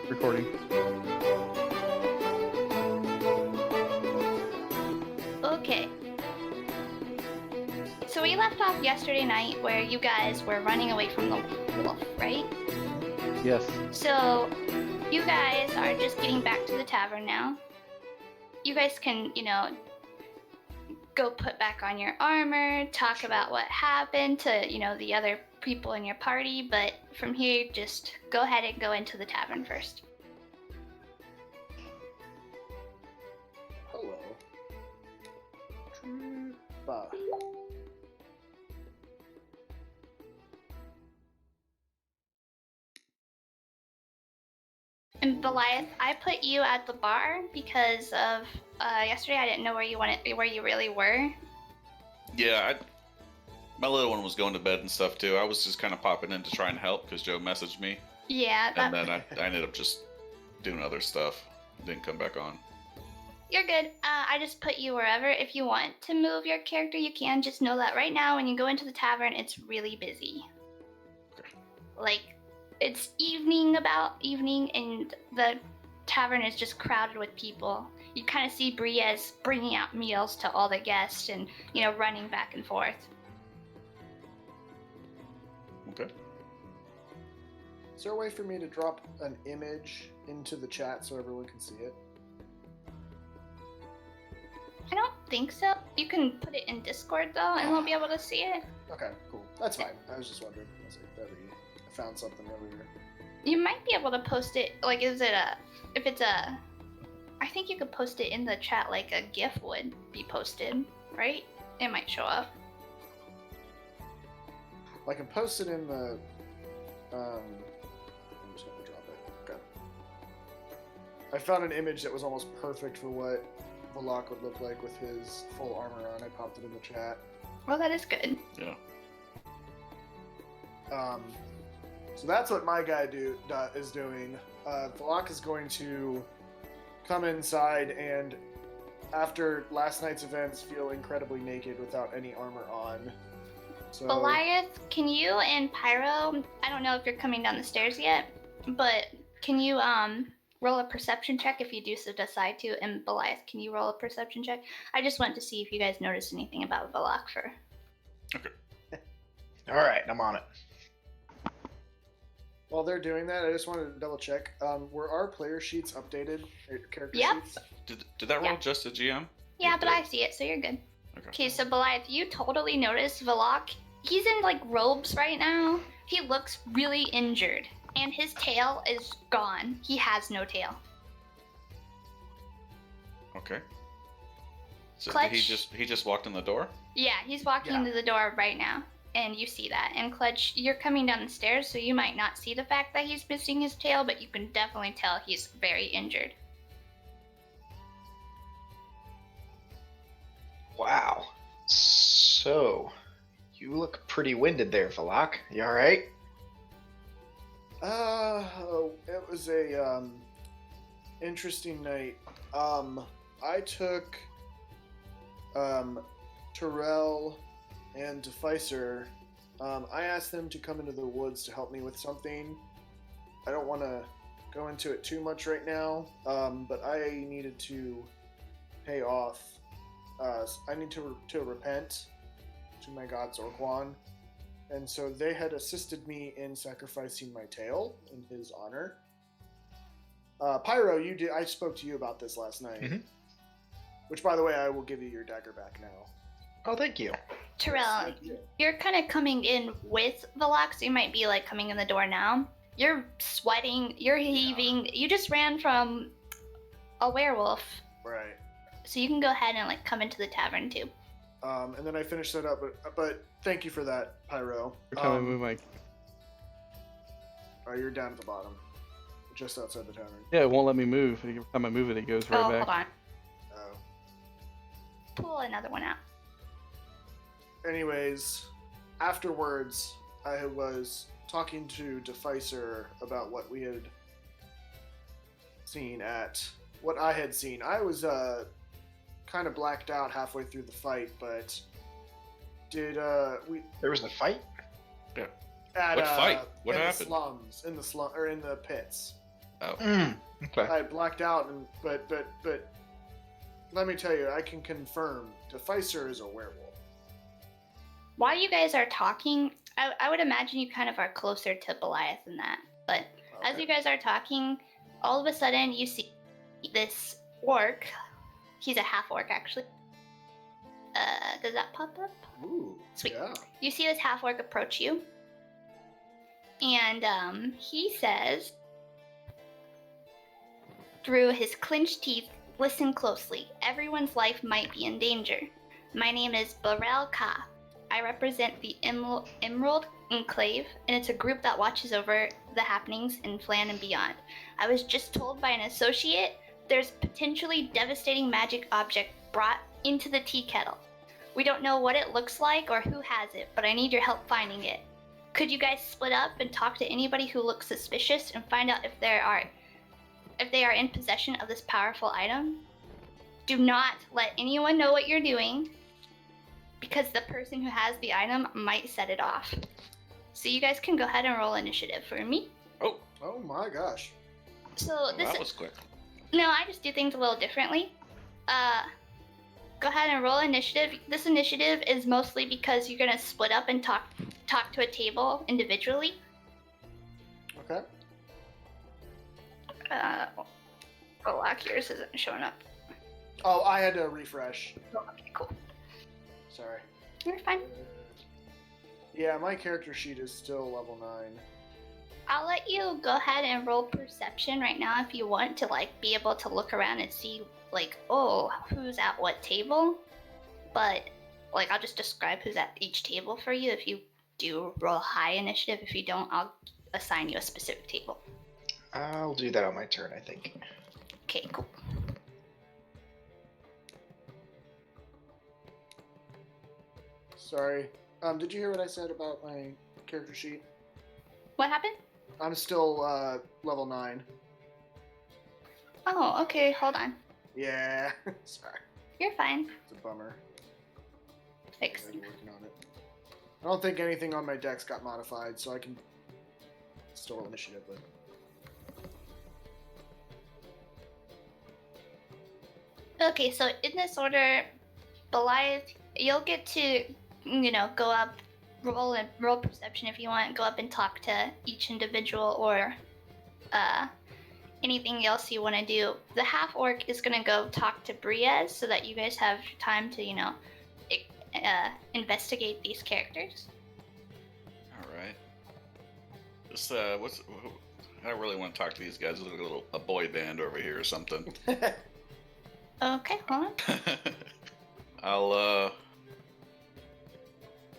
recording. Okay. So we left off yesterday night where you guys were running away from the wolf, right? Yes. So you guys are just getting back to the tavern now. You guys can, go put back on your armor, talk about what happened to, the other people in your party, but from here, just go ahead and go into the tavern first. Hello. Troopa. And Goliath, I put you at the bar because of yesterday. I didn't know where you really were. Yeah, my little one was going to bed and stuff too. I was just kind of popping in to try and help because Joe messaged me. Yeah. And then I ended up just doing other stuff. Didn't come back on. You're good. I just put you wherever. If you want to move your character, you can. Just know that right now, when you go into the tavern, it's really busy. Okay. Like, it's about evening, and the tavern is just crowded with people. You kind of see Briez bringing out meals to all the guests and, running back and forth. Okay. Is there a way for me to drop an image into the chat so everyone can see it? I don't think so. You can put it in Discord, though, and we'll be able to see it. Okay, cool. That's fine. I was just wondering. I was like, I found something earlier. You might be able to post it, like, I think you could post it in the chat like a GIF would be posted, right? It might show up. I can post it in the, I'm just gonna drop it. Okay. I found an image that was almost perfect for what Valak would look like with his full armor on. I popped it in the chat. Well, that is good. Yeah. So that's what my guy is doing. Valak is going to come inside and, after last night's events, feel incredibly naked without any armor on. So, Goliath, can you and Pyro, I don't know if you're coming down the stairs yet, but can you roll a perception check if you do so decide to? And Goliath, can you roll a perception check? I just wanted to see if you guys noticed anything about Valak for. Okay. All right, I'm on it. while they're doing that, I just wanted to double check. Were our player sheets updated? Character Yep. sheets? Did that roll Yeah. just a GM? Yeah, It but did. I see it, so you're good. Okay. Okay, so Goliath, you totally noticed Valak. He's in like robes right now. He looks really injured, and his tail is gone. He has no tail. Okay. So Clutch. he just walked in the door? Yeah, he's walking Yeah. into the door right now, and you see that. And Clutch, you're coming down the stairs, so you might not see the fact that he's missing his tail, but you can definitely tell he's very injured. Wow. So, you look pretty winded there, Valak. You alright? It was a interesting night. I took Terrell and Deficer. I asked them to come into the woods to help me with something. I don't want to go into it too much right now, but I needed to pay off. I need to repent to my god Zorquan, and so they had assisted me in sacrificing my tail in his honor. Pyro, I spoke to you about this last night. Mhm. Which, by the way, I will give you your dagger back now. Oh, thank you. Terrell, Thank you. you're kind of coming in with Valak, so you might be like coming in the door now. You're sweating, you're heaving. You just ran from a werewolf, Right. so you can go ahead and like come into the tavern too. And then I finished that up, but thank you for that, Pyro. Every time I move my... You're down at the bottom, just outside the tavern. Yeah, it won't let me move. Every time I move it, it goes right Oh, back. hold on. Oh. Pull another one out. Anyways, afterwards, I was talking to Deficer about what we had seen what I had seen. I was kind of blacked out halfway through the fight, but did we There was a fight? at What fight? What in happened? the slums, in the pits. Oh. Okay. I blacked out, and but let me tell you, I can confirm Deficer is a werewolf. While you guys are talking, I would imagine you kind of are closer to Goliath than that. But as Okay. you guys are talking, all of a sudden you see this orc. He's a half orc, actually. Does that pop up? Ooh, Sweet. yeah. You see this half orc approach you, and he says, through his clenched teeth, "Listen closely. Everyone's life might be in danger. My name is Barel Ka. I represent the Emerald Enclave, and it's a group that watches over the happenings in Phlan and beyond. I was just told by an associate there's potentially devastating magic object brought into the tea kettle. We don't know what it looks like or who has it, but I need your help finding it. Could you guys split up and talk to anybody who looks suspicious and find out if they are in possession of this powerful item? Do not let anyone know what you're doing, because the person who has the item might set it off. So you guys can go ahead and roll initiative for me." Oh, Oh my gosh. So well, this that was quick. no, I just do things a little differently. Go ahead and roll initiative. This initiative is mostly because you're gonna split up and talk to a table individually. Okay. Black, yours isn't showing up. Oh, I had to refresh. Oh, okay, cool. Sorry. You're fine. Yeah, my character sheet is still level 9. I'll let you go ahead and roll perception right now if you want to, like, be able to look around and see, like, oh, who's at what table. But, like, I'll just describe who's at each table for you. If you do roll high initiative, if you don't, I'll assign you a specific table. I'll do that on my turn, I think. Okay, cool. Sorry. Did you hear what I said about my character sheet? What happened? I'm still level 9. Oh, okay, hold on. Yeah. Sorry. You're fine. It's a bummer. Fix. I'm working on it. I don't think anything on my decks got modified, so I can still roll initiative, but Okay, so in this order, Goliath, you'll get to, go up, roll perception if you want, go up and talk to each individual, or anything else you want to do. The half orc is gonna go talk to Briez so that you guys have time to, investigate these characters. All right. This I don't really want to talk to these guys. They look a boy band over here or something. Okay, hold on.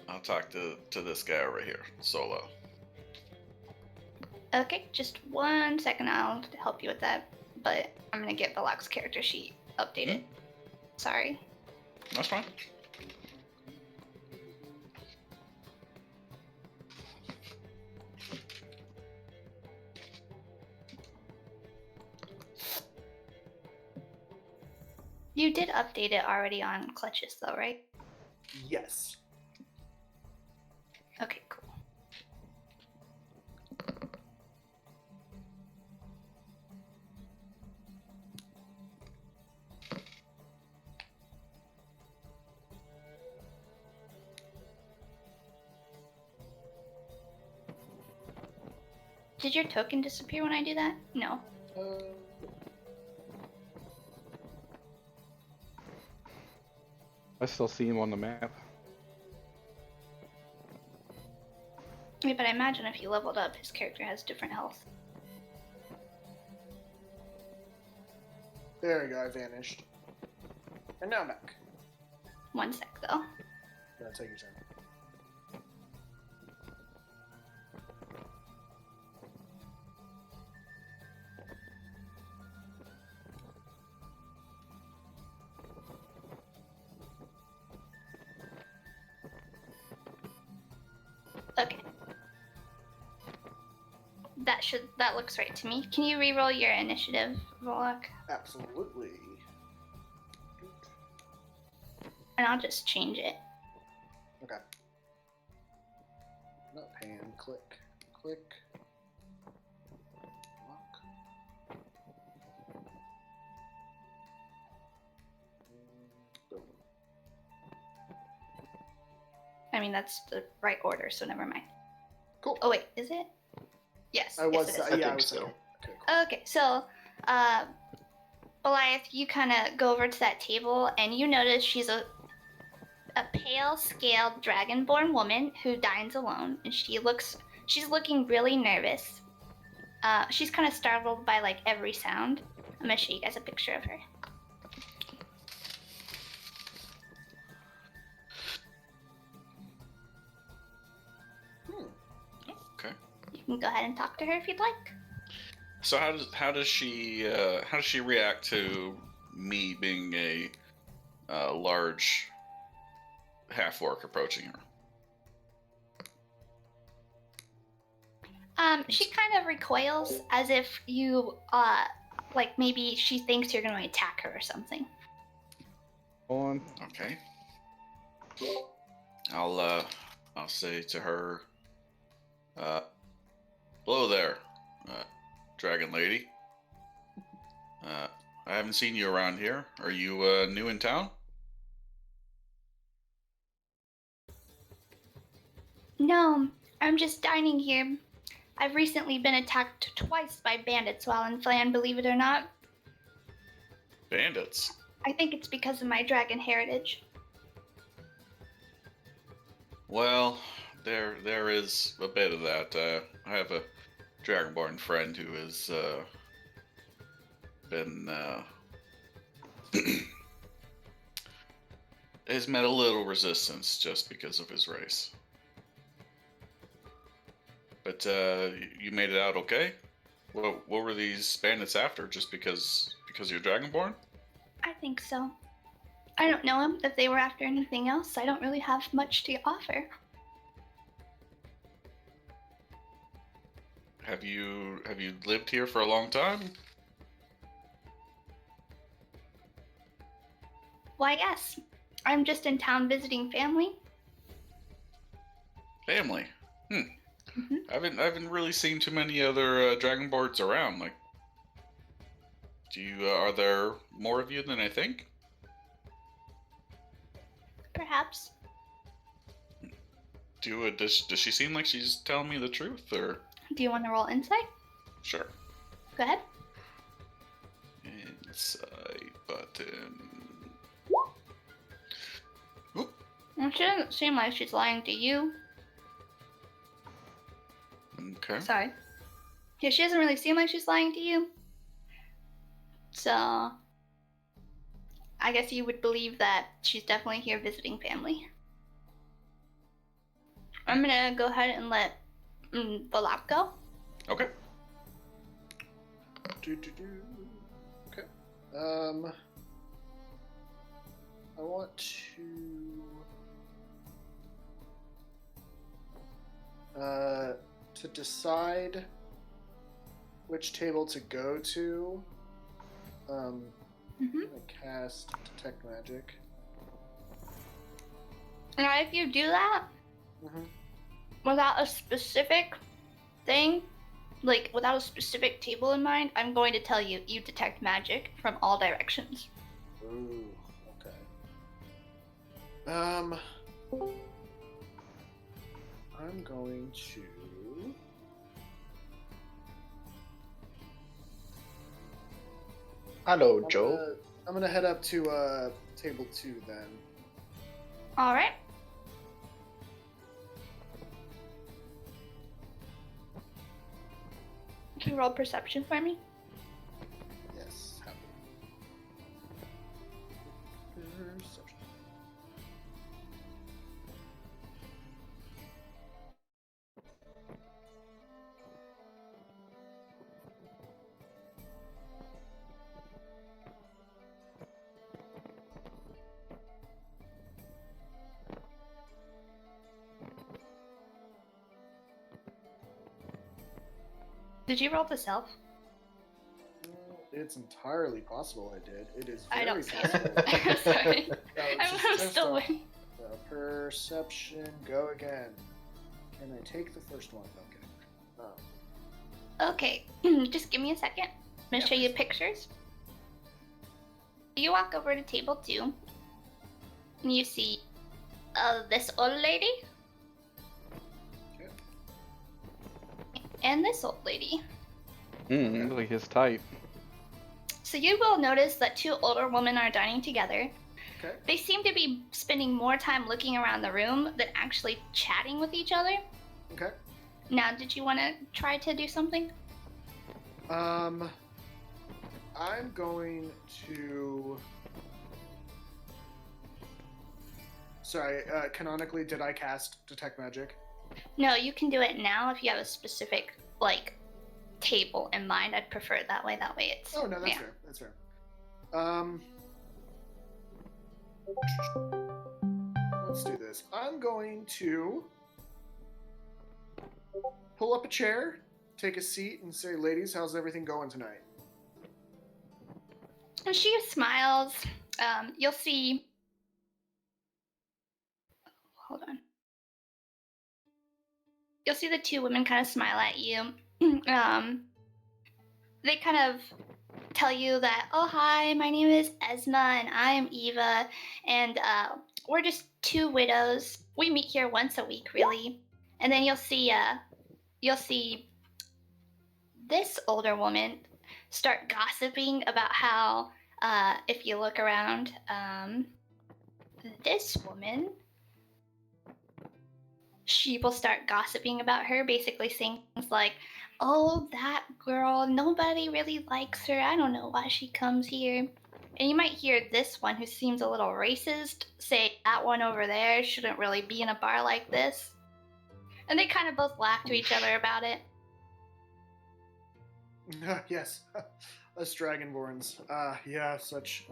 I'll talk to this guy over here, Solo. Okay, just 1 second. I'll help you with that. But I'm gonna get Balak's character sheet updated. Sorry. That's fine. You did update it already on Clutches, though, right? yes. Okay, cool. Did your token disappear when I do that? No. I still see him on the map. Yeah, but I imagine if you leveled up, his character has different health. There we go, I vanished. And now I'm back. 1 sec, though. Yeah, take your time. Okay. That looks right to me. Can you re-roll your initiative, Volok? Absolutely. And I'll just change it. Okay. Not pan, click, click. Lock. mean, that's the right order, so never mind. Cool. Oh, wait, is it? Yes. I was. Yes, it is. I Yeah, I think was so. second. Okay. Cool. Okay, so, Goliath, you kind of go over to that table, and you notice she's a pale, scaled, dragonborn woman who dines alone, and she's looking really nervous. She's kind of startled by like every sound. I'm gonna show you guys a picture of her. Okay. You can go ahead and talk to her if you'd like. So how does she react to me being a large half orc approaching her? She kind of recoils as if you, like maybe she thinks you're going to attack her or something. On. Okay. I'll say to her, hello there, dragon lady. I haven't seen you around here. Are you new in town? No, I'm just dining here. I've recently been attacked twice by bandits while in Phlan, believe it or not. Bandits. I think it's because of my dragon heritage. Well, there is a bit of that. I have a dragonborn friend who has been has met a little resistance just because of his race. But you made it out okay? What were these bandits after? Just because you're dragonborn? I think so. I don't know him. If they were after anything else, I don't really have much to offer. Have you lived here for a long time? Why, yes. I'm just in town visiting family. Family. Mhm. I haven't really seen too many other dragonborns around. Like, are there more of you than I think? Perhaps. Does she seem like she's telling me the truth, or? Do you want to roll insight? Sure. Go ahead. Insight button. Well, she doesn't seem like she's lying to you. Okay. Sorry. Yeah, she doesn't really seem like she's lying to you. So, I guess you would believe that she's definitely here visiting family. I'm gonna go ahead and let Balak go. Okay. Okay. I want to decide which table to go to. I'm gonna cast Detect Magic. Now, if you do that without a specific thing, like without a specific table in mind, I'm going to tell you detect magic from all directions. Ooh, okay. I'm going to. Hello, Joe. I'm gonna head up to table 2 then. All right. Can you roll perception for me? Yes. Happy. Perception. Did you roll the self? It's entirely possible I did. It is I very don't see possible. it. Sorry. Let's just I'm test still out. waiting. Perception, go again. Can I take the first one? Okay. Okay, just give me a second. I'm gonna Yeah, show you please. pictures. You walk over to table 2, and you see this old lady and this old lady. Really his type. So you will notice that two older women are dining together. Okay. They seem to be spending more time looking around the room than actually chatting with each other. Okay. Now, did you want to try to do something? I'm going to. Sorry, canonically, did I cast Detect Magic? No, you can do it now if you have a specific, like, table in mind. I'd prefer it that way. That way it's... Oh, no, that's yeah. fair. That's fair. Let's do this. I'm going to pull up a chair, take a seat, and say, ladies, how's everything going tonight? And she smiles. You'll see... Hold on. You'll see the two women kind of smile at you. They kind of tell you that, oh, hi, my name is Esma, and I'm Eva, and we're just two widows. We meet here once a week, really. And then you'll see this older woman start gossiping about how, if you look around, this woman, she will start gossiping about her, basically saying things like, oh, that girl, nobody really likes her. I don't know why she comes here. And you might hear this one, who seems a little racist, say that one over there shouldn't really be in a bar like this. And they kind of both laugh to each other about it. Yes, us Dragonborns. Yeah, such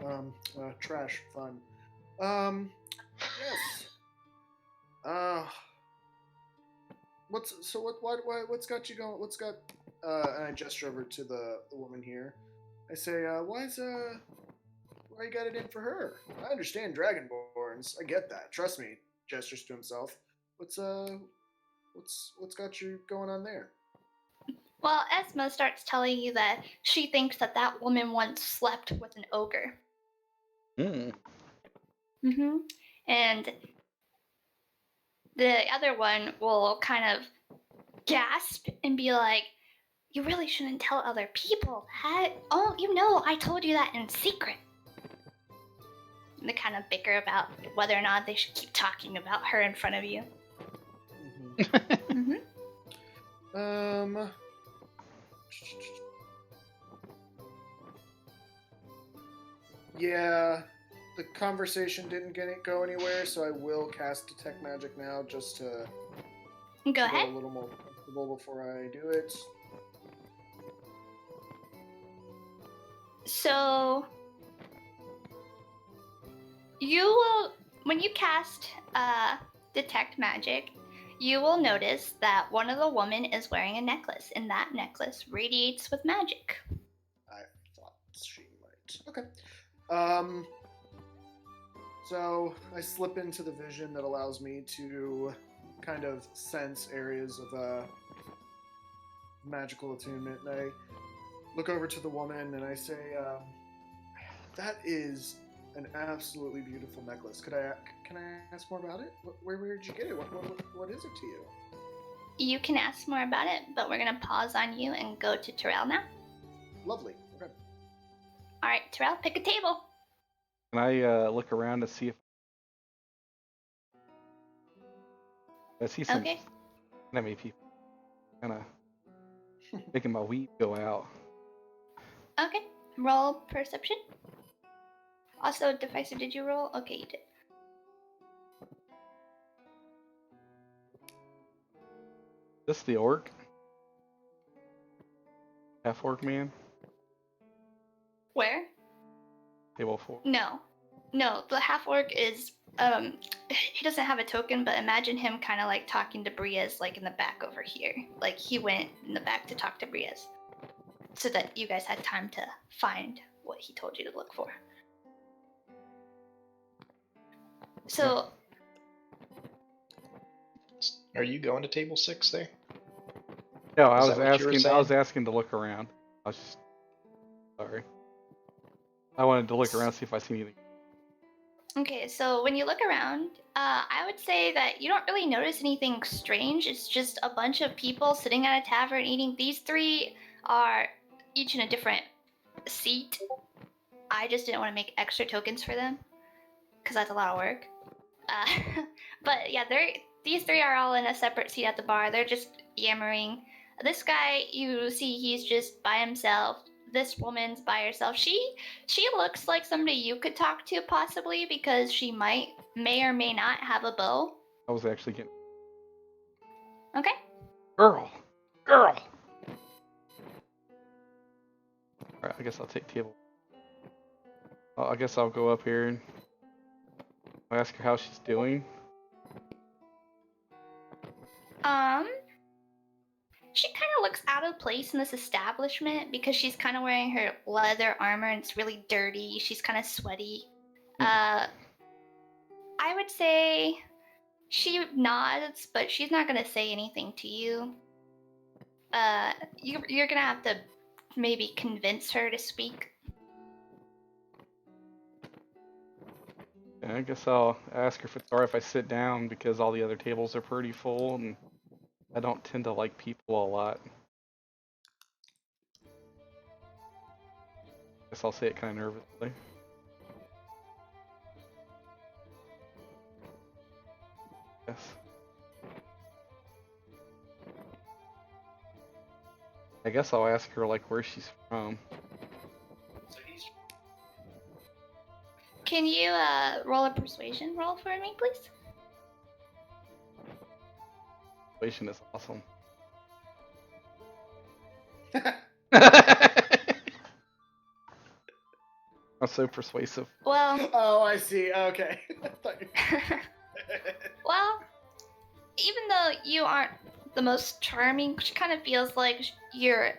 trash fun. Yes. What's got you going? What's got? And I gesture over to the woman here. I say, why you got it in for her? I understand Dragonborns. I get that. Trust me. Gestures to himself. What's got you going on there? Well, Esma starts telling you that she thinks that that woman once slept with an ogre. Mm-hmm. And the other one will kind of gasp and be like, you really shouldn't tell other people that. Oh, you know, I told you that in secret. And they kind of bicker about whether or not they should keep talking about her in front of you. Mm-hmm. Yeah, the conversation didn't go anywhere, so I will cast Detect Magic now just to Go ahead. a little more comfortable before I do it. So you will, when you cast Detect Magic, you will notice that one of the women is wearing a necklace, and that necklace radiates with magic. I thought she might. Okay. So I slip into the vision that allows me to kind of sense areas of magical attunement, and I look over to the woman and I say, that is an absolutely beautiful necklace. Can I ask more about it? Where did you get it? What is it to you? You can ask more about it, but we're gonna pause on you and go to Terrell now. Lovely. Okay. All right, Terrell, pick a table. Can I look around to see if I see some Okay. enemy people kind of making my weed go out? Okay. Roll perception. Also, Defiance, did you roll? Okay, you did. This the orc? Half orc man? Where? Table 4. No, the half orc is he doesn't have a token, but imagine him kind of like talking to Briaz, like in the back over here. Like he went in the back to talk to Briaz, so that you guys had time to find what he told you to look for. So, Are you going to table 6 there? No, I Is was that what you were asking. I was saying? asking to look around. I was just sorry. I wanted to look around, see if I see anything. Okay, so when you look around, I would say that you don't really notice anything strange. It's just a bunch of people sitting at a tavern eating. These three are each in a different seat. I just didn't want to make extra tokens for them because that's a lot of work. But yeah, these three are all in a separate seat at the bar. They're just yammering. This guy, you see, he's just by himself. This woman's by herself. She looks like somebody you could talk to possibly because she may or may not have a bow. I was actually getting Okay. girl. Alright, I guess I'll take table. I guess I'll go up here and ask her how she's doing. She kind of looks out of place in this establishment because she's kind of wearing her leather armor and it's really dirty. She's kind of sweaty. I would say she nods, but she's not gonna say anything to you. You're gonna have to maybe convince her to speak. I guess I'll ask her if it's alright if I sit down because all the other tables are pretty full and I don't tend to like people a lot. Guess I'll say it kind of nervously. Yes. I guess I'll ask her like where she's from. Can you roll a persuasion roll for me, please? Persuasion is awesome. I'm so persuasive. Well, Oh, I see. Okay. well, even though you aren't the most charming, she kind of feels like you're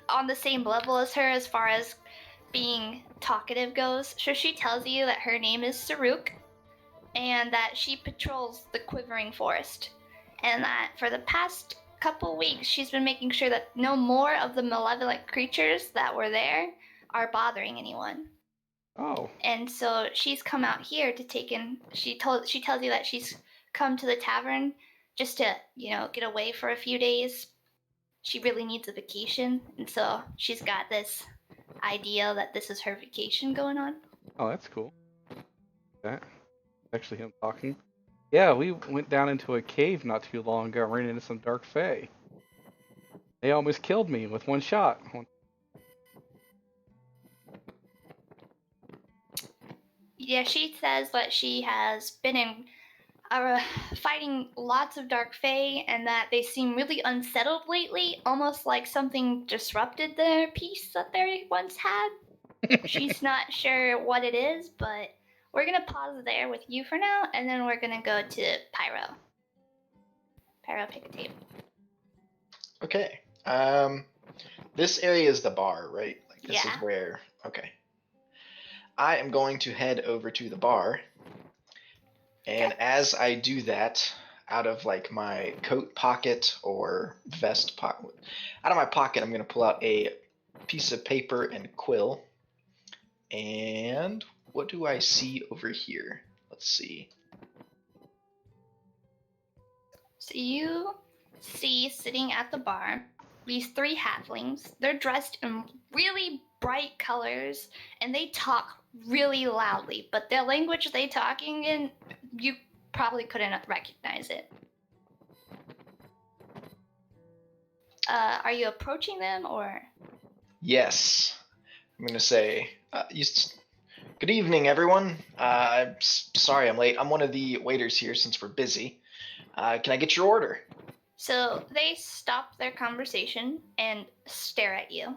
on the same level as her as far as being talkative goes. So she tells you that her name is Saruk and that she patrols the Quivering Forest, and that for the past couple weeks she's been making sure that no more of the malevolent creatures that were there are bothering anyone. Oh. And so she's come out here to take in. She tells you that she's come to the tavern just to get away for a few days. She really needs a vacation, and so she's got this idea that this is her vacation going on. Oh, that's cool. That actually him talking. Yeah, we went down into a cave not too long ago, ran into some dark fae. They almost killed me with one shot. Yeah, she says that she has been fighting lots of dark fae and that they seem really unsettled lately, almost like something disrupted their peace that they once had. She's not sure what it is, but we're going to pause there with you for now, and then we're going to go to Pyro. Pyro, pick a table. Okay. This area is the bar, right? Like this Yeah. is where. Okay. I am going to head over to the bar, and as I do that, out of like my coat pocket or vest pocket, out of my pocket, I'm going to pull out a piece of paper and quill. And what do I see over here? Let's see. So you see sitting at the bar these three halflings. They're dressed in really bright colors and they talk really loudly, but the language they talking in, you probably couldn't recognize it. Are you approaching them or? Yes. I'm going to say, good evening, everyone. I'm sorry I'm late. I'm one of the waiters here since we're busy. Can I get your order? So they stop their conversation and stare at you.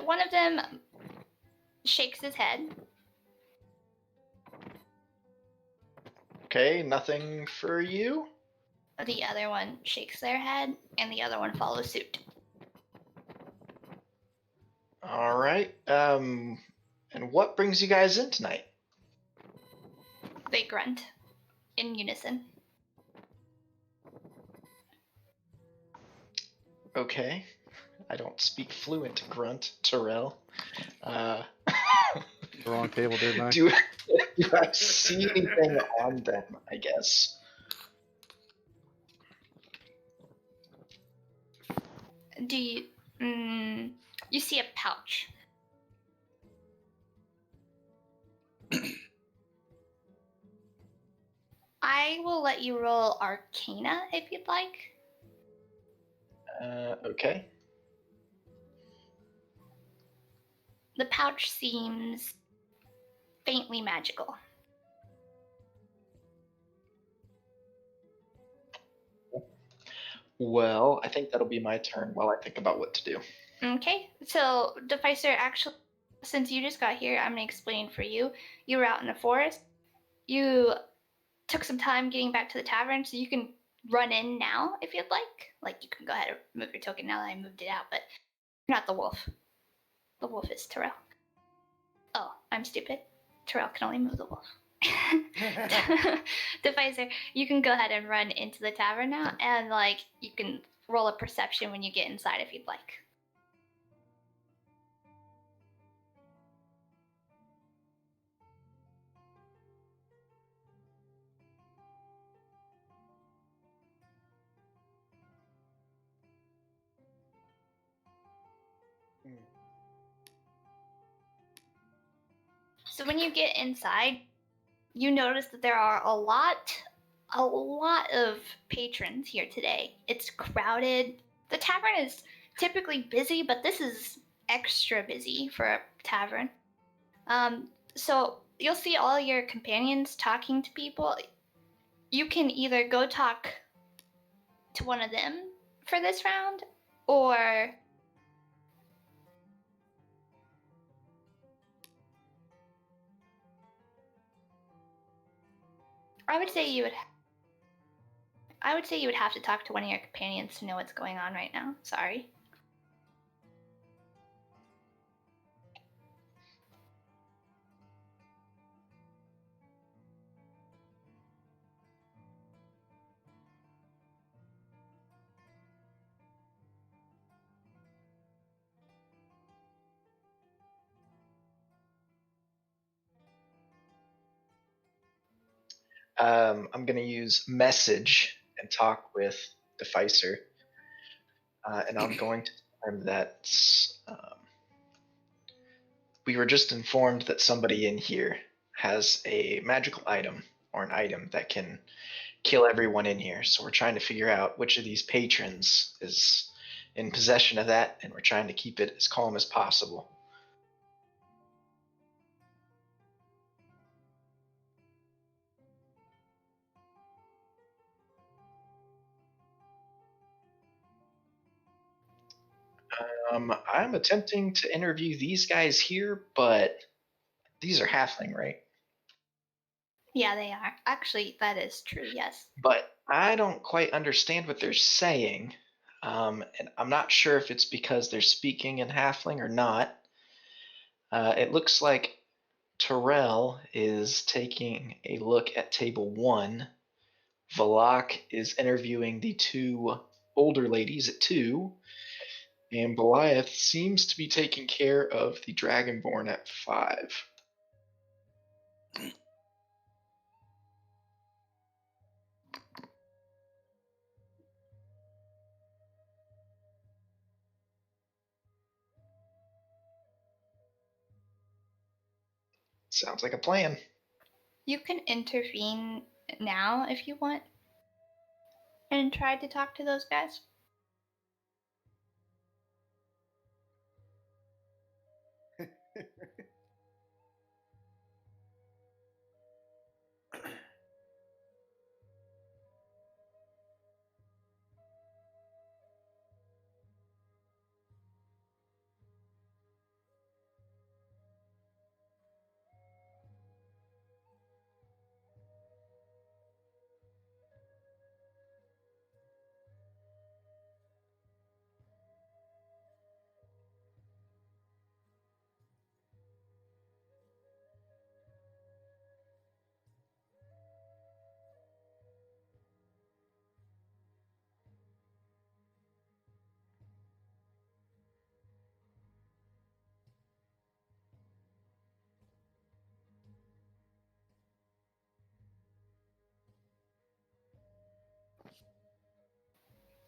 One of them shakes his head. Okay, nothing for you? The other one shakes their head, and the other one follows suit. All right. And what brings you guys in tonight? They grunt in unison. Okay. I don't speak fluent grunt, Terrell. The wrong table, didn't I? Do I see anything on them? I guess. Do you? You see a pouch. I will let you roll Arcana if you'd like. Okay. The pouch seems faintly magical. Well, I think that'll be my turn while I think about what to do. Okay, so Deficer, actually, since you just got here, I'm gonna explain for you. You were out in the forest. You took some time getting back to the tavern, so you can run in now if you'd like. Like, you can go ahead and move your token now that I moved it out, but you're not the wolf. The wolf is Terrell. Oh, I'm stupid. Terrell can only move the wolf. Deficer, you can go ahead and run into the tavern now, and like you can roll a perception when you get inside if you'd like. So when you get inside, you notice that there are a lot of patrons here today. It's crowded. The tavern is typically busy, but this is extra busy for a tavern. So you'll see all your companions talking to people. You can either go talk to one of them for this round, or I would say you would have to talk to one of your companions to know what's going on right now. Sorry. I'm going to use message and talk with Deficer. And I'm going to tell him that we were just informed that somebody in here has a magical item or an item that can kill everyone in here. So we're trying to figure out which of these patrons is in possession of that, and we're trying to keep it as calm as possible. I'm attempting to interview these guys here, but these are halfling, right? Yeah, they are. Actually, that is true, yes. But I don't quite understand what they're saying. And I'm not sure if it's because they're speaking in halfling or not. It looks like Terrell is taking a look at table 1. Valak is interviewing the 2 older ladies at 2. And Goliath seems to be taking care of the Dragonborn at 5. Sounds like a plan. You can intervene now if you want and try to talk to those guys.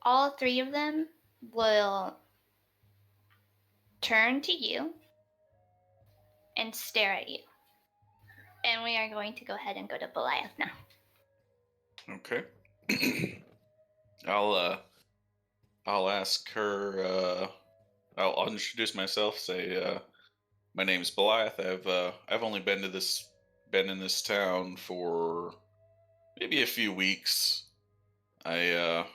all three of them will turn to you and stare at you. And we are going to go ahead and go to Goliath now. Okay. I'll ask her. I'll introduce myself. Say, my name's Goliath. I've only been in this town for maybe a few weeks. I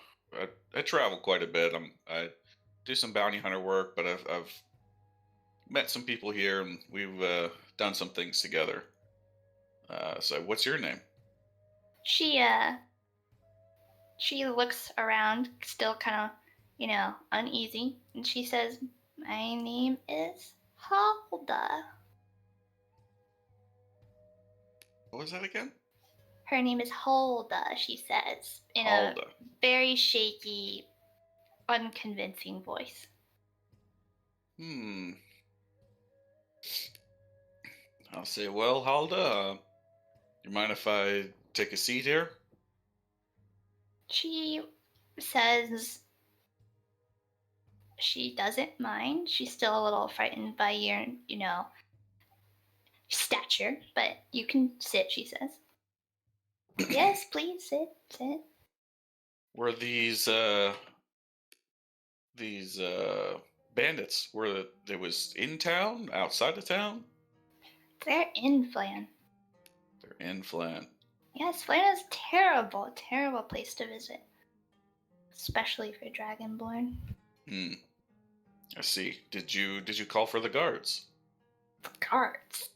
I travel quite a bit. I do some bounty hunter work, but I've met some people here, and we've done some things together. So, what's your name? She looks around, still kind of, uneasy, and she says, "My name is Hulda." What was that again? Her name is Hulda, she says, in a Alda. very shaky, unconvincing voice. I'll say, well, Halda, you mind if I take a seat here? She says she doesn't mind. She's still a little frightened by your, stature, but you can sit, she says. Yes, please, sit. Were these bandits? They was in town, outside of town? They're in Phlan. They're in Phlan. Yes, Phlan is terrible, terrible place to visit. Especially for Dragonborn. I see. Did you call for the guards? The guards.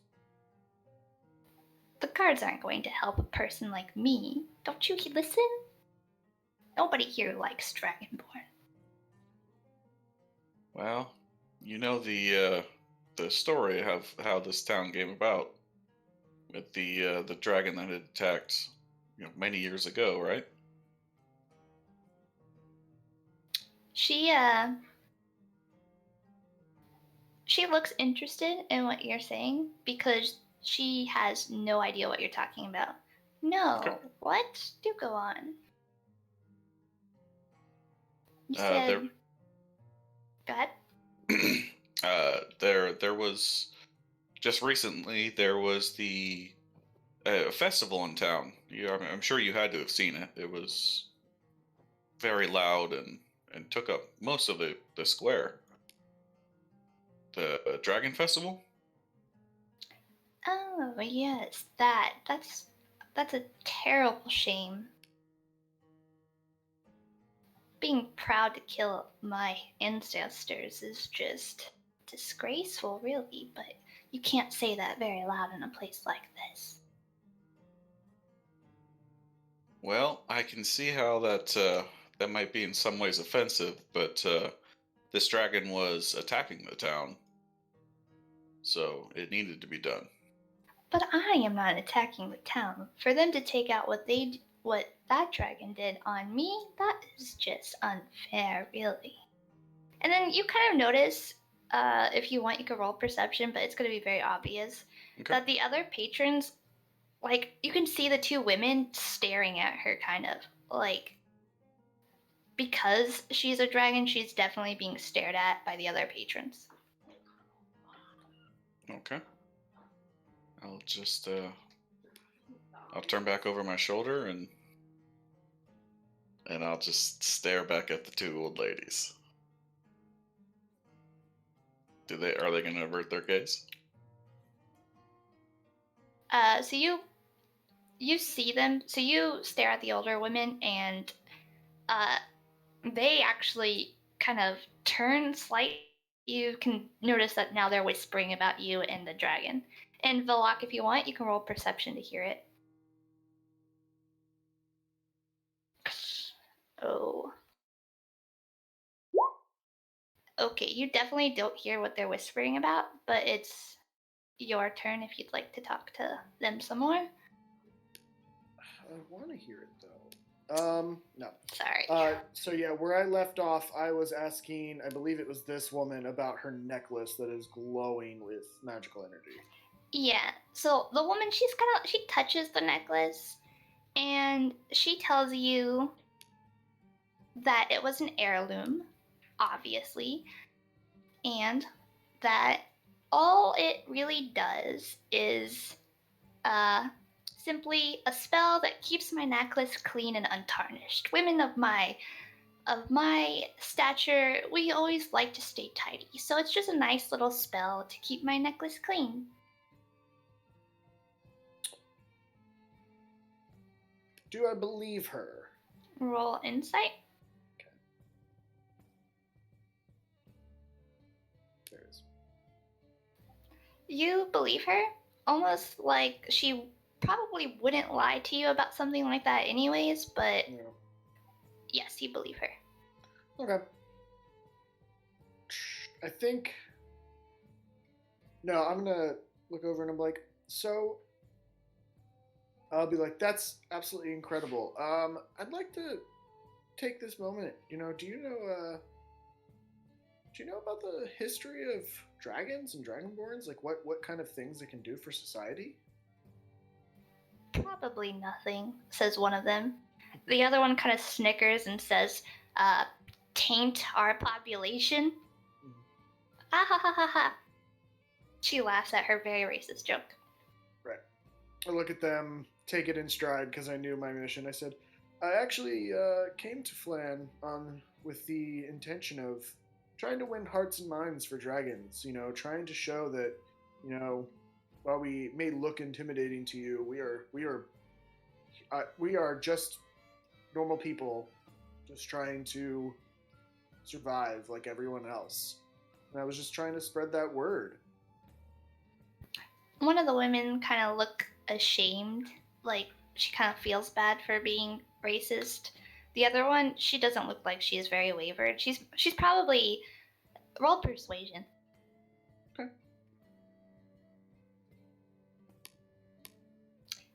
The guards aren't going to help a person like me. Don't you listen? Nobody here likes Dragonborn. Well, you know the story of how this town came about with the dragon that had attacked many years ago, right? She looks interested in what you're saying because she has no idea what you're talking about. No, Okay. what? Do go on. You said. Go ahead. There was just recently there was the festival in town. I'm sure you had to have seen it. It was very loud and took up most of the square. The Dragon Festival. Oh yes, that's a terrible shame. Being proud to kill my ancestors is just disgraceful, really, but you can't say that very loud in a place like this. Well, I can see how that might be in some ways offensive, but this dragon was attacking the town, so it needed to be done. But I am not attacking the town. For them to take out what that dragon did on me, that is just unfair, really. And then you kind of notice, if you want, you can roll perception, but it's going to be very obvious that the other patrons, like, you can see the two women staring at her, kind of like, because she's a dragon, she's definitely being stared at by the other patrons. Okay. I'll just I'll turn back over my shoulder and I'll just stare back at the two old ladies. Are they going to avert their gaze? So you see them. So you stare at the older women, and they actually kind of turn slightly. You can notice that now they're whispering about you and the dragon. And Velok, if you want, you can roll perception to hear it. Oh. Okay, you definitely don't hear what they're whispering about, but it's your turn if you'd like to talk to them some more. I want to hear it though. No. Sorry. So yeah, where I left off, I was asking, I believe it was this woman, about her necklace that is glowing with magical energy. Yeah. So the woman, she touches the necklace, and she tells you that it was an heirloom, obviously, and that all it really does is simply a spell that keeps my necklace clean and untarnished. Women of my stature, we always like to stay tidy, so it's just a nice little spell to keep my necklace clean. Do I believe her? Roll insight. There it is. You believe her, almost like she probably wouldn't lie to you about something like that anyways, but Yeah. yes, you believe her. Okay. I think. No, I'm gonna look over and I'm like, so. I'll be like, that's absolutely incredible. I'd like to take this moment. Do you know about the history of dragons and dragonborns? Like, what kind of things they can do for society? Probably nothing, says one of them. The other one kind of snickers and says, taint our population. Ah ha ha ha ha. She laughs at her very racist joke. Right. I look at them, take it in stride because I knew my mission. I said, I actually came to Phlan with the intention of trying to win hearts and minds for dragons. Trying to show that, while we may look intimidating to you, we are just normal people, just trying to survive like everyone else. And I was just trying to spread that word. One of the women kind of look ashamed, like she kind of feels bad for being racist. The other one, she doesn't look like she is very wavered. She's probably roll persuasion. Okay.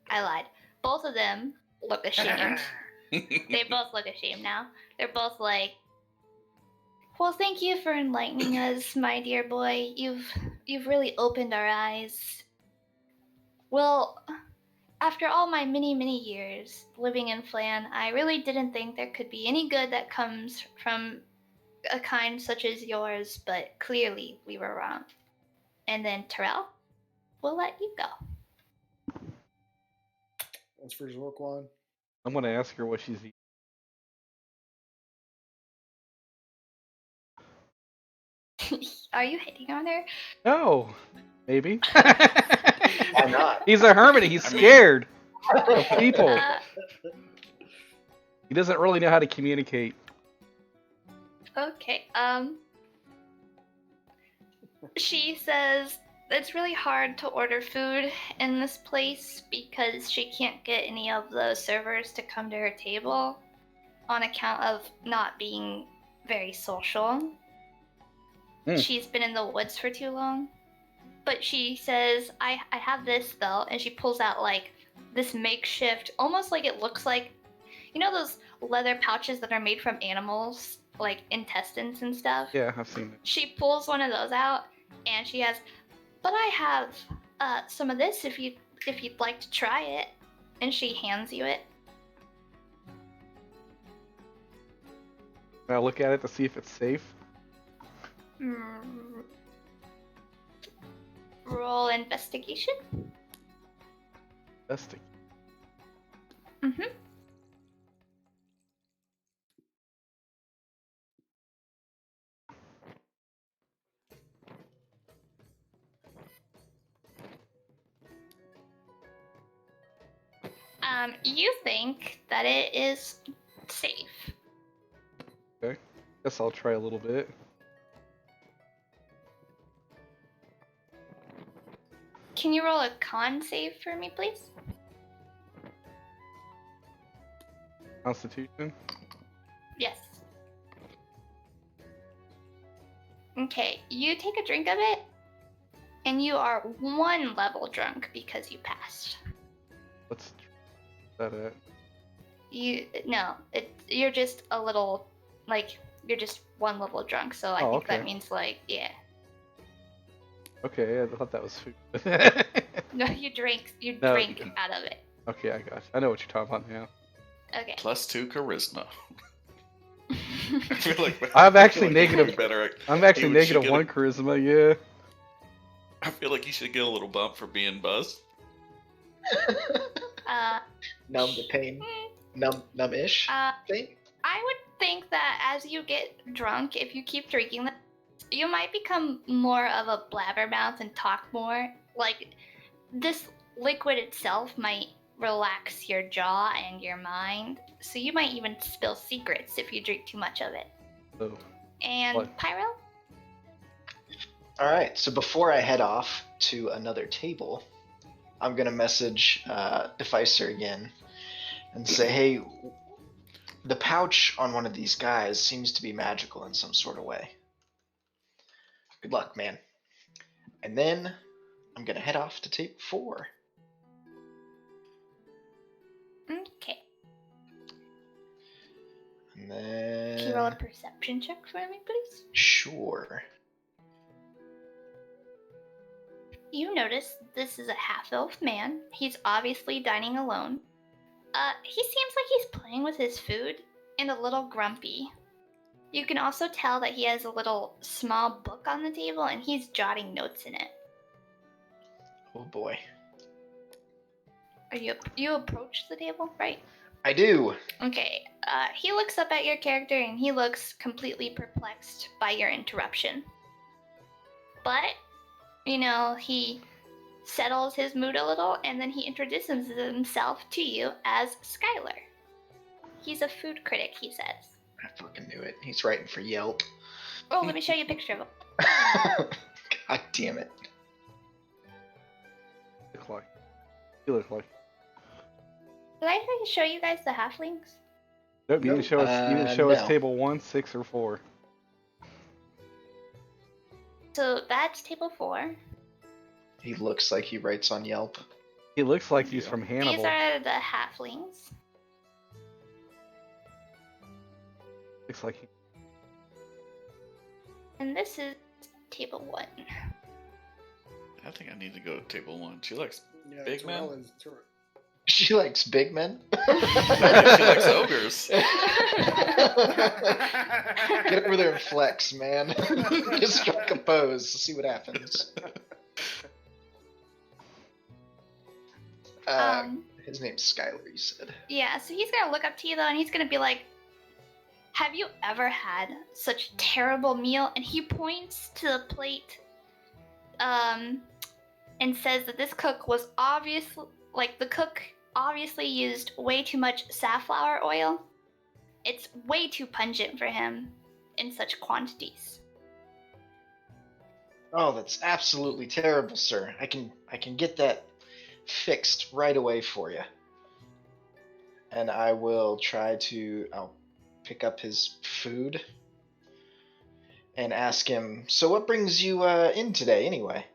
I lied. Both of them look ashamed. They both look ashamed now. They're both like, well, thank you for enlightening us, my dear boy. You've really opened our eyes. Well, after all my many years living in Phlan, I really didn't think there could be any good that comes from a kind such as yours, but clearly we were wrong. And then Terrell, we'll let you go. As for Zorkwan, I'm gonna ask her what she's eating. Are you hitting on her? No, maybe. Why not? He's a hermit. He's scared of people. He doesn't really know how to communicate. Okay. She says it's really hard to order food in this place because she can't get any of the servers to come to her table on account of not being very social. She's been in the woods for too long. But she says, I have this though, and she pulls out like this makeshift, almost like it looks like, those leather pouches that are made from animals, like intestines and stuff? Yeah, I've seen it. She pulls one of those out, and she has, but I have some of this if you'd like to try it. And she hands you it. Can I look at it to see if it's safe? Roll investigation. Investigate. Mm-hmm. You think that it is safe. Okay. Guess I'll try a little bit. Can you roll a con save for me, please? Constitution. Yes. Okay, you take a drink of it, and you are 1 level drunk because you passed. What's that at? You're just a little, like, you're just 1 level drunk, so I think okay. that means, like, yeah. Okay, I thought that was food. No, you drink out of it. Okay, I got you. I know what you're talking about now. Okay. +2 charisma. I feel like I'm actually I feel like he would negative. be better. I'm actually He should negative get 1 charisma. Yeah. I feel like he should get a little bump for being Buzz. Numb the pain. Numb-ish Uh, thing? I would think that as you get drunk, if you keep drinking, you might become more of a blabbermouth and talk more. Like, this liquid itself might relax your jaw and your mind, so you might even spill secrets if you drink too much of it. Oh. And What? Pyro? Alright, so before I head off to another table, I'm going to message Deficer again and say, hey, the pouch on one of these guys seems to be magical in some sort of way. Good luck, man. And then I'm going to head off to table 4. Okay. And Can you roll a then... perception check for me, please? Sure. You notice this is a half-elf man. He's obviously dining alone. He seems like he's playing with his food and a little grumpy. You can also tell that he has a little small book on the table and he's jotting notes in it. Oh boy. You approach the table, right? I do. Okay. He looks up at your character and he looks completely perplexed by your interruption. But, he settles his mood a little and then he introduces himself to you as Skylar. He's a food critic, he says. I fucking knew it. He's writing for Yelp. Oh, let me show you a picture of him. God damn it. You look like. Did I try to show you guys the halflings? Nope, you didn't show us. You didn't show us no. table 1, 6, or 4. So that's table 4. He looks like he writes on Yelp. He looks like he's Yeah. from Hannibal. These are the halflings. Looks like he. And this is table 1. I think I need to go to table 1. She likes Yeah, Big man? She likes big men? she likes ogres. Get over there and flex, man. Just strike a pose. See what happens. His name's Skylar, you said. Yeah, so he's gonna look up to you though, and he's gonna be like, "Have you ever had such a terrible meal?" And he points to the plate, and says that this cook was the cook obviously used way too much safflower oil. It's way too pungent for him in such quantities. Oh, that's absolutely terrible, sir. I can get that fixed right away for you. And I will I'll pick up his food and ask him, so what brings you in today anyway?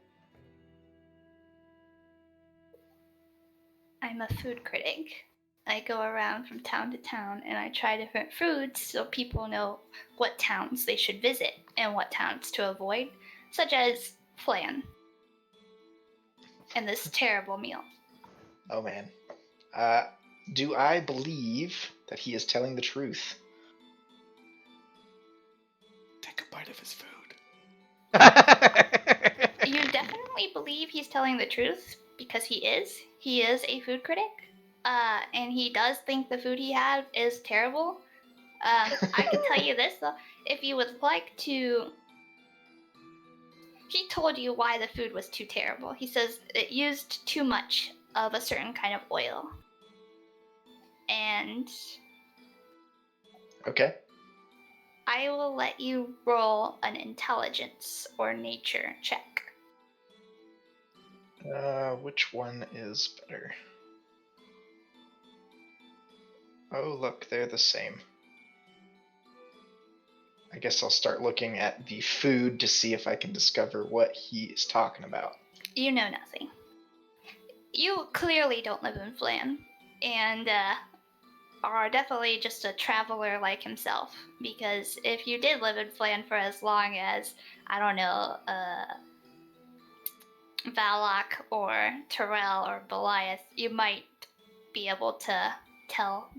I'm a food critic. I go around from town to town and I try different foods so people know what towns they should visit and what towns to avoid, such as Phlan and this terrible meal. Oh man. Do I believe that he is telling the truth? Take a bite of his food. You definitely believe he's telling the truth because he is. He is a food critic. And he does think the food he had is terrible. I can tell you this though, if you would like to. He told you why the food was too terrible. He says it used too much of a certain kind of oil. And Okay. I will let you roll an intelligence or nature check. Which one is better? Oh, look, they're the same. I guess I'll start looking at the food to see if I can discover what he is talking about. You know nothing. You clearly don't live in Phlan, and are definitely just a traveler like himself. Because if you did live in Phlan for as long as, I don't know, Valak or Terrell or Beliath, you might be able to tell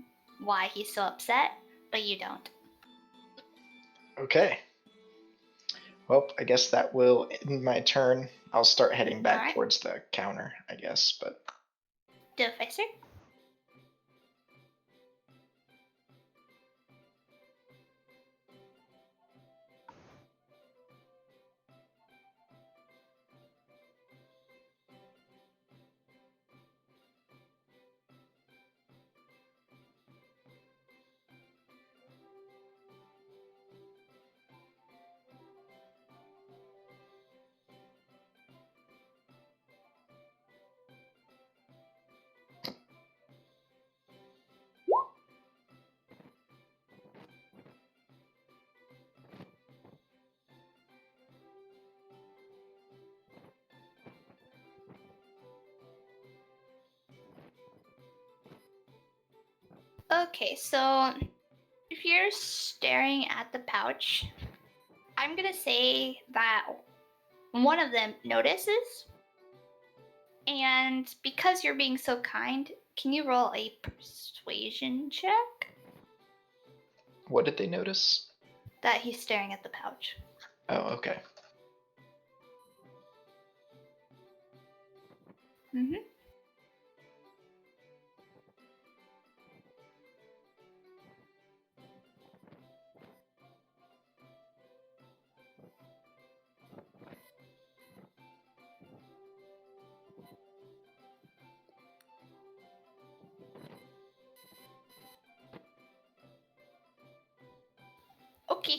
why he's so upset, but you don't. Okay. Well, I guess that will end my turn. I'll start heading back Alright. towards the counter, I guess. But Deficer. Okay, so if you're staring at the pouch, I'm gonna say that one of them notices, and because you're being so kind, can you roll a persuasion check? what did they notice? That he's staring at the pouch. Oh, okay. Mm-hmm. Okay.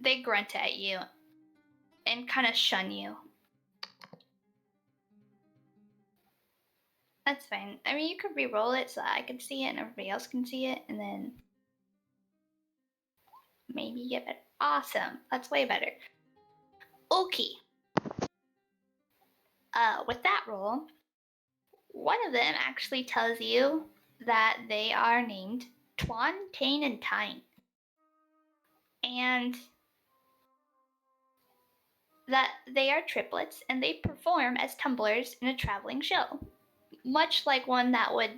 They grunt at you and kind of shun you. That's fine. I mean, you could re-roll it so that I can see it and everybody else can see it, and then maybe get better. Awesome. That's way better. Okay. With that roll, one of them actually tells you that they are named Twan, Tane, and Tyne. And that they are triplets and they perform as tumblers in a traveling show. Much like one that would,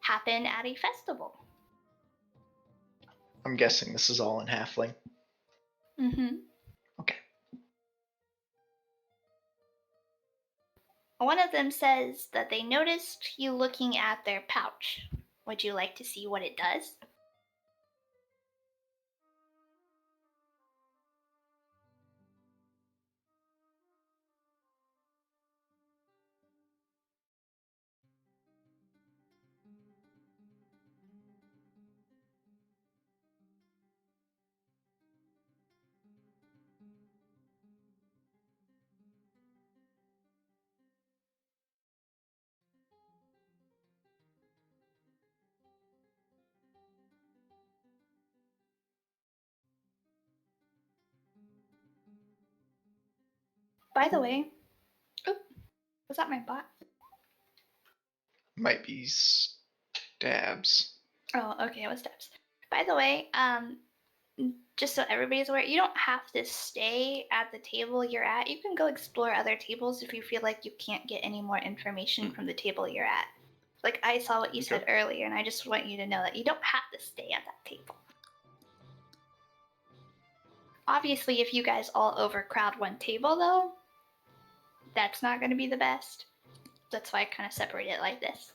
happen at a festival. I'm guessing this is all in halfling. Mm-hmm. Okay. One of them says that they noticed you looking at their pouch. Would you like to see what it does? By the way, was that my bot? Might be stabs. Oh, okay, it was steps. By the way, just so everybody's aware, you don't have to stay at the table you're at. You can go explore other tables if you feel like you can't get any more information from the table you're at. Like I saw what you said earlier, and I just want you to know that you don't have to stay at that table. Obviously, if you guys all overcrowd one table, though, that's not going to be the best. That's why I kind of separate it like this.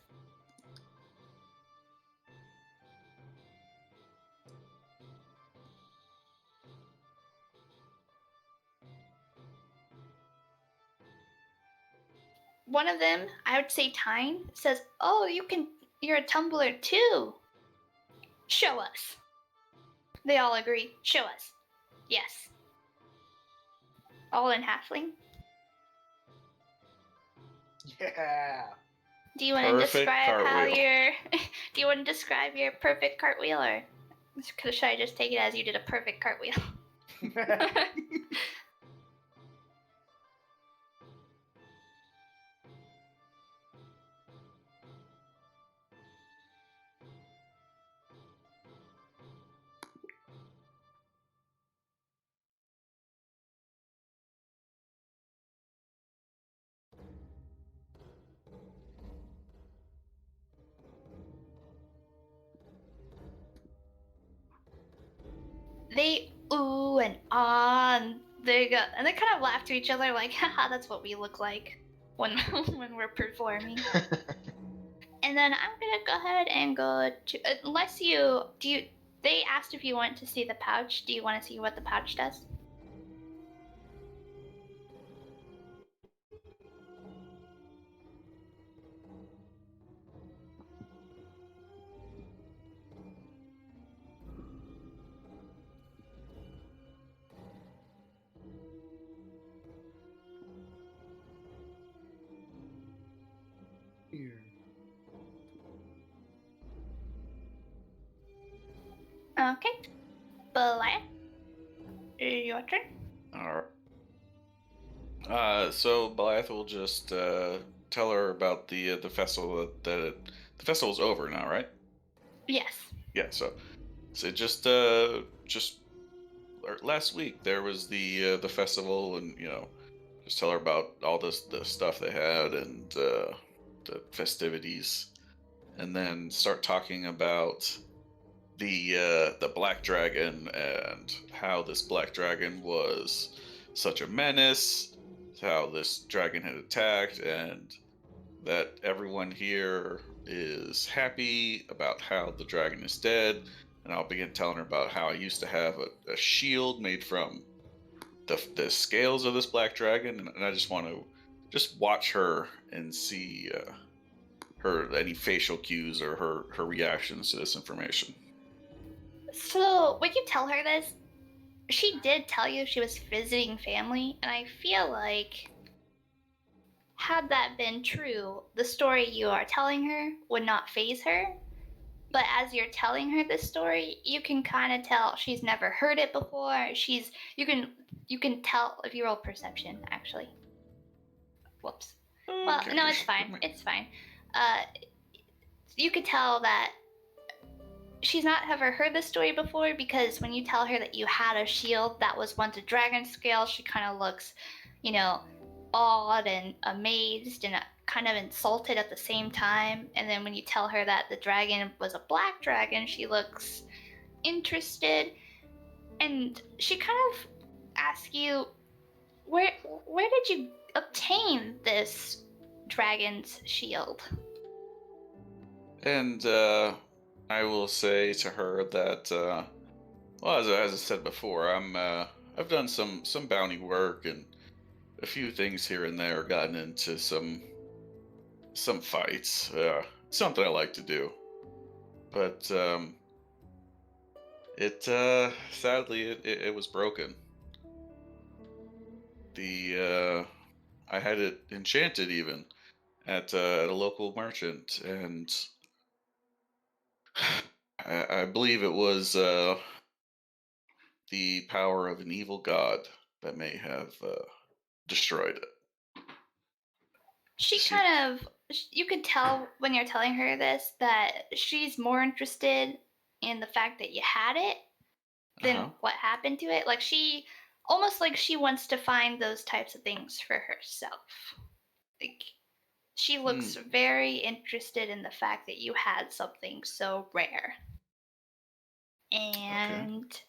One of them, I would say Tyne, says, "Oh, you're a tumbler too. Show us." They all agree, "Show us." Yes. All in halfling. Yeah. Do you want to Perfect describe how cartwheel. do you want to describe your perfect cartwheel, or should I just take it as you did a perfect cartwheel? they ooh and ah, and they go, and they kind of laugh to each other like, haha, that's what we look like when when we're performing. And then I'm gonna go ahead and go to, unless you do you. They asked if you want to see the pouch. Do you want to see what the pouch does? Here. Okay, Belial, your turn. All right. So Blythe will just tell her about the festival the festival's over now, right? Yes. Yeah. So just last week there was the festival, and just tell her about all the stuff they had and the festivities, and then start talking about the black dragon and how this black dragon was such a menace, how this dragon had attacked, and that everyone here is happy about how the dragon is dead. And I'll begin telling her about how I used to have a shield made from the scales of this black dragon, and I just want to just watch her and see her any facial cues or her reactions to this information. So when you tell her this, she did tell you she was visiting family, and I feel like had that been true, the story you are telling her would not phase her. But as you're telling her this story, you can kind of tell she's never heard it before. You can tell if you roll perception actually. Whoops. Well, Okay. no, it's fine. It's fine. Uh, you could tell that she's not ever heard this story before, because when you tell her that you had a shield that was once a dragon scale, she kind of looks, you know, awed and amazed and kind of insulted at the same time. And then when you tell her that the dragon was a black dragon, she looks interested, and she kind of asks you, where did you obtain this dragon's shield? And I will say to her that, well, as I said before, I've done some bounty work and a few things here and there, gotten into some fights. Something I like to do, but it sadly it was broken. The I had it enchanted even at a local merchant, and I believe it was the power of an evil god that may have destroyed it. She See, kind of, you could tell when you're telling her this that she's more interested in the fact that you had it than uh-huh. what happened to it. Like she, almost like she wants to find those types of things for herself. Like she looks Hmm. very interested in the fact that you had something so rare. Okay. And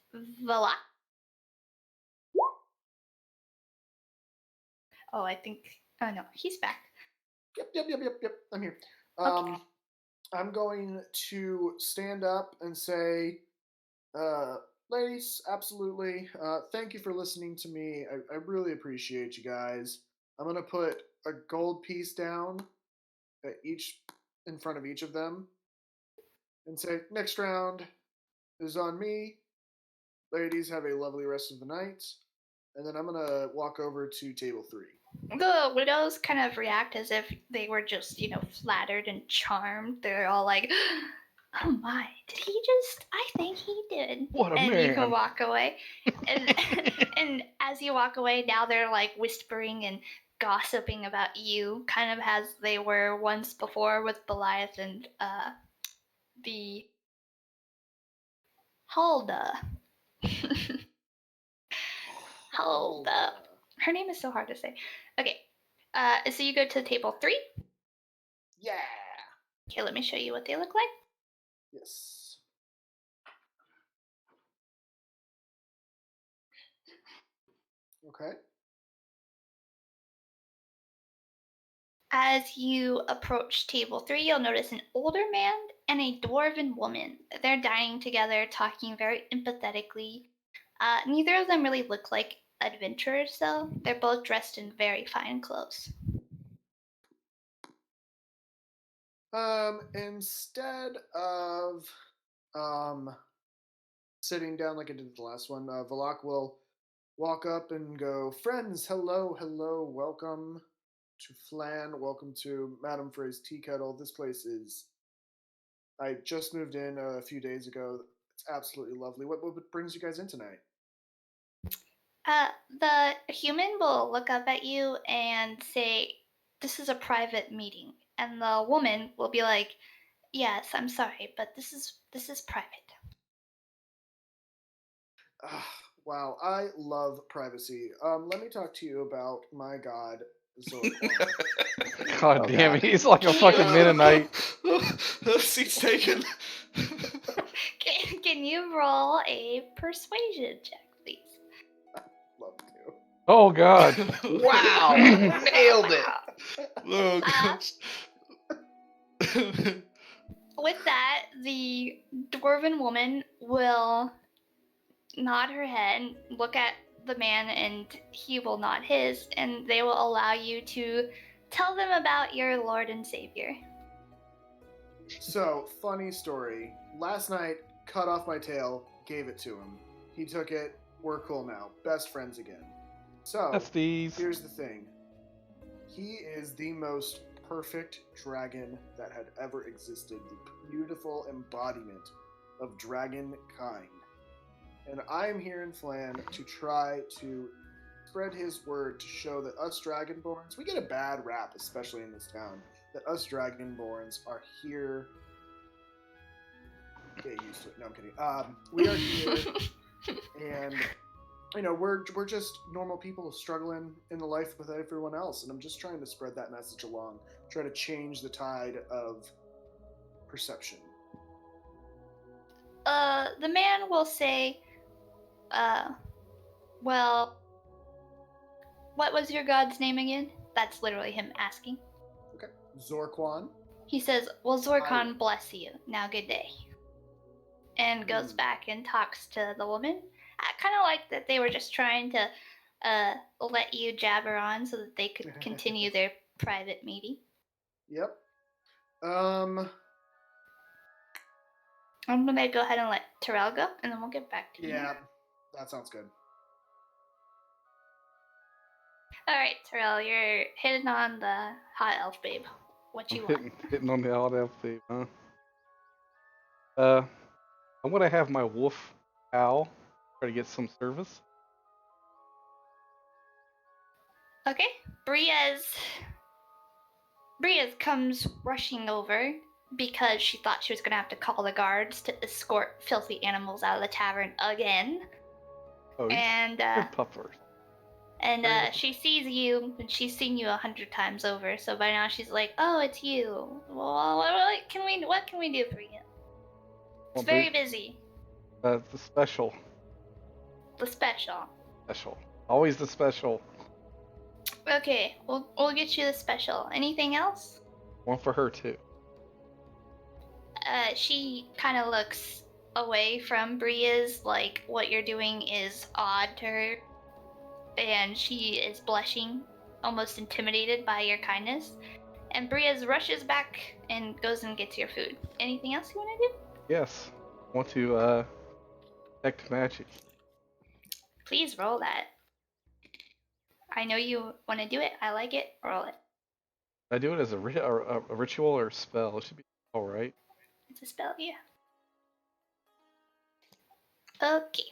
voila. Oh, I think. Oh no, he's back. Yep. I'm here. Okay. I'm going to stand up and say, ladies, absolutely. Thank you for listening to me. I really appreciate you guys. I'm gonna put a gold piece down at each in front of each of them and say, next round is on me. Ladies, have a lovely rest of the night. And then I'm gonna walk over to table 3. The widows kind of react as if they were just, flattered and charmed. They're all like, oh my, did he just? I think he did. What a And you can man. walk away. And, and as you walk away, now they're like whispering and gossiping about you, kind of as they were once before with Goliath and the Hulda. Hulda. Her name is so hard to say. Okay. So you go to table 3. Yeah. Okay, let me show you what they look like. Yes. Okay. As you approach table 3, you'll notice an older man and a dwarven woman. They're dining together, talking very empathetically. Neither of them really look like adventurers, though. They're both dressed in very fine clothes. Instead of sitting down like I did the last one, Valak will walk up and go, "Friends, hello, hello, welcome to Phlan, welcome to Madame Frey's Tea Kettle. This place is. I just moved in a few days ago. It's absolutely lovely. What brings you guys in tonight?" The human will look up at you and say, "This is a private meeting." And the woman will be like, "Yes, I'm sorry, but this is private." Ah, wow, I love privacy. Let me talk to you about my god, Zorquan. God Oh, damn God. it, he's like a Can fucking you- Mennonite. Seat's taken. Can you roll a persuasion check, please? Love to. Oh God. Wow! Nailed it! Oh Uh, gosh. with that, the dwarven woman will nod her head, look at the man, and he will nod his, and they will allow you to tell them about your Lord and Savior. So, funny story. Last night, cut off my tail, gave it to him. He took it. We're cool now. Best friends again. So, Besties. here's the thing. He is the most perfect dragon that had ever existed. The beautiful embodiment of dragon kind. And I'm here in Phlan to try to spread his word to show that us Dragonborns, we get a bad rap, especially in this town, that us Dragonborns are here. Get used to it. No, I'm kidding. We are here, and we're just normal people struggling in the life with everyone else, and I'm just trying to spread that message along, try to change the tide of perception. The man will say, well, what was your god's name again? That's literally him asking. Okay, Zorquan. He says, well, Zorkon bless you. Now good day. And goes back and talks to the woman. I kind of like that they were just trying to let you jabber on so that they could continue their private meeting. Yep. I'm gonna go ahead and let Terrell go, and then we'll get back to you. Yeah, that sounds good. All right, Terrell, you're hitting on the hot elf babe. What you want? Hitting on the odd elf thing, huh? I'm gonna have my wolf owl try to get some service. Okay, Bria's comes rushing over because she thought she was gonna have to call the guards to escort filthy animals out of the tavern again. Oh, And they're puffers. she sees you, and she's seen you 100 times over. So by now she's like, "Oh, it's you. Well, what can we do for you?" It's Well, very busy. the special. The special. Special. Always the special. Okay, we'll get you the special. Anything else? One for her too. She kind of looks away from Bria's, like what you're doing is odd to her, and she is blushing, almost intimidated by your kindness. And Bria's rushes back and goes and gets your food. Anything else you want to do? Yes. Want to detect magic. Please roll that. I know you want to do it. I like it. Roll it. I do it as a ritual or spell. It should be all right. It's a spell, yeah. Okay.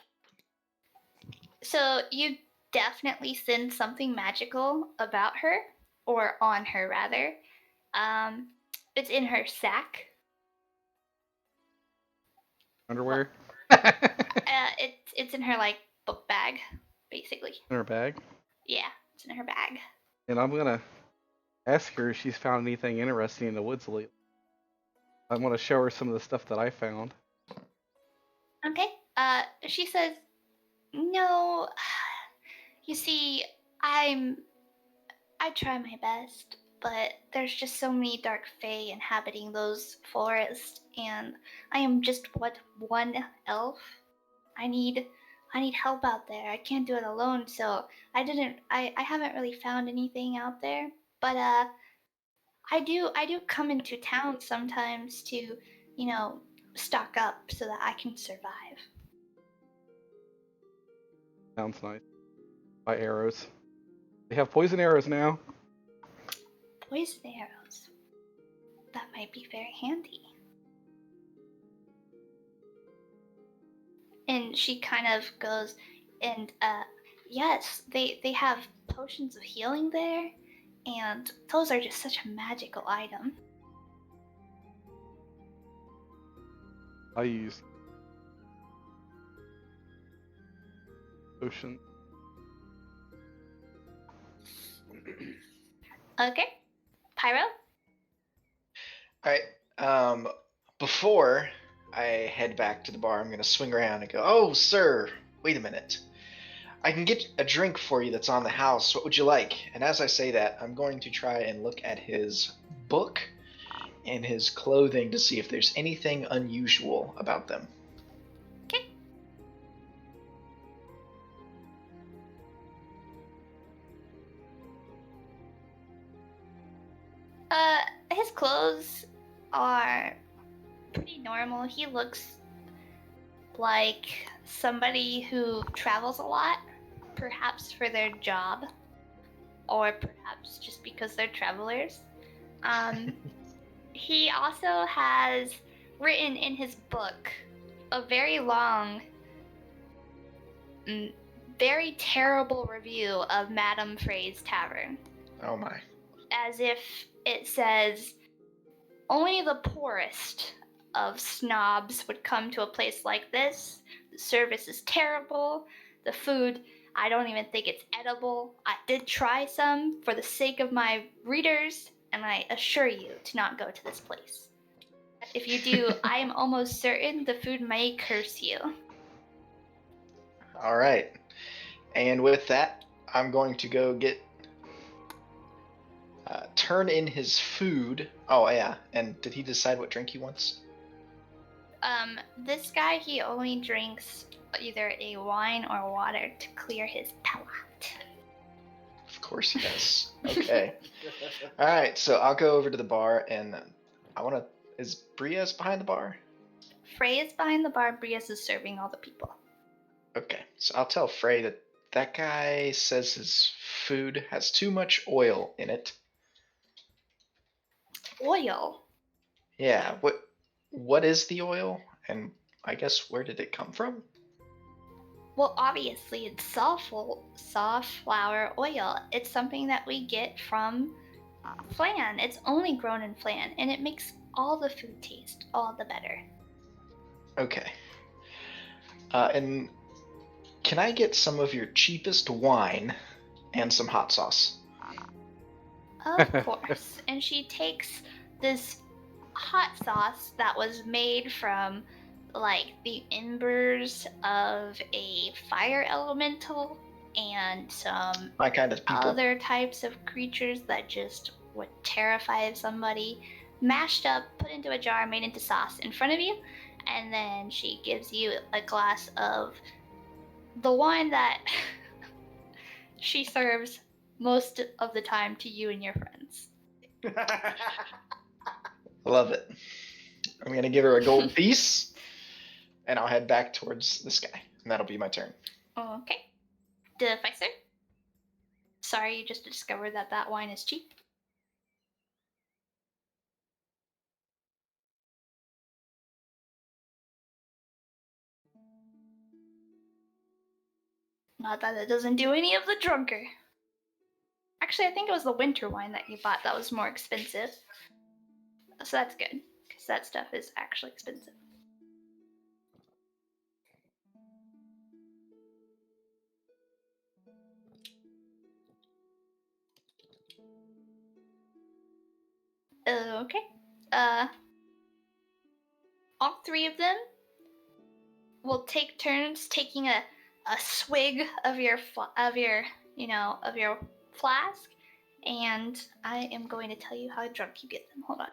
So you definitely sense something magical about her, or on her rather. It's in her sack. Underwear. It's in her like book bag, basically. In her bag. Yeah, it's in her bag. And I'm gonna ask her if she's found anything interesting in the woods lately. I'm gonna show her some of the stuff that I found. Okay. She says, "No, You see, I try my best, but there's just so many dark fae inhabiting those forests, and I am just one elf. I need help out there. I can't do it alone, so I haven't really found anything out there. But I do come into town sometimes to, stock up so that I can survive. Sounds nice. Buy arrows. They have poison arrows now. Poison arrows. That might be very handy. And she kind of goes, and yes, they have potions of healing there, and those are just such a magical item. I use potion. Okay, Pyro. All right. Before I head back to the bar, I'm gonna swing around and go, "Oh, sir, wait a minute. I can get a drink for you that's on the house. What would you like?" And as I say that, I'm going to try and look at his book and his clothing to see if there's anything unusual about them. Okay. His clothes are pretty normal. He looks like somebody who travels a lot, perhaps for their job, or perhaps just because they're travelers. He also has written in his book a very long, very terrible review of Madame Frey's Tavern. Oh my. As if it says, only the poorest of snobs would come to a place like this. The service is terrible. The food, I don't even think it's edible. I did try some for the sake of my readers, and I assure you to not go to this place. If you do, I am almost certain the food may curse you. All right. And with that, I'm going to go get turn in his food. Oh yeah. And did he decide what drink he wants? This guy, he only drinks either a wine or water to clear his palate. Of course he does. Okay. All right. So I'll go over to the bar and I want to. Is Bria's behind the bar? Frey is behind the bar. Brias is serving all the people. Okay. So I'll tell Frey that that guy says his food has too much oil in it. Oil? Yeah. What is the oil? And I guess where did it come from? Well, obviously it's safflower oil. It's something that we get from Phlan. It's only grown in Phlan, and it makes all the food taste all the better. Okay. And can I get some of your cheapest wine and some hot sauce? Of course. And she takes this hot sauce that was made from like the embers of a fire elemental and some My kind of people. other types of creatures that just would terrify somebody, mashed up, put into a jar, made into sauce in front of you, and then she gives you a glass of the wine that she serves most of the time to you and your friends. Love it. I'm going to give her a gold piece, and I'll head back towards this guy, and that'll be my turn. Okay. Deficer? Sorry, you just discovered that wine is cheap. Not that it doesn't do any of the drunker. Actually, I think it was the winter wine that you bought that was more expensive. So that's good, because that stuff is actually expensive. Okay. All three of them will take turns taking a a swig of your of your flask, and I am going to tell you how drunk you get them. Hold on.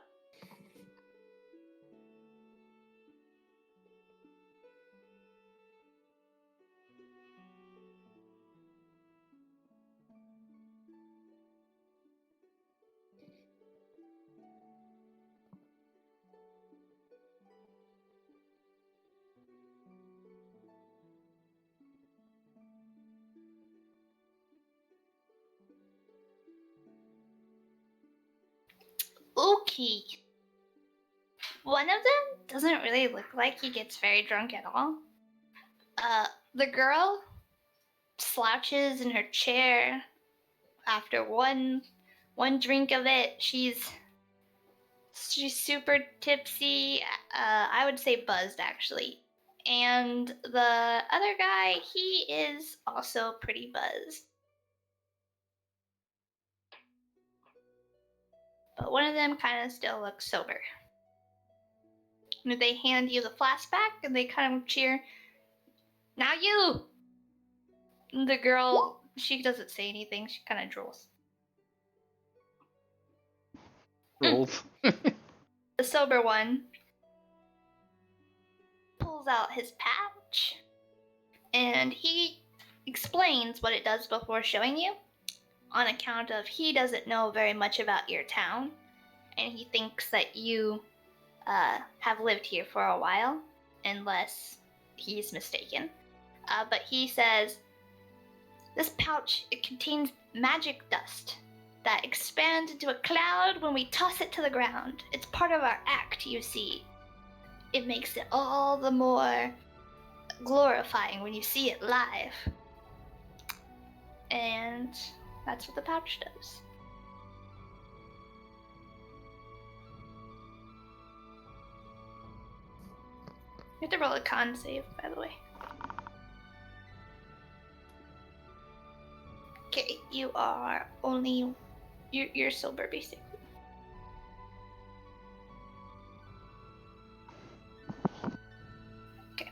Okay. One of them doesn't really look like he gets very drunk at all. The girl slouches in her chair after one drink of it. She's super tipsy. I would say buzzed actually. And the other guy, he is also pretty buzzed. But one of them kind of still looks sober. And they hand you the flask back and they kind of cheer. Now you! And the girl, she doesn't say anything. She kind of drools. Rules. The sober one pulls out his patch and he explains what it does before showing you, on account of he doesn't know very much about your town and he thinks that you have lived here for a while, unless he's mistaken. But he says, this pouch, it contains magic dust that expands into a cloud when we toss it to the ground. It's part of our act, you see. It makes it all the more glorifying when you see it live. And that's what the pouch does. You have to roll a con save, by the way. Okay, you are only... You're sober, basically. Okay.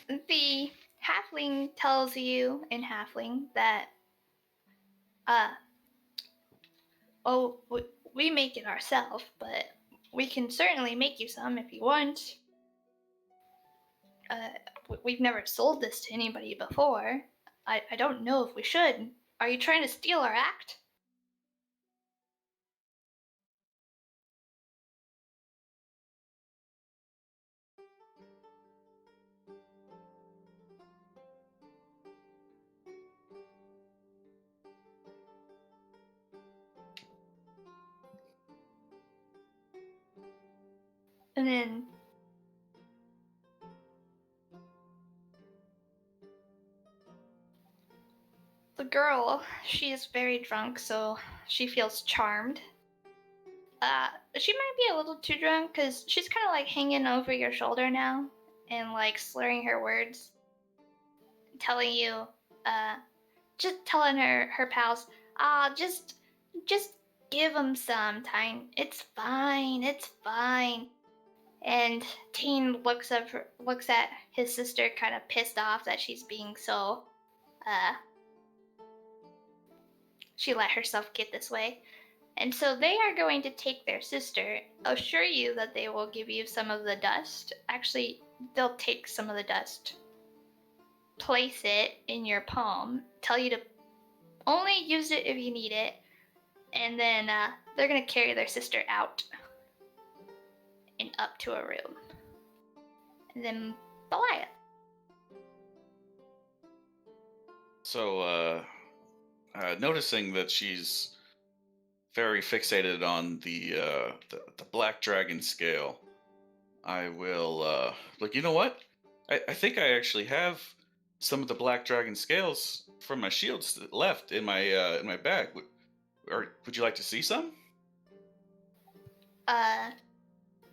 The halfling tells you in halfling that, oh, we make it ourselves, but we can certainly make you some if you want. We've never sold this to anybody before. I don't know if we should. Are you trying to steal our act? And then the girl, she is very drunk, so she feels charmed. She might be a little too drunk because she's kind of like hanging over your shoulder now and like slurring her words, telling you, just telling her pals, just give him some time. It's fine. It's fine. And Teen looks at his sister, kind of pissed off that she's being so, she let herself get this way. And so they are going to take their sister, assure you that they will give you some of the dust. Actually, they'll take some of the dust, place it in your palm, tell you to only use it if you need it, and then they're going to carry their sister out and up to a room. And then Goliath. So, noticing that she's very fixated on the black dragon scale, I will look. You know what? I think I actually have some of the black dragon scales from my shields left in my bag. Would you like to see some?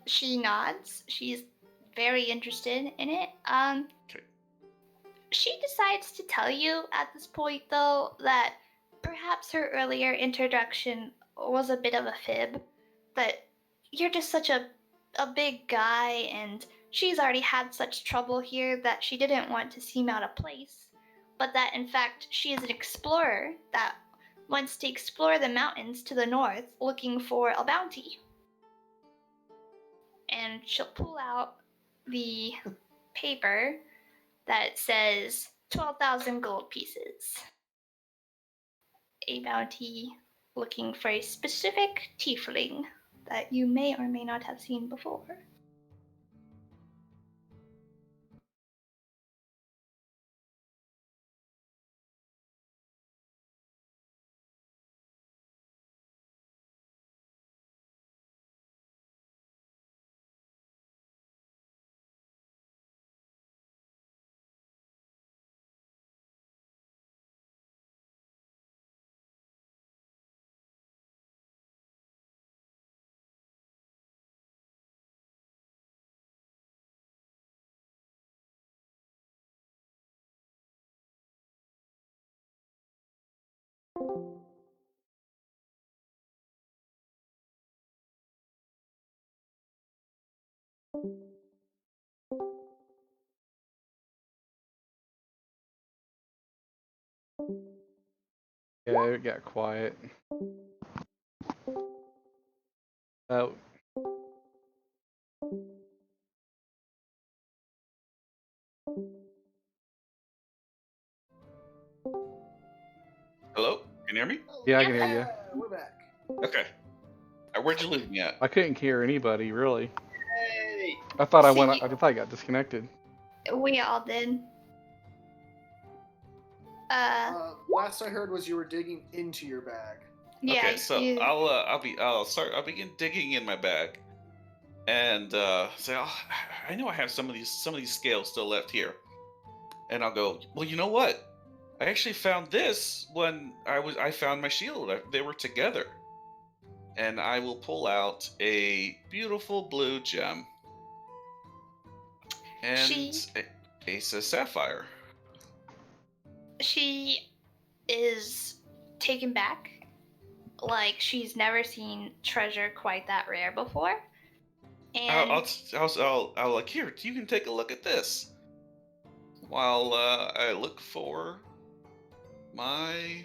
She nods. She's very interested in it. Okay. She decides to tell you at this point, though, that perhaps her earlier introduction was a bit of a fib. That you're just such a big guy, and she's already had such trouble here that she didn't want to seem out of place. But that in fact she is an explorer that wants to explore the mountains to the north looking for a bounty. And she'll pull out the paper that says 12,000 gold pieces. A bounty looking for a specific tiefling that you may or may not have seen before. Yeah, it got quiet. Uh, Hello? Can you hear me? yeah, I can hear you. We're back. Okay. Where'd you leave me at? I couldn't hear anybody really. Hey! I thought I See, went. I thought I got disconnected. We all did. Last I heard was you were digging into your bag. Yeah, Okay, so you, I'll begin digging in my bag, and say, oh, I know I have some of these scales still left here, and I'll go. Well, you know what? I actually found this when I found my shield. They were together, and I will pull out a beautiful blue gem and a sapphire. she is taken back, like she's never seen treasure quite that rare before. And I'll like, here. You can take a look at this while I look for my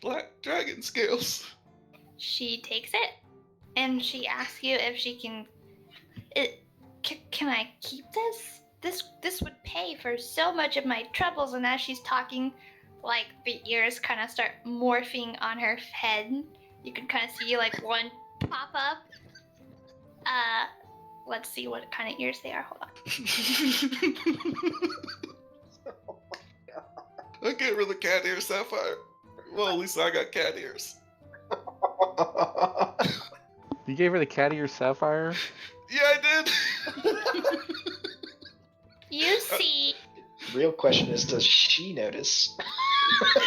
black dragon scales. she takes it, and she asks you if she can. Can I keep this? This would pay for so much of my troubles. And as she's talking, like the ears kind of start morphing on her head. You can kind of see like one pop up. Let's see what kind of ears they are. Hold on. I get rid of the cat ear sapphire. Well, at least I got cat ears. You gave her the cat ear sapphire. Yeah, I did. You see. Real question is, does she notice?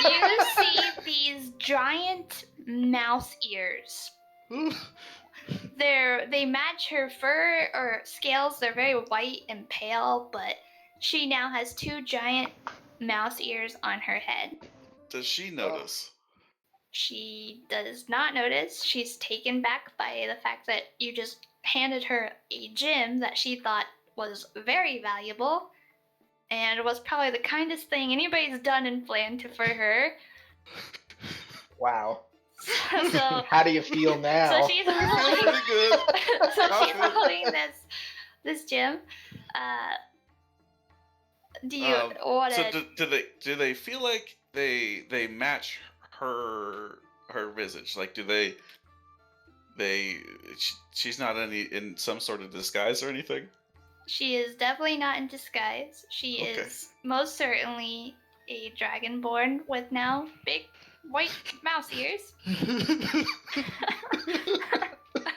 You see these giant mouse ears. They match her fur or scales. They're very white and pale, but she now has two giant mouse ears on her head. Does she notice? She does not notice. She's taken back by the fact that you just handed her a gem that she thought was very valuable and was probably the kindest thing anybody's done in Phlan for her. Wow. So How do you feel now? So she's holding, pretty good. so she's holding this gem. Do you want So to? do they feel like they match her visage? Like, do she's not in some sort of disguise or anything? She is definitely not in disguise. She Okay. is most certainly a dragonborn with now big white mouse ears.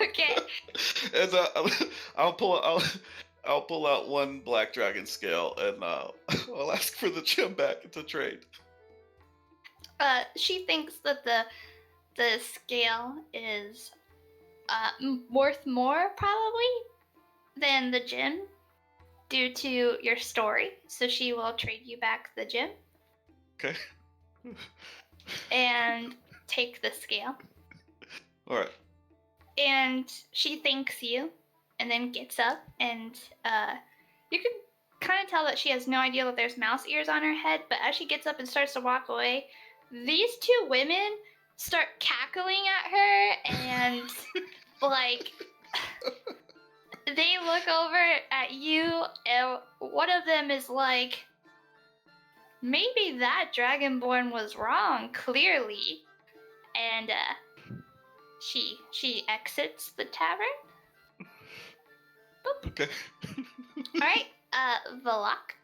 Okay. And I'll pull out one black dragon scale, and I'll ask for the gem back to trade. She thinks that the scale is worth more probably than the gem. due to your story, so she will trade you back the gem Okay. and take the scale. All right. And she thanks you and then gets up, and you can kind of tell that she has no idea that there's mouse ears on her head, but as she gets up and starts to walk away, these two women start cackling at her, and like they look over at you, and one of them is like, maybe that Dragonborn was wrong, clearly. And she exits the tavern. Okay. Alright, Valak.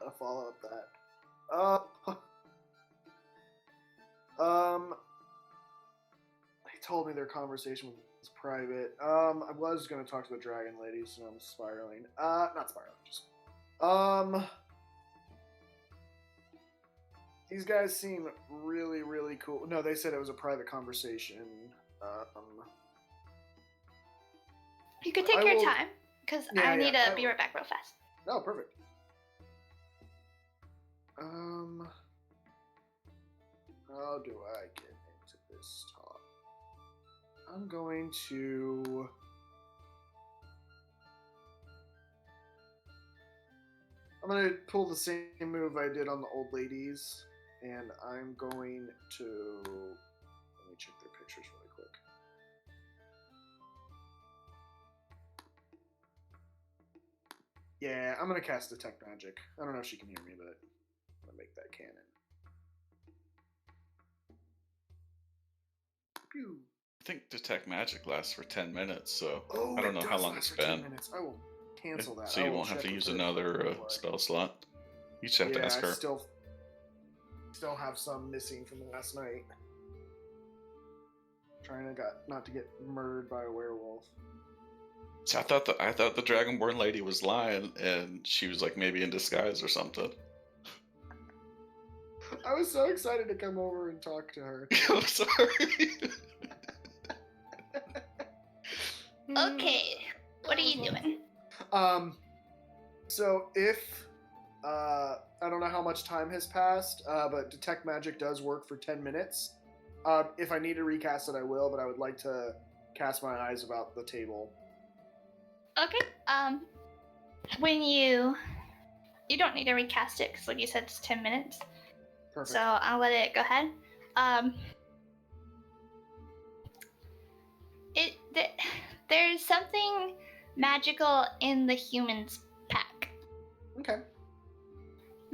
I'll follow up that. They told me their conversation was private. I was gonna talk to the dragon lady, so I'm spiraling. Not spiraling, just. These guys seem really, really cool. No, they said it was a private conversation. You could take I your will- time, because Yeah, I need yeah, to I be will. right back real fast. Oh, perfect. How do I get into this talk? I'm going to. I'm going to pull the same move I did on the old ladies, and I'm going to. Let me check their pictures really quick. Yeah, I'm going to cast Detect Magic. I don't know if she can hear me, but I'm going to make that canon. Pew. I think Detect Magic lasts for 10 minutes, so Oh, I don't know it how does long last it's for 10 been. minutes. I will cancel that. So I you will won't have check to with use her another before I play. spell slot. You just have to Yeah, ask I her. still have some missing from last night. Trying to not to get murdered by a werewolf. See, I thought the Dragonborn lady was lying, and she was like maybe in disguise or something. I was so excited to come over and talk to her. I'm sorry. Okay, what are you doing? So if I don't know how much time has passed, but Detect Magic does work for 10 minutes. If I need to recast it, I will, but I would like to cast my eyes about the table. Okay, when you don't need to recast it, because like you said, it's 10 minutes. Perfect. So I'll let it go ahead. There's something magical in the human's pack. Okay.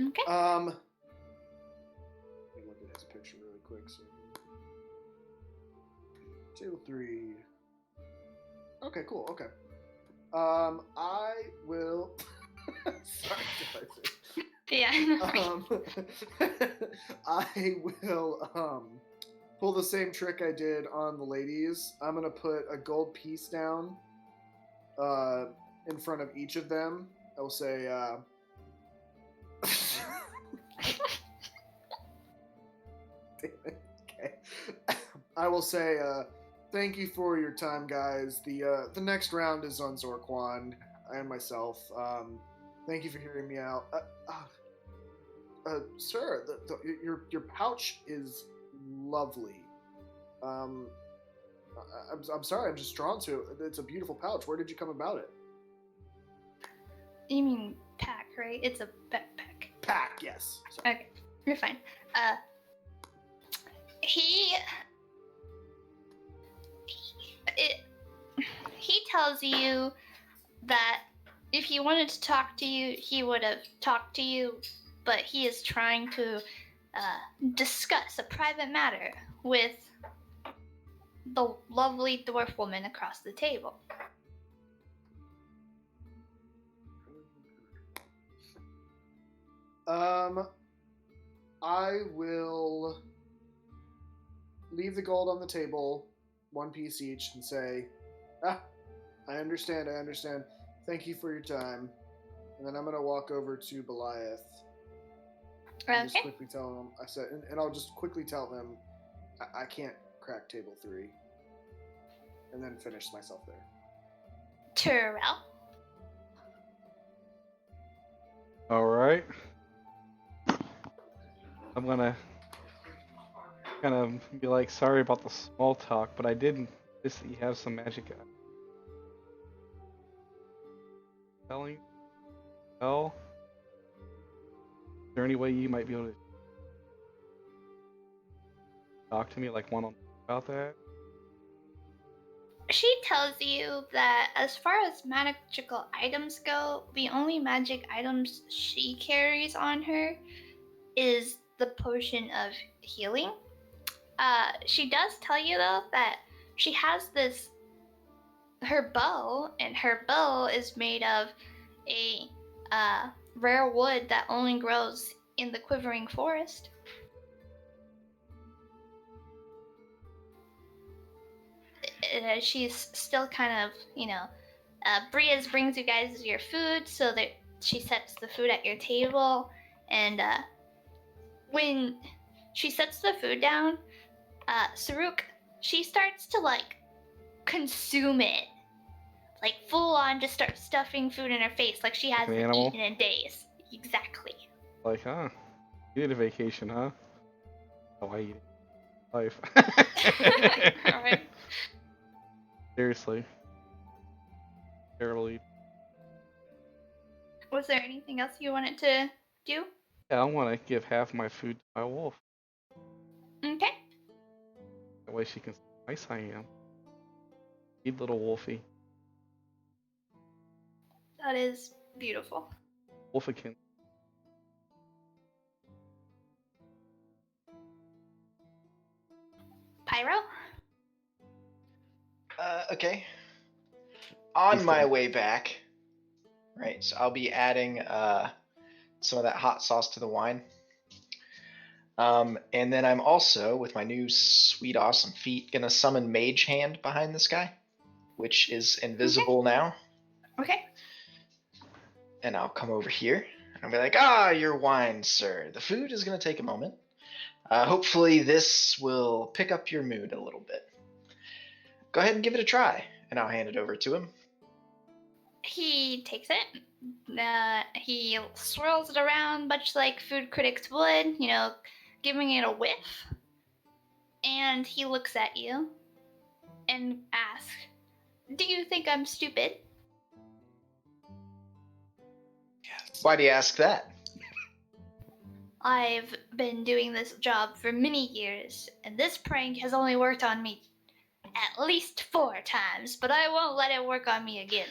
Okay. Let me look at his picture really quick. So. Table 3. Okay, cool. Okay. I will. Sorry, Defiance. Yeah. I will pull the same trick I did on the ladies. I'm gonna put a gold piece down in front of each of them. I will say damn it. Okay. I will say thank you for your time, guys. The next round is on Zorquan and myself. Thank you for hearing me out. Sir, your pouch is lovely. I'm sorry, I'm just drawn to it. It's a beautiful pouch. Where did you come about it? You mean pack, right? It's a backpack. Pack, yes. Sorry. Okay, you're fine. He tells you that if he wanted to talk to you, he would have talked to you, but he is trying to discuss a private matter with the lovely dwarf woman across the table. I will leave the gold on the table, one piece each, and say, I understand. Thank you for your time. And then I'm going to walk over to Goliath. And just quickly tell him, and I'll just quickly tell them, I can't crack table 3. And then finish myself there. Terrell? All right. I'm gonna kind of be like, sorry about the small talk, but I didn't. This you have some magic. Telling. Well, is there any way you might be able to talk to me like one-on-one about that? She tells you that as far as magical items go, the only magic items she carries on her is the potion of healing. She does tell you though that she has her bow, and her bow is made of a rare wood that only grows in the quivering forest. She's still kind of, Bria's brings you guys your food, so that she sets the food at your table, and when she sets the food down, Saruk, she starts to like consume it, like full on, just start stuffing food in her face, like she An hasn't animal? eaten in days. Exactly. Like, huh? You need a vacation, huh? Oh, I eat life. Alright. Seriously. Terrible eat. Was there anything else you wanted to do? Yeah, I want to give half my food to my wolf. Okay. That way she can see how nice I am. Eat little wolfie. That is beautiful. Wolfikin. Pyro? Okay. On He's my gonna- way back, right? So I'll be adding some of that hot sauce to the wine. And then I'm also, with my new sweet awesome feat, gonna summon Mage Hand behind this guy, which is invisible now. Okay. And I'll come over here and I'll be like, your wine, sir. The food is gonna take a moment. Hopefully this will pick up your mood a little bit. Go ahead and give it a try, and I'll hand it over to him. He takes it. He swirls it around, much like food critics would, giving it a whiff. And he looks at you and asks, "Do you think I'm stupid?" Yes. Why do you ask that? I've been doing this job for many years, and this prank has only worked on me at least 4 times, but I won't let it work on me again.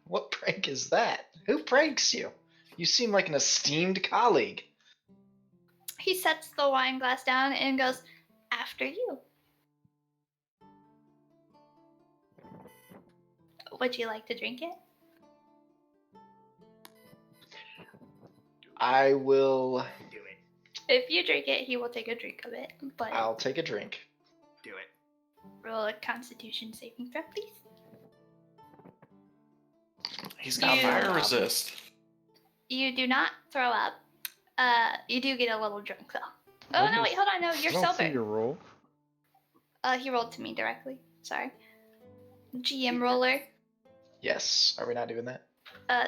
What prank is that? Who pranks you? You seem like an esteemed colleague. He sets the wine glass down and goes, "After you." Would you like to drink it? I will. Do it. If you drink it, he will take a drink of it, but I'll take a drink. Do it. roll a Constitution saving throw, please. He's got You- fire resist. You do not throw up. You do get a little drunk though. Oh no, wait, hold on, no, you're I don't see sober. your roll. He rolled to me directly. Sorry. GM roller. Yes. Are we not doing that?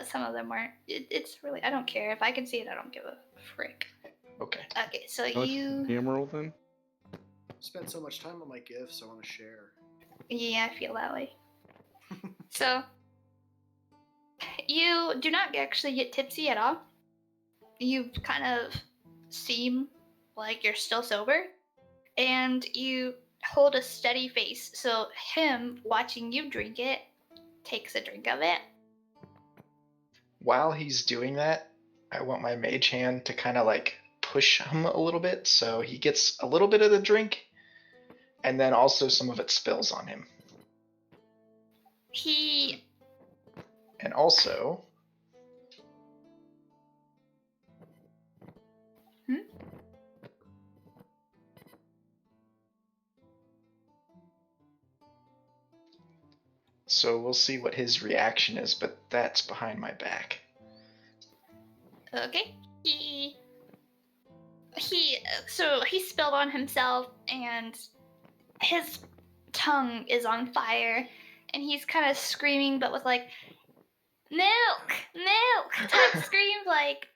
Some of them weren't. It's really, I don't care. If I can see it, I don't give a frick. Okay. Okay, so How much you. DM roll then? Spent so much time on my gifts, I want to share. Yeah, I feel that way. So, you do not actually get tipsy at all. You kind of seem like you're still sober, and you hold a steady face. So, him watching you drink it takes a drink of it. While he's doing that, I want my mage hand to kind of like push him a little bit so he gets a little bit of the drink, and then also some of it spills on him. He. And also. So we'll see what his reaction is, but that's behind my back. Okay. So he spilled on himself, and his tongue is on fire, and he's kind of screaming, but with like milk type screams, like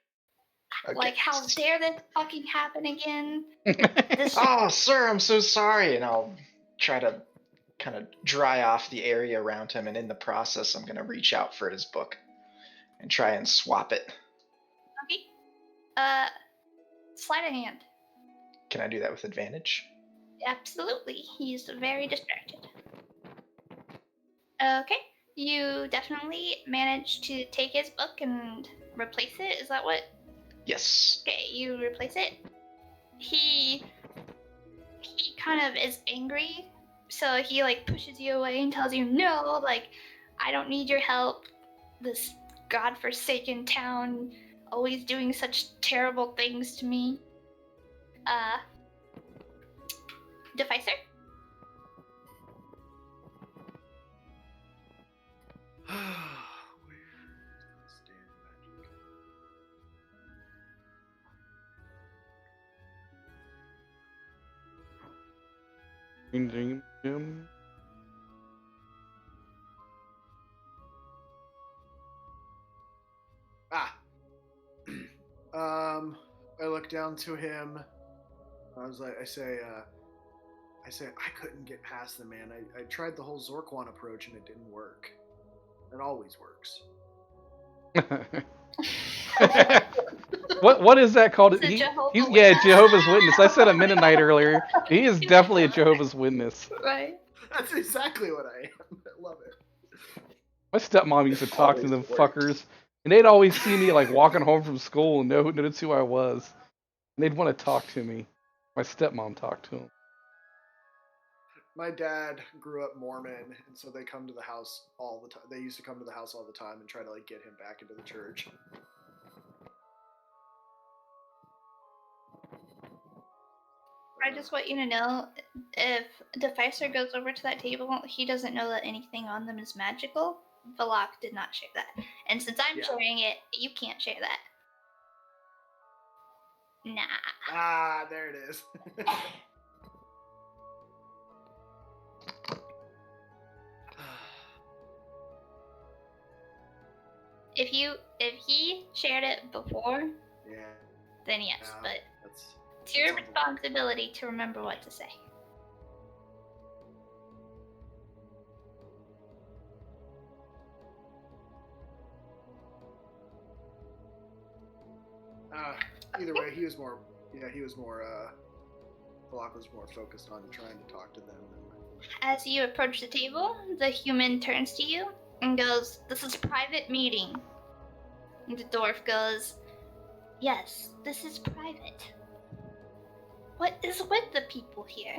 Okay. Like, how dare this fucking happen again? This Oh, sir, I'm so sorry. And I'll try to kind of dry off the area around him, and in the process, I'm going to reach out for his book and try and swap it. Okay. Sleight of hand. Can I do that with advantage? Absolutely. He's very distracted. Okay. You definitely managed to take his book and replace it. Is that what? Yes. Okay, you replace it. He kind of is angry, so he like pushes you away and tells you, no, like, I don't need your help. This godforsaken town always doing such terrible things to me. Deficer? Jim. I look down to him. I say, I couldn't get past them, man. I tried the whole Zorquan approach and it didn't work. It always works. What is that called? It's a Jehovah's He's Witness. Jehovah's Witness. I said a Mennonite earlier. He is definitely a Jehovah's Witness. Right. That's exactly what I am. I love it. My stepmom used to talk to Always them works. fuckers, and they'd always see me like walking home from school and notice who I was. And they'd want to talk to me. My stepmom talked to him. My dad grew up Mormon, and so they come to the house all the time. They used to come to the house all the time and try to like get him back into the church. I just want you to know, if Deficer goes over to that table, he doesn't know that anything on them is magical. Valak did not share that. And since I'm Yeah. sharing it, you can't share that. Nah. Ah, there it is. If he shared it before, Yeah. then yes, Yeah, but that's it's your sounds a lot. responsibility to remember what to say. Either way, he was more. Yeah, he was more. Balak was more focused on trying to talk to them. As you approach the table, the human turns to you and goes, "This is a private meeting." And the dwarf goes, "Yes, this is private. What is with the people here?"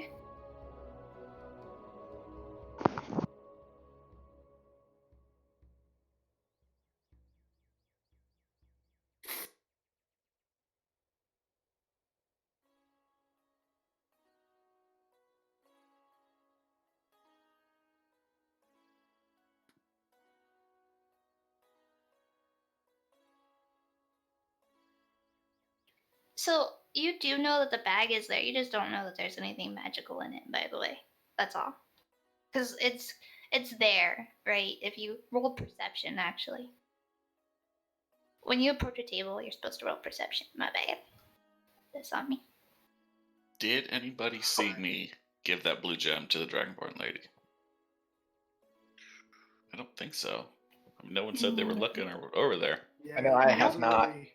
So you do know that the bag is there. You just don't know that there's anything magical in it, by the way. That's all. Because it's there, right? If you roll perception, actually. When you approach a table, you're supposed to roll perception. My bad. That's on me. Did anybody see me give that blue gem to the Dragonborn lady? I don't think so. I mean, no one said they were looking over there. Yeah, I know I he have wasn't not. really-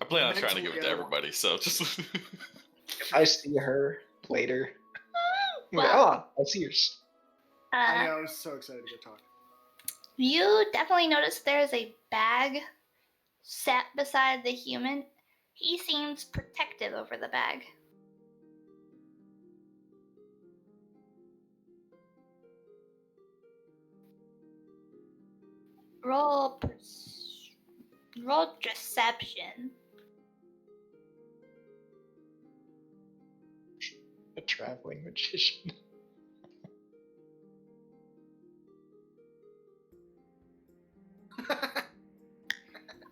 I plan on trying to give it to Mentally, everybody, so just. If I see her later, I'm like, Well, I see yours. I know. I was so excited to go talk. You definitely notice there's a bag set beside the human. He seems protective over the bag. Roll deception. A traveling magician.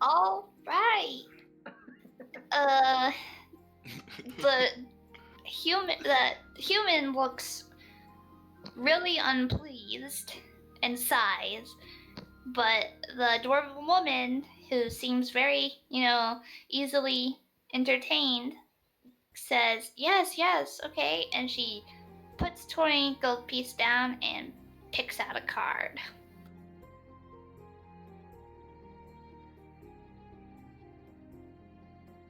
All right. The human looks really unpleased and sighs, but the dwarven woman who seems very, easily entertained, says, yes, okay. And she puts 20 gold piece down and picks out a card.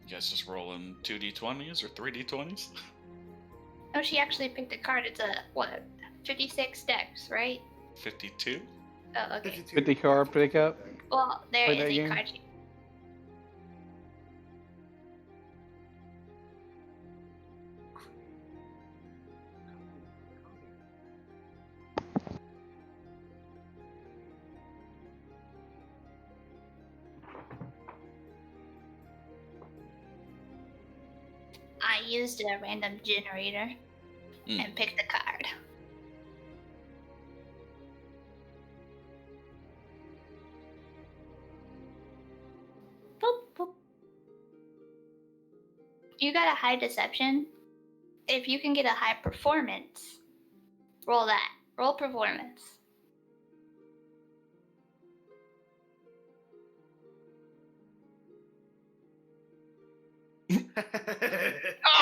You guys just rolling 2d20s or 3d20s? Oh, she actually picked a card. It's a, 56 dex, right? 52? Oh, okay. 52. 50 card pickup. Well, there Play is that a game? card. I used a random generator and picked a card. Boop, boop. You got a high deception. If you can get a high performance, roll that. Roll performance.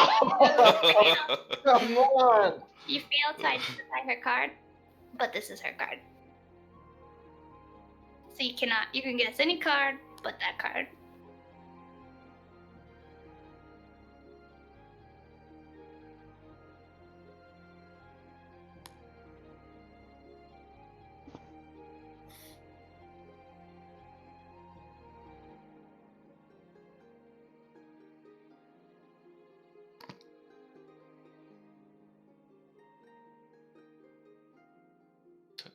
Oh, come on! You fail to identify her card, but this is her card. So you can guess any card but that card.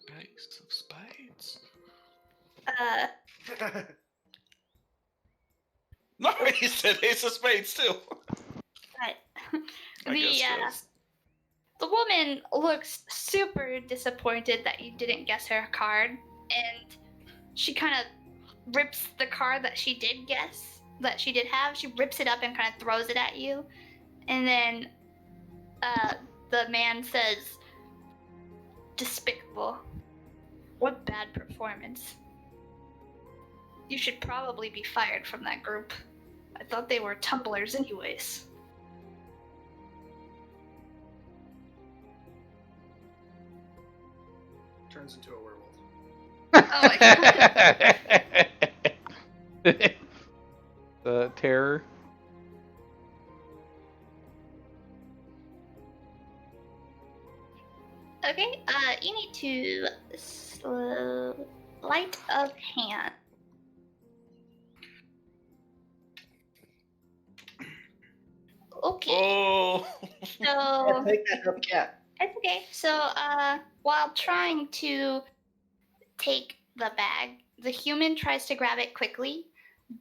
The ace of spades. No, he said ace of spades too. But I guess the woman looks super disappointed that you didn't guess her card, and she kind of rips the card that she did guess, that she did have. She rips it up and kind of throws it at you, and then the man says, "Despicable. What bad performance. You should probably be fired from that group. I thought they were tumblers anyways." Turns into a werewolf. Oh my god. The terror. Okay, you need to light of hand. Okay. Oh. So Take that up, cat. it's okay. So while trying to take the bag, the human tries to grab it quickly,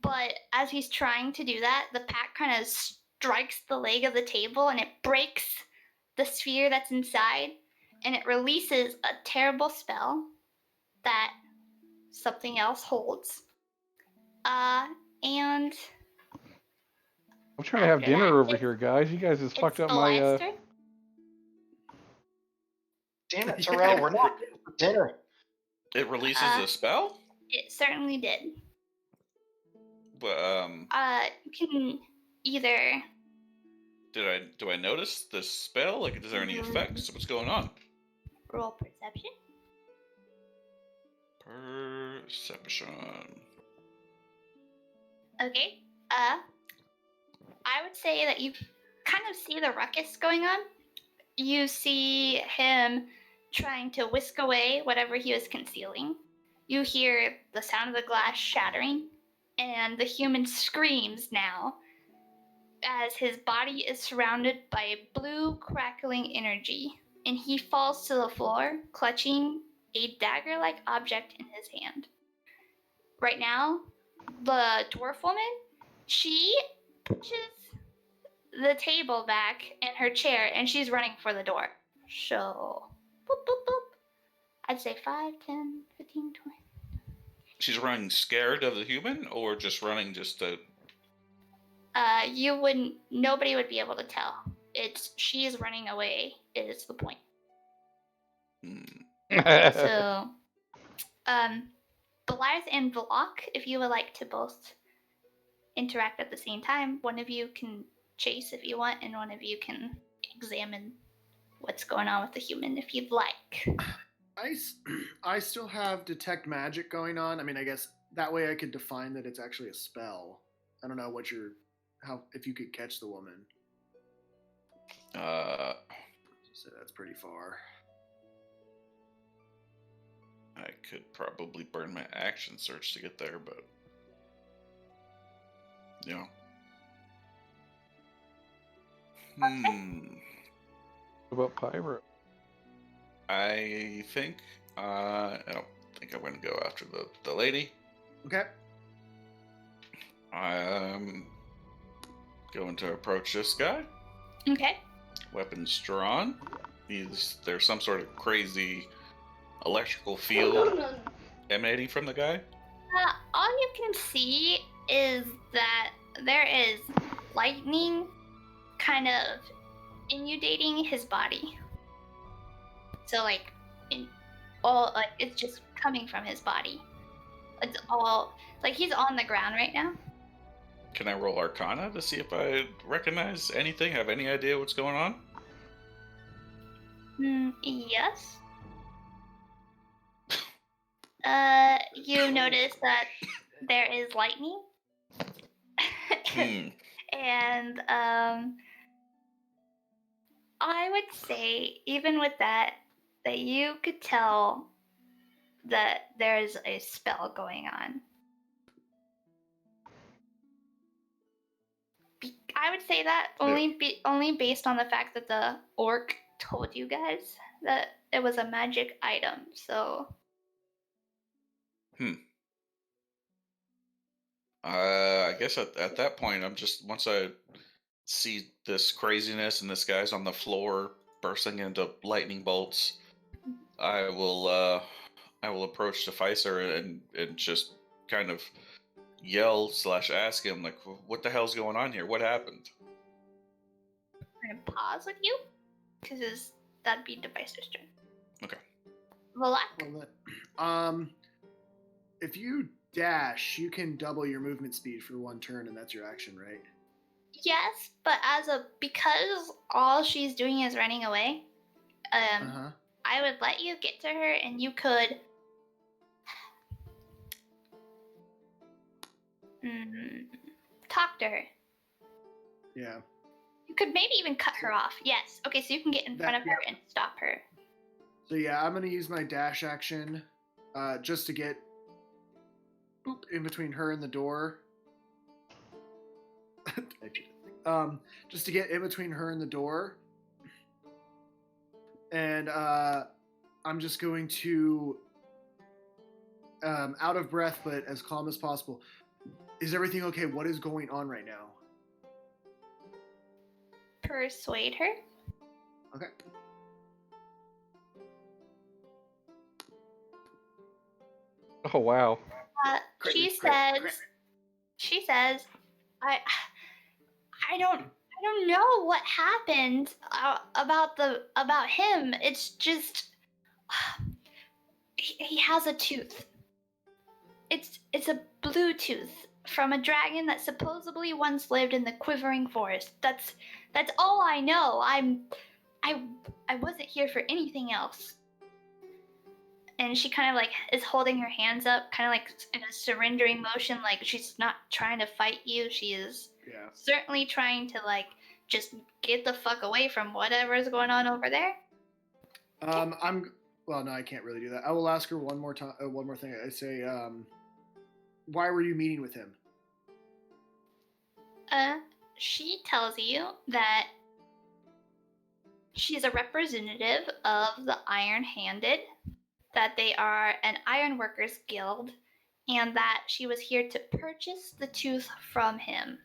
but as he's trying to do that, the pack kind of strikes the leg of the table and it breaks the sphere that's inside, and it releases a terrible spell that something else holds. And I'm trying to have after dinner that, over here, guys. You guys just fucked it's up the my. last turn. Damn it, Terrell, we're not here for dinner. It releases a spell? It certainly did. But You can either do I notice the spell? Like, is there any effects? What's going on? roll perception. Perception. Okay. I would say that you kind of see the ruckus going on. You see him trying to whisk away whatever he was concealing. You hear the sound of the glass shattering, and the human screams now as his body is surrounded by blue crackling energy, and he falls to the floor, clutching a dagger-like object in his hand. Right now, the dwarf woman, she pushes the table back in her chair, and she's running for the door. So, boop, boop, boop. I'd say 5, 10, 15, 20. She's running scared of the human, or just running just to... Nobody would be able to tell. She's running away is the point. So, Belize and Vlok, if you would like to both interact at the same time, one of you can chase if you want, and one of you can examine what's going on with the human if you'd like. I still have detect magic going on. I mean, I guess that way I could define that it's actually a spell. I don't know if you could catch the woman. So that's pretty far. I could probably burn my action search to get there, but yeah. What about Pyro? I think I don't think I'm going to go after the lady. Okay. I'm going to approach this guy. Okay. Weapons drawn. There's some sort of crazy electrical field emanating from the guy. All you can see is that there is lightning kind of inundating his body. So it's just coming from his body. It's all like he's on the ground right now. Can I roll Arcana to see if I recognize anything? Have any idea what's going on? Yes. You notice that there is lightning. And I would say, even with that you could tell that there's a spell going on. I would say that only based on the fact that the orc told you guys that it was a magic item. So. I guess at that point, once I see this craziness and this guy's on the floor bursting into lightning bolts, I will approach Deficer and just kind of yell / ask him, like, what the hell's going on here? What happened? I'm gonna pause with you, because that'd be Deficer's turn. Okay. Valak? Well, if you dash, you can double your movement speed for one turn, and that's your action, right? Yes, but because all she's doing is running away, I would let you get to her, and you could talk to her. Yeah. You could maybe even cut her off. Yes. Okay, so you can get in front of her and stop her. So yeah, I'm going to use my dash action just to get in between her and the door. Just to get in between her and the door. And I'm just going to, out of breath, but as calm as possible. Is everything okay? What is going on right now? Persuade her. Okay. Oh wow. She says, I don't know what happened about him. It's just he has a tooth. It's a blue tooth from a dragon that supposedly once lived in the Quivering Forest. That's all I know. I wasn't here for anything else. And she kind of like is holding her hands up, kind of like in a surrendering motion, like she's not trying to fight you. She is certainly trying to like just get the fuck away from whatever is going on over there. Well, no, I can't really do that. I will ask her one more time. One more thing. I say, why were you meeting with him? She tells you that she's a representative of the Iron-Handed, that they are an ironworkers guild, and that she was here to purchase the tooth from him.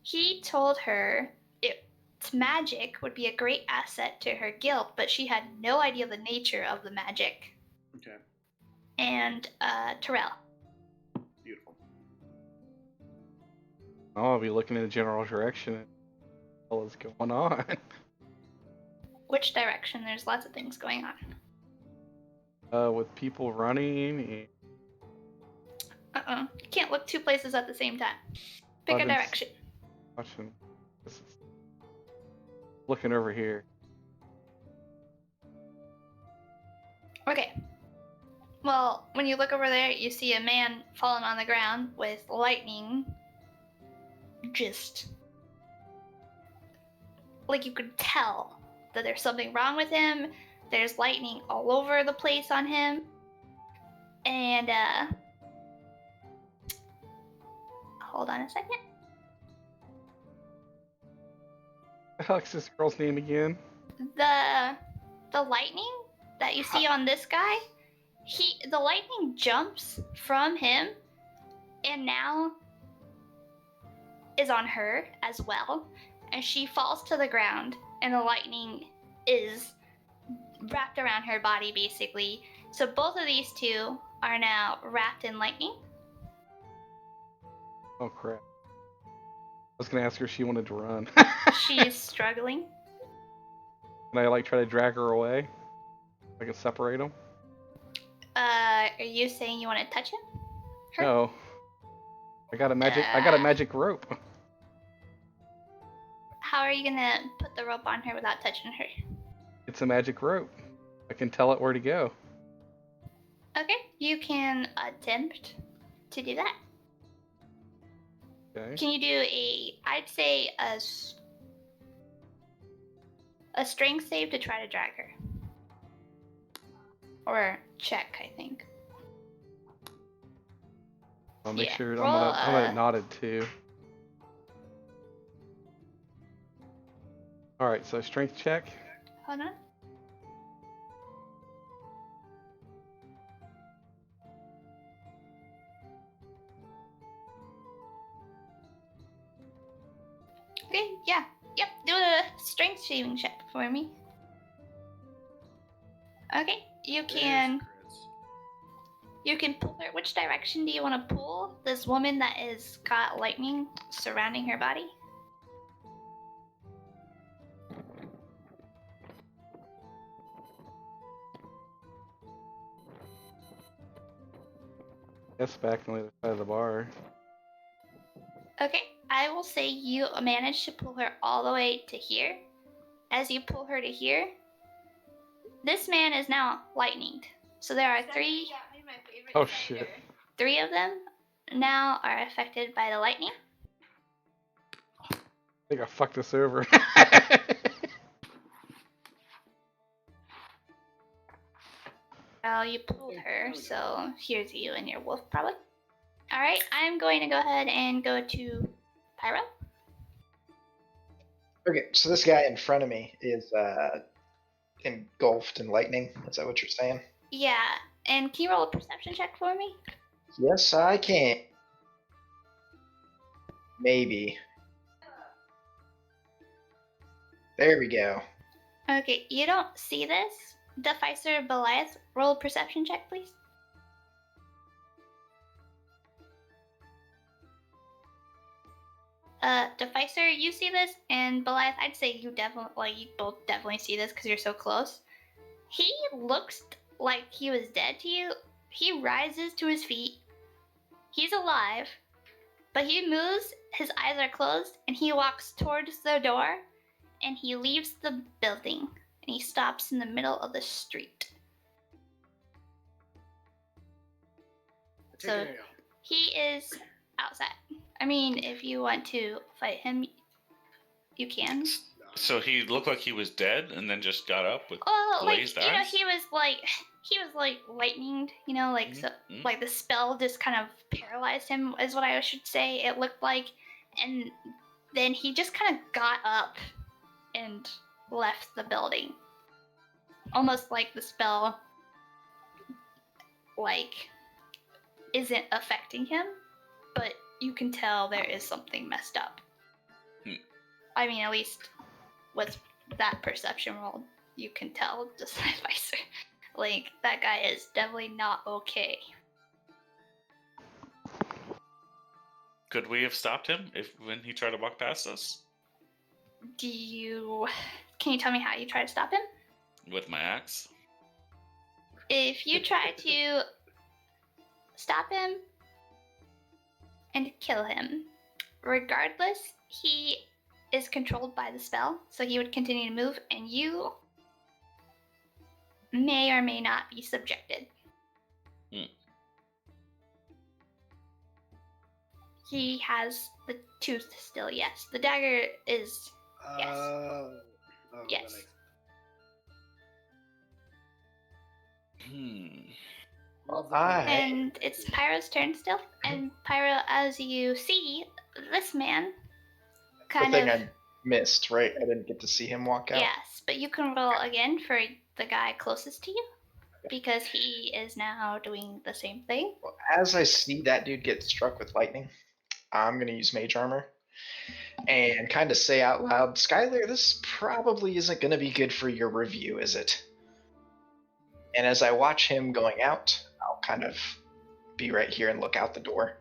He told her its magic would be a great asset to her guild, but she had no idea the nature of the magic. Okay. And Terrell. Beautiful. I'll be looking in the general direction. What is going on? Which direction? There's lots of things going on. With people running, You can't look 2 places at the same time. Pick I've a been direction. Watching. This is looking over here. Okay. Well, when you look over there, you see a man falling on the ground with lightning. Just like you could tell that there's something wrong with him. There's lightning all over the place on him. And hold on a second. What's this girl's name again? The lightning that you see on this guy, the lightning jumps from him and now is on her as well, and she falls to the ground, and the lightning is wrapped around her body basically. So both of these two are now wrapped in lightning. Oh crap. I was gonna ask her if she wanted to run. She's struggling. Can I like try to drag her away? I can separate them? Are you saying you want to touch him? Her? No. I got a magic rope. How are you gonna put the rope on her without touching her? It's a magic rope. I can tell it where to go. Okay, you can attempt to do that. Okay. Can you do I'd say a strength save to try to drag her? Or check, I think. I'll make Yeah, sure roll, I'm gonna nodded too. Alright, so strength check. Hold on. Okay, yeah. Yep, do a strength saving check for me. Okay, you can pull her. Which direction do you want to pull this woman that is got lightning surrounding her body? Yes, back on the other side of the bar. Okay, I will say you manage to pull her all the way to here. As you pull her to here, this man is now lightninged. So there are Oh shit. 3 of them now are affected by the lightning. I think I fucked this over. Well, you pulled her, so here's you and your wolf, probably. Alright, I'm going to go ahead and go to Pyro. Okay, so this guy in front of me is engulfed in lightning. Is that what you're saying? Yeah, and can you roll a perception check for me? Yes, I can. Maybe. There we go. Okay, you don't see this. Deficer Goliath, roll a perception check, please. Deficer, you see this, and Goliath, I'd say you both definitely see this because you're so close. He looks like he was dead to you. He rises to his feet. He's alive, but he moves, his eyes are closed, and he walks towards the door, and he leaves the building, and he stops in the middle of the street. So he is outside. I mean, if you want to fight him, you can. So he looked like he was dead and then just got up with glazed eyes? You know, he was like lightninged, you know, like like the spell just kind of paralyzed him is what I should say. It looked like, and then he just kind of got up and left the building. Almost like the spell isn't affecting him, but you can tell there is something messed up. I mean, at least with that perception roll, you can tell just advisor. Like, that guy is definitely not okay. Could we have stopped him when he tried to walk past us? Can you tell me how you try to stop him? With my axe? If you try to stop him, and kill him. Regardless, he is controlled by the spell, so he would continue to move, and you may or may not be subjected. He has the tooth still, yes. The dagger is, yes. Oh, Yes. That makes Well, And it's Pyro's turn still. And Pyro, as you see, this man the thing I missed, right? I didn't get to see him walk out. Yes, but you can roll again for the guy closest to you, because he is now doing the same thing. Well, as I see that dude get struck with lightning, I'm going to use Mage Armor and kind of say out loud, Skylar, this probably isn't going to be good for your review, is it? And as I watch him going out, I'll kind of be right here and look out the door.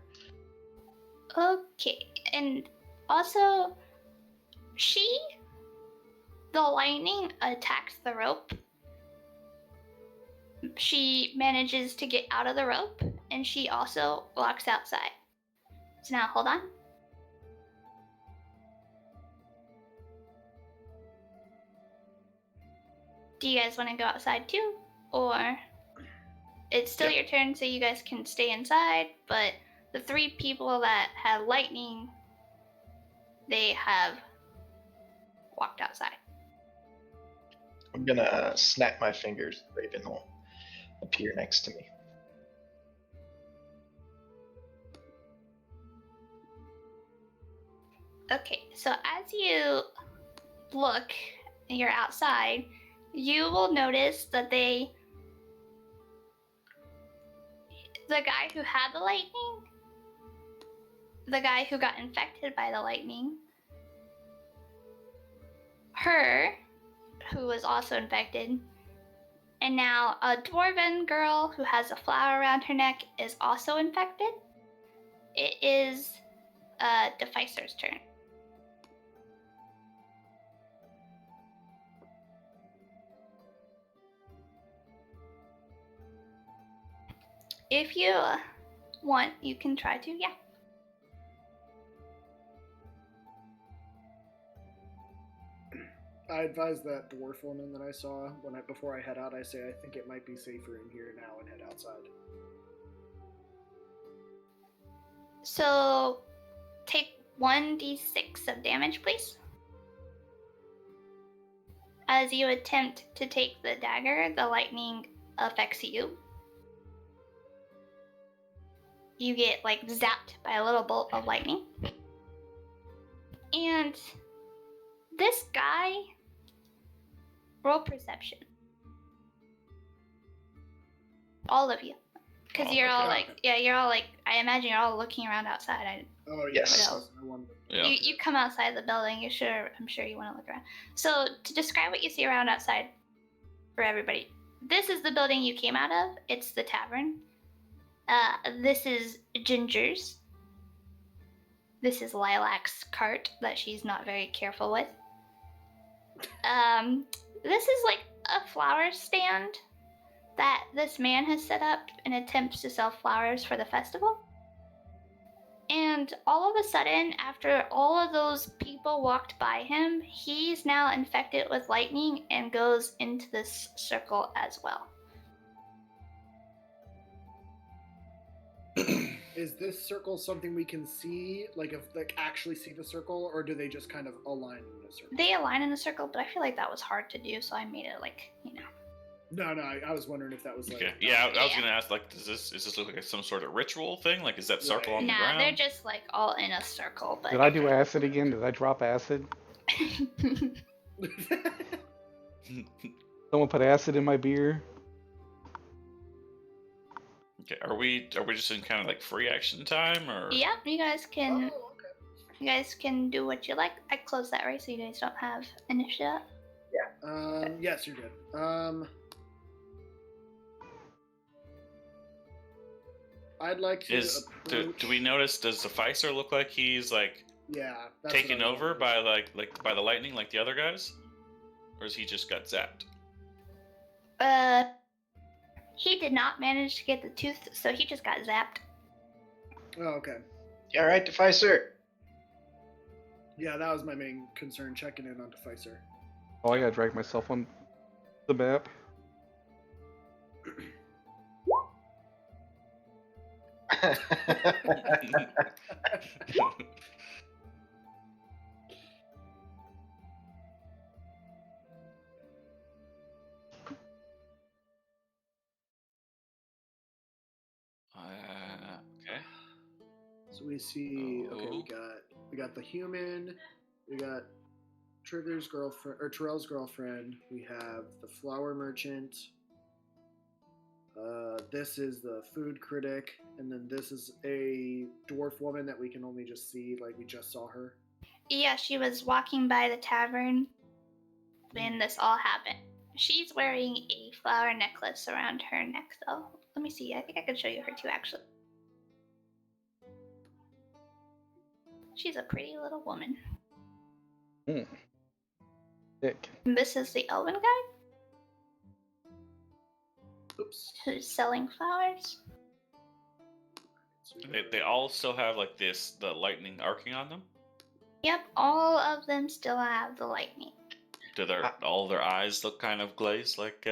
Okay, and also, the lightning attacks the rope. She manages to get out of the rope, and she also walks outside. So now, hold on. Do you guys want to go outside too? Or it's still your turn, so you guys can stay inside, but the 3 people that had lightning, they have walked outside. I'm going to snap my fingers. Raven will appear next to me. Okay, so as you look and you're outside, you will notice that the guy who had the lightning, the guy who got infected by the lightning, her, who was also infected, and now a dwarven girl who has a flower around her neck is also infected. It is Deficer's turn. If you want, you can try to, yeah. I advise that dwarf woman that I saw before I head out. I say I think it might be safer in here now and head outside. So take 1d6 of damage, please. As you attempt to take the dagger, the lightning affects you. You get like zapped by a little bolt of lightning. And this guy, roll perception. All of you. Because you're all like, I imagine you're all looking around outside. Oh, yes. Yeah. You come outside the building, I'm sure you want to look around. So to describe what you see around outside for everybody, this is the building you came out of. It's the tavern. This is Ginger's. This is Lilac's cart that she's not very careful with. This is like a flower stand that this man has set up in attempts to sell flowers for the festival. And all of a sudden, after all of those people walked by him, he's now infected with lightning and goes into this circle as well. Is this circle something we can see, actually see the circle, or do they just kind of align in a circle? They align in a circle, but I feel like that was hard to do, so I made it No, I was wondering if that was Okay. Yeah, I was gonna ask, does this look like some sort of ritual thing? Like, is that circle on the ground? Nah, they're just all in a circle. But Did I do acid again? Did I drop acid? Someone put acid in my beer. Okay, are we just in kind of free action time, or? Yeah, you guys can. Oh, okay. You guys can do what you like. I closed that right, so you guys don't have initiative. Yeah. Yes, you're good. I'd like to approach... Do we notice? Does the Deficer look like he's that's taken over by by the lightning like the other guys, or has he just got zapped? He did not manage to get the tooth, so he just got zapped. Oh, okay. You all right, Deficer? Yeah, that was my main concern, checking in on Deficer. Oh, I gotta drag myself on the map. Okay. So we see. Okay, Oh. we got the human. We got Trigger's girlfriend or Terrell's girlfriend. We have the flower merchant. This is the food critic, and then this is a dwarf woman that we can only just see, like we just saw her. Yeah, she was walking by the tavern when this all happened. She's wearing a flower necklace around her neck, though. Let me see. I think I can show you her too, actually. She's a pretty little woman. Dick. And this is the elven guy Oops. who's selling flowers. So we They got- all still have like the lightning arcing on them. Yep, all of them still have the lightning. Do all their eyes look kind of glazed like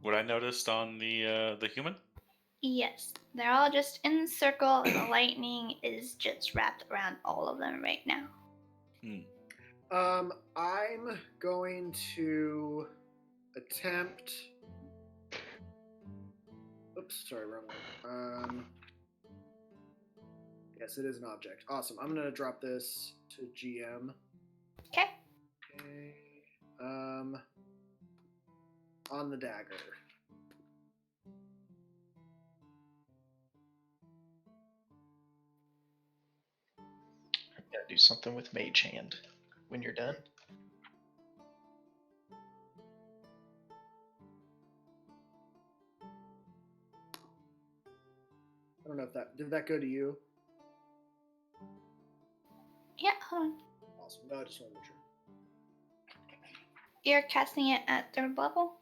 what I noticed on the human? Yes, they're all just in a circle, and the lightning is just wrapped around all of them right now. I'm going to attempt. Oops, sorry, wrong one. Yes, it is an object. Awesome. I'm gonna drop this to GM. Okay. Okay. On the dagger. I'm gonna do something with Mage Hand when you're done. I don't know if that did that go to you. Yeah, hold on. Awesome. No, I just want to make sure. You're casting it at 3rd level?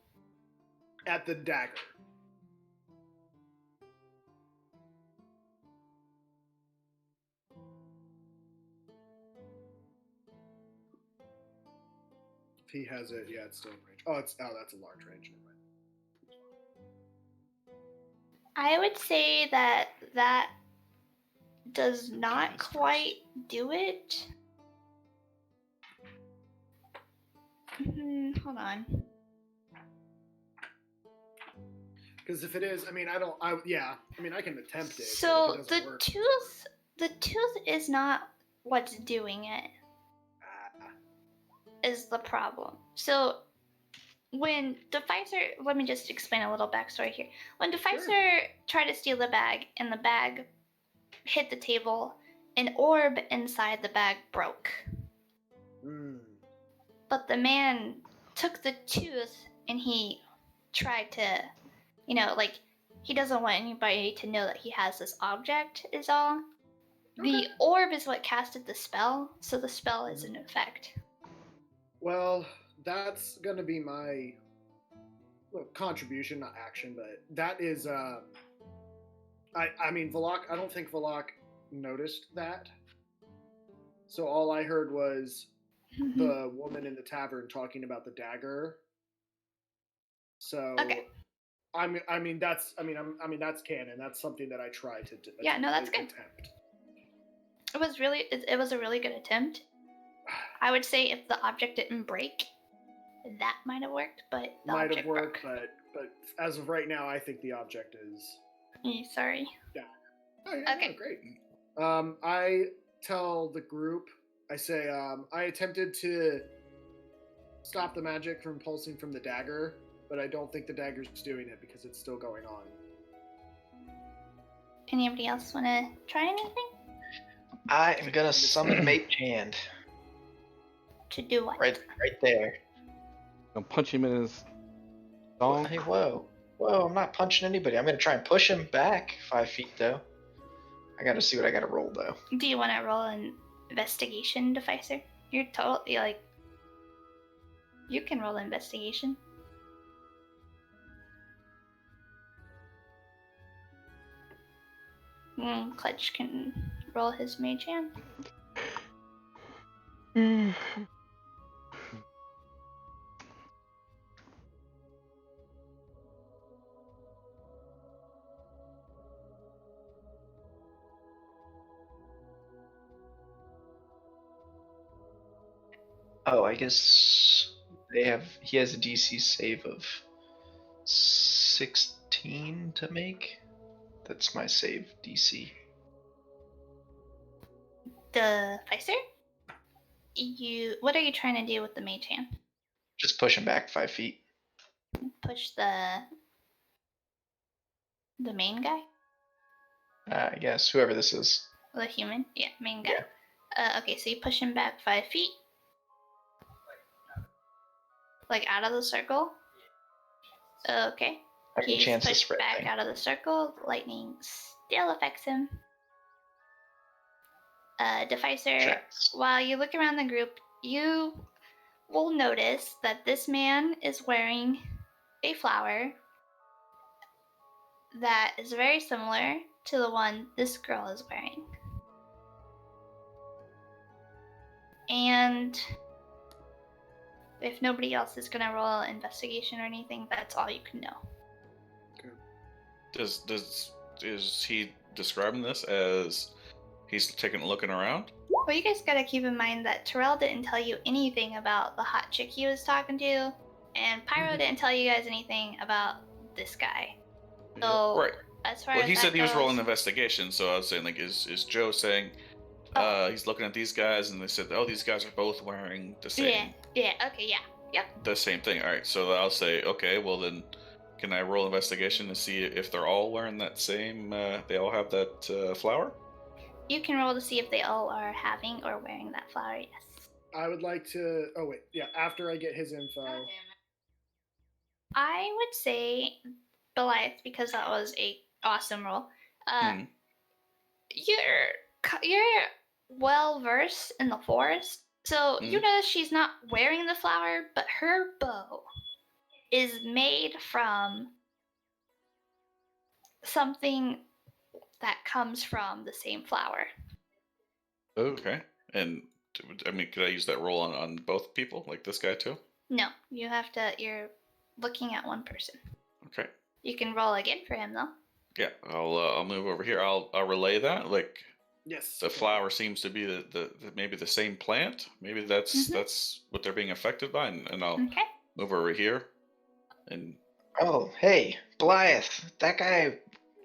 At the dagger. If he has it, yeah, it's still in range. That's a large range. Never mind. I would say that does not this quite do it. Hold on. Because if it is, I mean, I can attempt it. So but if it doesn't work, the tooth is not what's doing it, is the problem. So when Deficer, let me just explain a little backstory here. When Deficer tried to steal the bag and the bag hit the table, an orb inside the bag broke. But the man took the tooth and he tried to, he doesn't want anybody to know that he has this object, is all. Okay. The orb is what casted the spell, so the spell is in effect. Well, that's gonna be my contribution, not action, but that is. I mean, Valak. I don't think Valak noticed that. So all I heard was the woman in the tavern talking about the dagger. So Okay. I mean that's canon. That's something that I tried to do. Yeah, no, that's good. Attempt. It was a really good attempt. I would say if the object didn't break, that might have worked, but the Might have object worked, broke. but as of right now, I think the object is. Sorry. Yeah. Oh, yeah. Okay. No, great. I tell the group. I say, I attempted to stop the magic from pulsing from the dagger, but I don't think the dagger's doing it because it's still going on. Anybody else want to try anything? I am gonna summon Mage Hand. To do what? Right there. I'll punch him in his dong. Hey, whoa, I'm not punching anybody. I'm gonna try and push him back 5 feet though. I gotta see what I gotta roll though. Do you want to roll an investigation, Deficer? You're totally like. You can roll investigation. Clutch can roll his mage hand. Oh, I guess he has a DC save of 16 to make. That's my save DC. Deficer? What are you trying to do with the mage hand? Just push him back 5 feet. Push the main guy? I guess whoever this is. The human? Yeah, main guy. Yeah. Okay, so you push him back 5 feet. Like out of the circle. Okay. I can He's chance the pushed spread back thing. out of the circle. Lightning still affects him. Deficer, Chance. while you look around the group, you will notice that this man is wearing a flower that is very similar to the one this girl is wearing. And if nobody else is gonna roll investigation or anything, that's all you can know. Is he describing this as he's taking a looking around? Well, you guys gotta keep in mind that Terrell didn't tell you anything about the hot chick he was talking to, and Pyro didn't tell you guys anything about this guy. So, Right. as far Well, as he that said he was goes- rolling investigation, so I was saying, like, is Joe saying he's looking at these guys, and they said, oh, these guys are both wearing the same. Yeah. Okay. Yeah. Yep. The same thing. All right. So I'll say, okay, well then, can I roll investigation to see if they're all wearing that same? They all have that flower. You can roll to see if they all are having or wearing that flower. Yes. I would like to. Oh wait, yeah. After I get his info, I would say Goliath, because that was a awesome roll. You're well versed in the forest, so you notice she's not wearing the flower, but her bow is made from something that comes from the same flower. Okay. And I mean, could I use that roll on both people, like this guy too? No, you have to. You're looking at one person. Okay. You can roll again for him though. Yeah, I'll move over here. I'll relay that. Like, yes. the flower seems to be the maybe the same plant. Maybe that's what they're being affected by, and I'll move over here. And Oh, hey, Blythe. That guy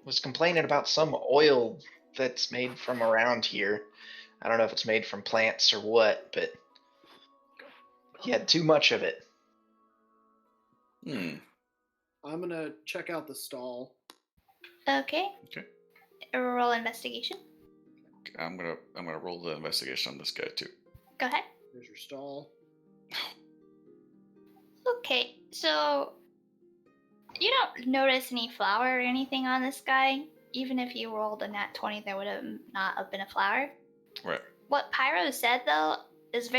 was complaining about some oil that's made from around here. I don't know if it's made from plants or what, but he had too much of it. I'm gonna check out the stall. Okay. Okay. Roll investigation. I'm gonna roll the investigation on this guy too. Go ahead. There's your stall. Okay, so you don't notice any flower or anything on this guy. Even if you rolled a nat 20, there would have not have been a flower. Right. What Pyro said though is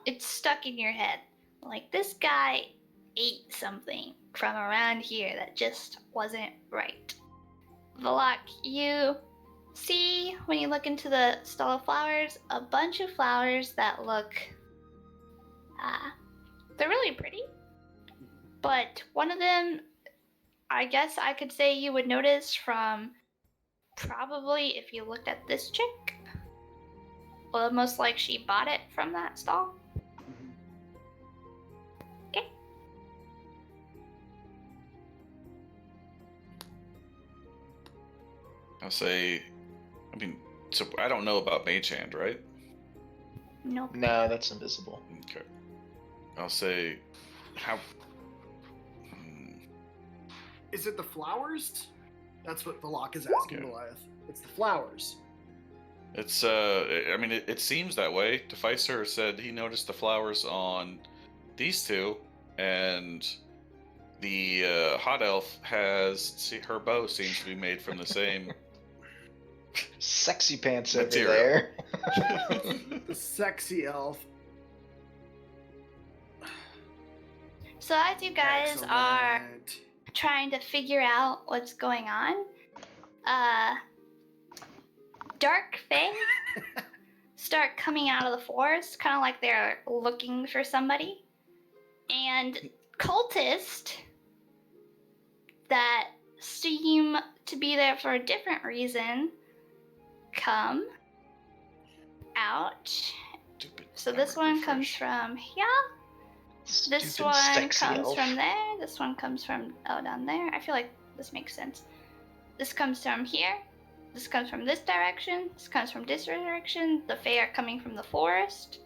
it's stuck in your head. Like, this guy ate something from around here that just wasn't right. Valak, you see, when you look into the stall of flowers, a bunch of flowers that look they're really pretty, but one of them, I guess I could say you would notice from probably if you looked at this chick, almost like she bought it from that stall. Okay. I'll say, I mean, so I don't know about Mage Hand, right? Nope. No, that's invisible. Okay. I'll say, how? Is it the flowers? That's what the lock is asking Goliath. It's the flowers. It's I mean, it seems that way. Deficer said he noticed the flowers on these two, and the hot elf her bow seems to be made from the same Sexy pants material. over there. The sexy elf. So as you guys are Excellent. trying to figure out what's going on, dark fae start coming out of the forest, kind of like they're looking for somebody. And cultists that seem to be there for a different reason come out. Stupid So this memory one comes refresh. from here. This Stupid one sexy comes elf. from there. This one comes from down there. I feel like this makes sense. This comes from here. This comes from this direction. This comes from this direction. The fae are coming from the forest.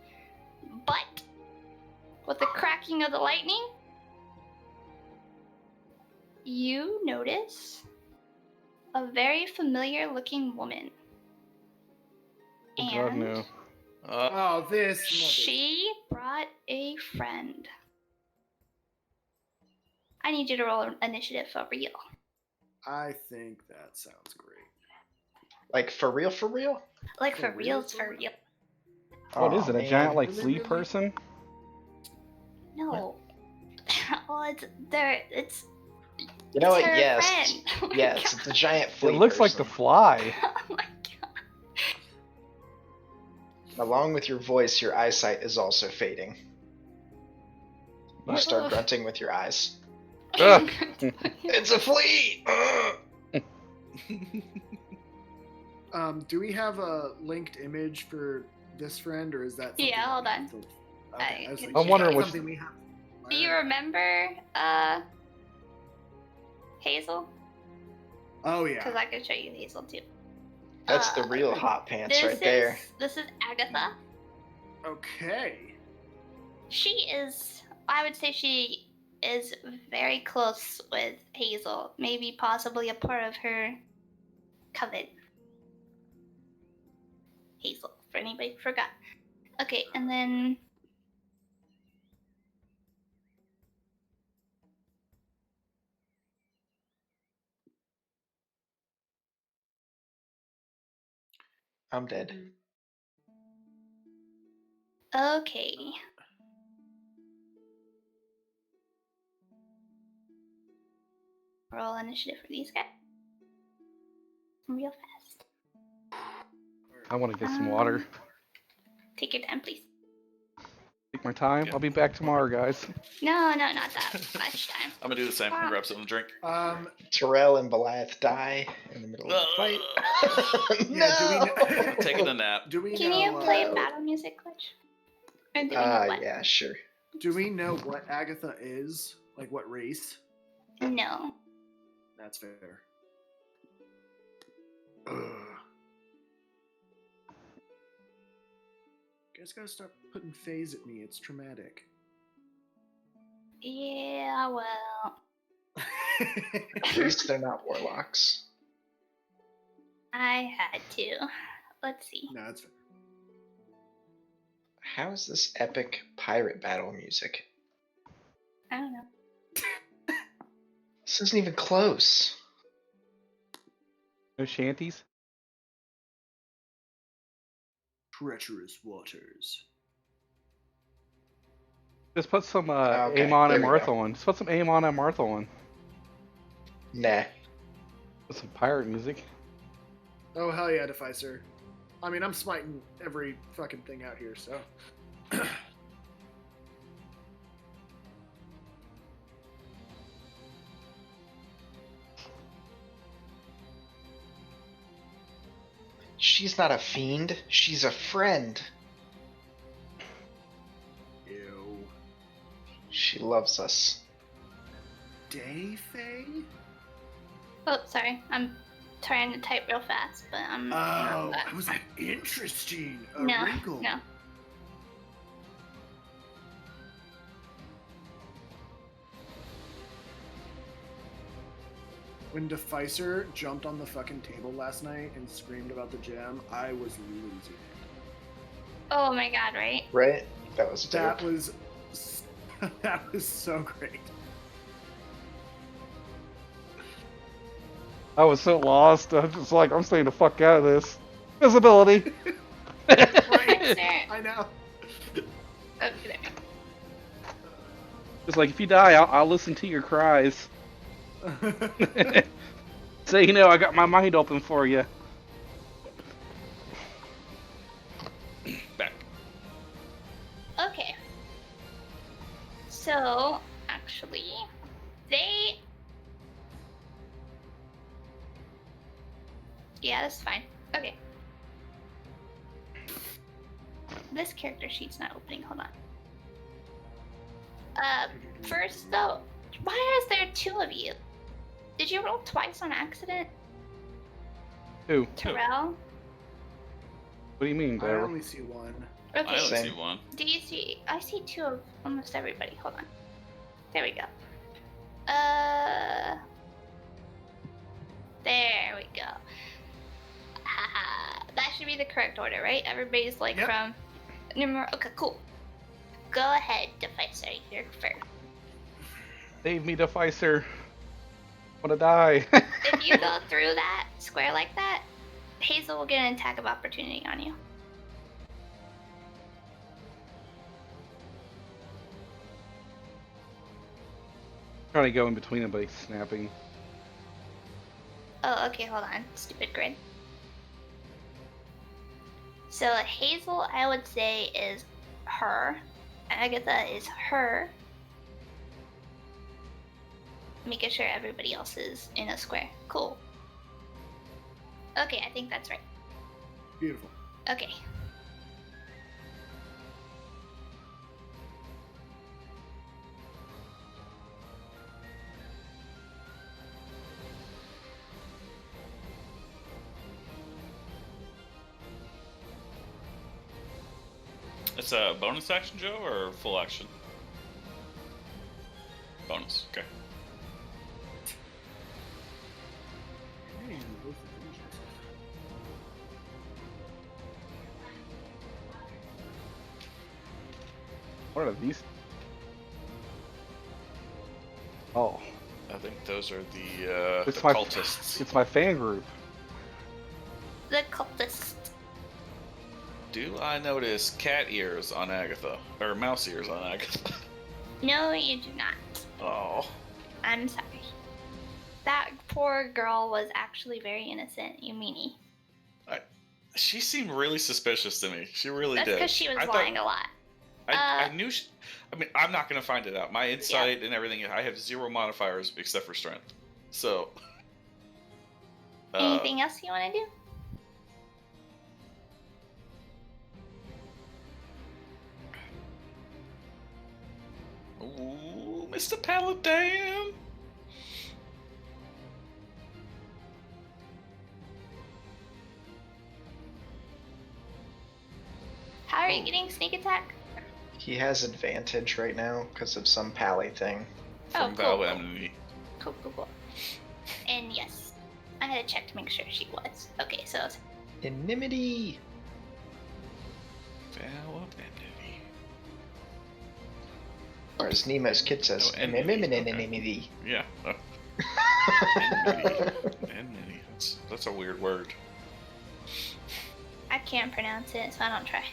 But with the cracking of the lightning, you notice a very familiar looking woman. Oh God, And no. Oh, this. she brought a friend. I need you to roll initiative for real. I think that sounds great. Like for real, for real? Like For for real, real, it's for for real? real. What is Aw, it? A man. giant like Really, flea really? person? No. Well, it's You know it's what? her Yes. friend. Oh my Yes, God. it's a giant flea It looks like the person. fly. Oh my God. Along with your voice, your eyesight is also fading. You What? start grunting with your eyes. Ugh. It's a flea! Ugh. Do we have a linked image for this friend, or is that something Yeah, that hold we on. have to- Okay, I was like, I'm is wondering that which- something we have to Do you learn? remember Hazel? Oh Because yeah. I could show you Hazel too. That's the Uh, real hot pants This right there. This is Agatha. Okay. She is. I would say she is very close with Hazel. Maybe possibly a part of her coven. Hazel, for anybody who forgot. Okay, and then I'm dead. okay. Roll initiative for these guys. Real fast. I want to get some water. Take your time, please. Take my time. Yeah. I'll be back tomorrow, guys. No, not that much time. I'm gonna do the same. I'm gonna grab something to drink. Terrell and Goliath die in the middle of the fight. Yeah, do we No! know- Taking a nap. Do we Can know? you play no. battle music, Glitch? Or do we know what? Yeah, sure. Do we know what Agatha is? Like what race? No. That's fair. Ugh. You guys gotta stop putting phase at me. It's traumatic. Yeah, well, At least they're not warlocks. I had to. Let's see. No, that's fair. How is this epic pirate battle music? I don't know. This isn't even close. No shanties? Treacherous waters. Just put some Okay, Amon and there we Martha go. on. Just put some Amon and Martha on. Nah. With some pirate music. Oh hell yeah, Deficer. I mean, I'm smiting every fucking thing out here, so. She's not a fiend. She's a friend. Ew. She loves us. Day Faye? Oh, sorry. I'm trying to type real fast, but I'm. Oh, I was like, interesting. A No, wrinkle. no. When Deficer jumped on the fucking table last night and screamed about the gem, I was losing it. Oh my god, right? Right? That was That dope. was that was so great. I was so lost. I'm just like, I'm staying the fuck out of this. Visibility. Right? Sir. I know. Oh, there. Just like, if you die, I'll listen to your cries. So you know, I got my mind open for you. So, actually, they... Yeah, that's fine. Okay. This character sheet's not opening. Hold on. First though, why is there two of you? Did you roll twice on accident, Two. Terrell? What do you mean, I Deborah? only see one. I Okay. only Same. see one. Do you see? I see two of almost everybody. Hold on. There we go. There we go. Haha. That should be the correct order, right? Everybody's like Yep. from numero. Okay, cool. Go ahead, Deficer. You're first. Save me, Deficer. I wanna die. If you go through that square like that, Hazel will get an attack of opportunity on you. Trying to go in between them, but he's snapping. Oh, okay, hold on. Stupid grid. So Hazel, I would say, is her. Agatha is her. Making sure everybody else is in a square. Cool. Okay, I think that's right. Beautiful. Okay. It's a bonus action, Joe, or full action? Bonus. Okay. What are these? Oh, I think those are the it's my cultists. It's my fan group. The cultist. Do I notice cat ears on Agatha? Or mouse ears on Agatha? No, you do not. Oh. I'm sorry. That poor girl was actually very innocent, you meanie. She seemed really suspicious to me. She really That's did. because she was I thought- lying a lot. I knew she... I mean, I'm not going to find it out. My insight and everything, I have 0 modifiers except for strength. So... Anything else you want to do? Ooh, Mr. Paladin! How are you getting sneak attack? He has advantage right now because of some pally thing. From cool. Val Enemy. Cool. And yes, I had to check to make sure she was. Okay, so it's Inimity! Val Enemy. Or as Nemo's kid says, Oh, enmity, okay. Inimity. Yeah. Enmity. That's a weird word. I can't pronounce it, so I don't try.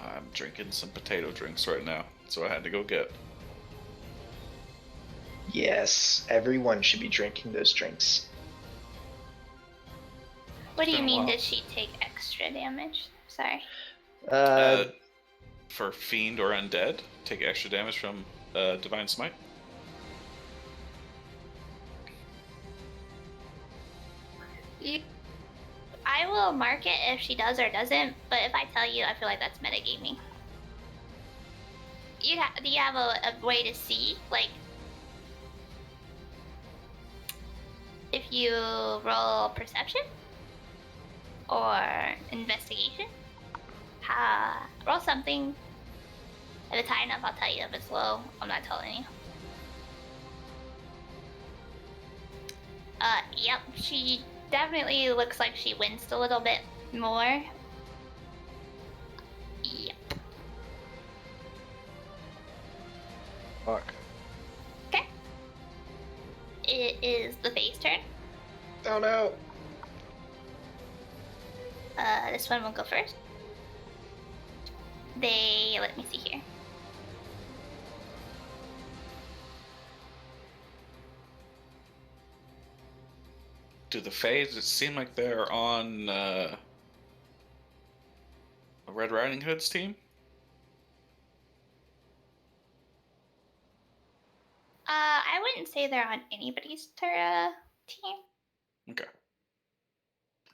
I'm drinking some potato drinks right now, so I had to go get. Yes, everyone should be drinking those drinks. What do you been a mean? while. Did she take extra damage? Sorry. For fiend or undead, take extra damage from divine smite. I will mark it if she does or doesn't, but if I tell you, I feel like that's metagaming. Do you have a way to see, like, if you roll perception or investigation? Roll something. If it's high enough, I'll tell you. If it's low, I'm not telling you. Yep, she definitely looks like she winced a little bit more. Yep. Fuck. Okay. It is the face turn. Oh no! This one will go first. Let me see here. Do the Fays, it seem like they're on Red Riding Hood's team? wouldn't say they're on anybody's team. Okay.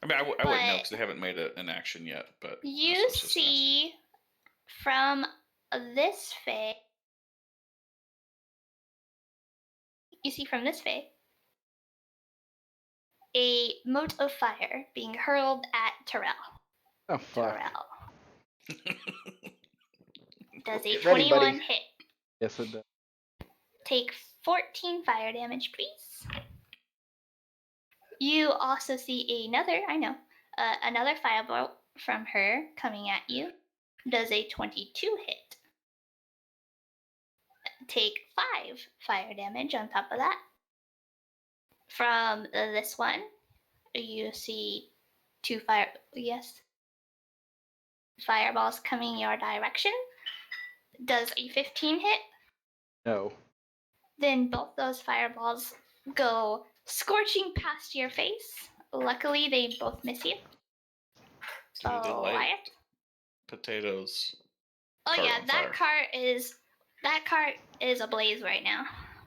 I mean, I wouldn't know But because they haven't made an action yet. But you that's what I was just gonna ask. see from this phase. You see from this phase a mote of fire being hurled at Terrell. Oh fuck. Terrell does a Get ready, 21 buddy. hit. Yes, it does. Take 14 fire damage, please. You also see another firebolt from her coming at you. Does a 22 hit. Take 5 fire damage on top of that. From this one, you see 2 fireballs coming your direction. Does a 15 hit? No. Then both those fireballs go scorching past your face. Luckily, they both miss you. Do they light Wyatt? potatoes? Oh Cart yeah, on that fire. cart is ablaze right now.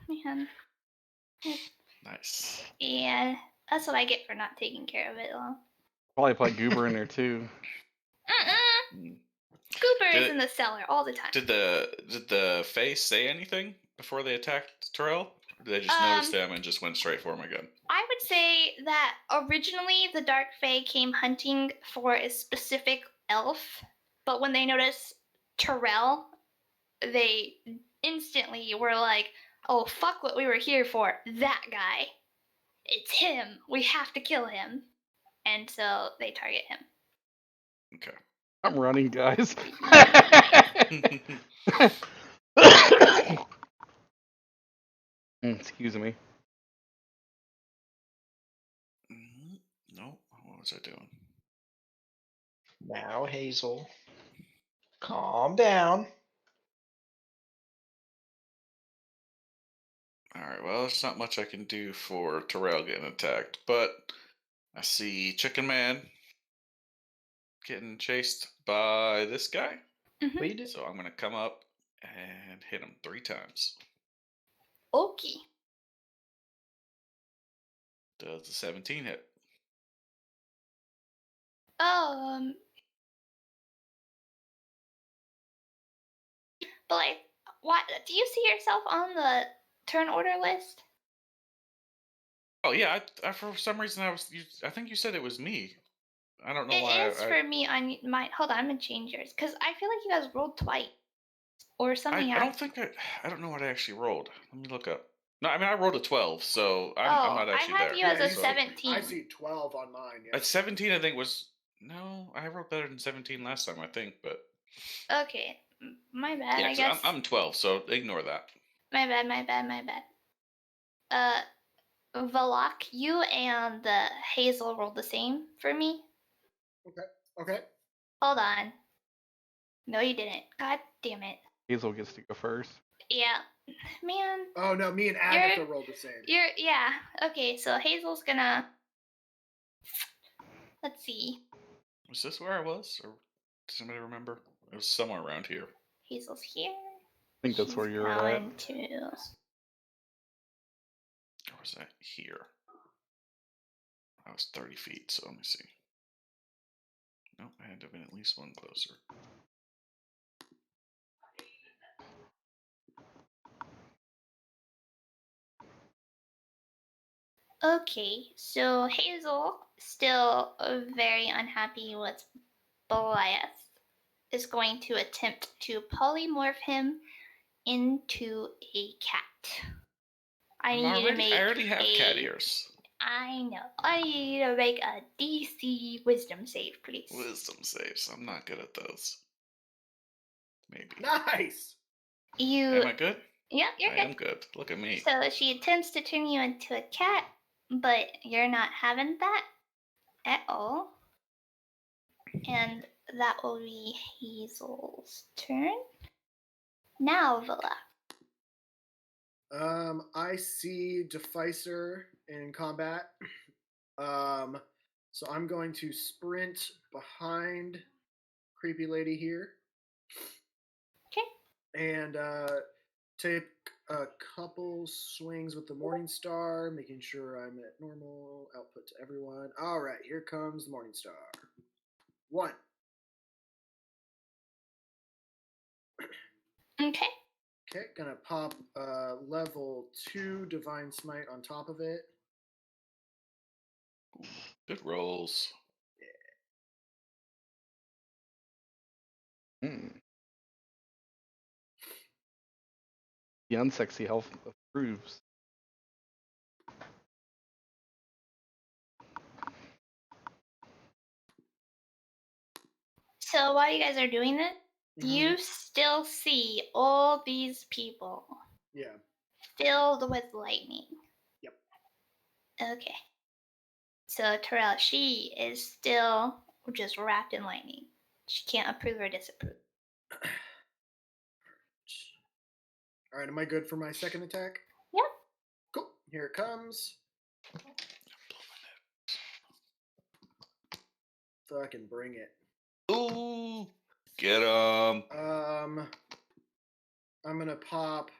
Man. Nice. Yeah, that's what I get for not taking care of it long. Probably put Goober in there too. Mm-mm. Scooper Did is it- in the cellar all the time. Did the face say anything before they attacked Terrell? Or did they just notice them and just went straight for him again? I would say that originally the Dark Fae came hunting for a specific elf, but when they noticed Terrell, they instantly were like, oh, fuck what we were here for. That guy. It's him. We have to kill him. And so they target him. Okay. I'm running, guys. Excuse me. No. What was I doing? Now, Hazel, calm down. Alright, well, there's not much I can do for Terrell getting attacked, but I see Chicken Man getting chased by this guy. Mm-hmm. What you do? So I'm going to come up and hit him 3 times. Okay. Does the 17 hit? But like, what? Do you see yourself on the turn order list? Oh yeah, I for some reason I think you said it was me. I don't know It why. is for me on my. Hold on, I'm gonna change yours because I feel like you guys rolled twice or something. I don't think I don't know what I actually rolled. Let me look up. No, I mean I rolled a 12, so I'm not I actually had there. you as a you see- 17. I see 12 on mine. Yeah. At 17, I think was no. I wrote better than 17 last time, I think, but Okay, my bad. yeah, I 'cause guess. I'm 12, so ignore that. My bad. Valak, you and Hazel rolled the same for me. Okay. Hold on. No, you didn't. God damn it. Hazel gets to go first. Yeah, man. Oh no, me and Agatha rolled the same. Yeah. Okay, so Hazel's gonna. Let's see. Was this where I was, or does somebody remember? It was somewhere around here. Hazel's here. I think that's where you're at. Going to. Or was that here? I was 30 feet, so let me see. Nope, I had to have been at least one closer. Okay, so Hazel, still very unhappy with Goliath, is going to attempt to polymorph him into a cat. I already have cat ears. I know. I need to make a DC Wisdom save, please. Wisdom saves. I'm not good at those. Maybe. Nice. Am I good? Yep, you're I good. am good. Look at me. So she attempts to turn you into a cat, but you're not having that at all. And that will be Hazel's turn. Now, Villa. I see Deficer in combat. So I'm going to sprint behind creepy lady here. Okay. And take a couple swings with the Morning Star, making sure I'm at normal output to everyone. All right, here comes the Morning Star. 1. Okay. Okay, gonna pop level 2 Divine Smite on top of it. Good rolls. Mm. The unsexy health approves. So while you guys are doing this, Mhm. you still see all these people Yeah. filled with lightning. Yep. Okay. So Terrell, she is still just wrapped in lightning. She can't approve or disapprove. All right, am I good for my second attack? Yep. Cool. Here it comes. Fucking bring it. Ooh, get him. I'm gonna pop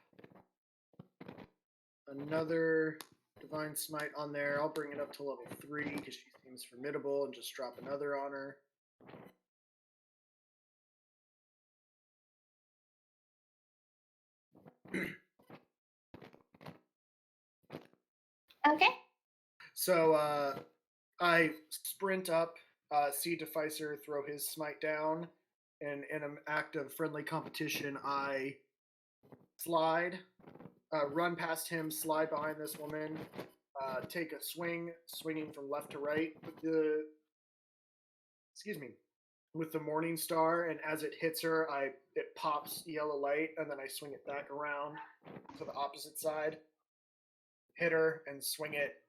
another Divine Smite on there. I'll bring it up to level 3 because she seems formidable, and just drop another on her. Okay. So I sprint up, see Deficer throw his smite down, and in an act of friendly competition, I slide, run past him, slide behind this woman, take a swing, swinging from left to right with the Morning Star, and as it hits her, it pops yellow light, and then I swing it back around to the opposite side, hit her, and swing it,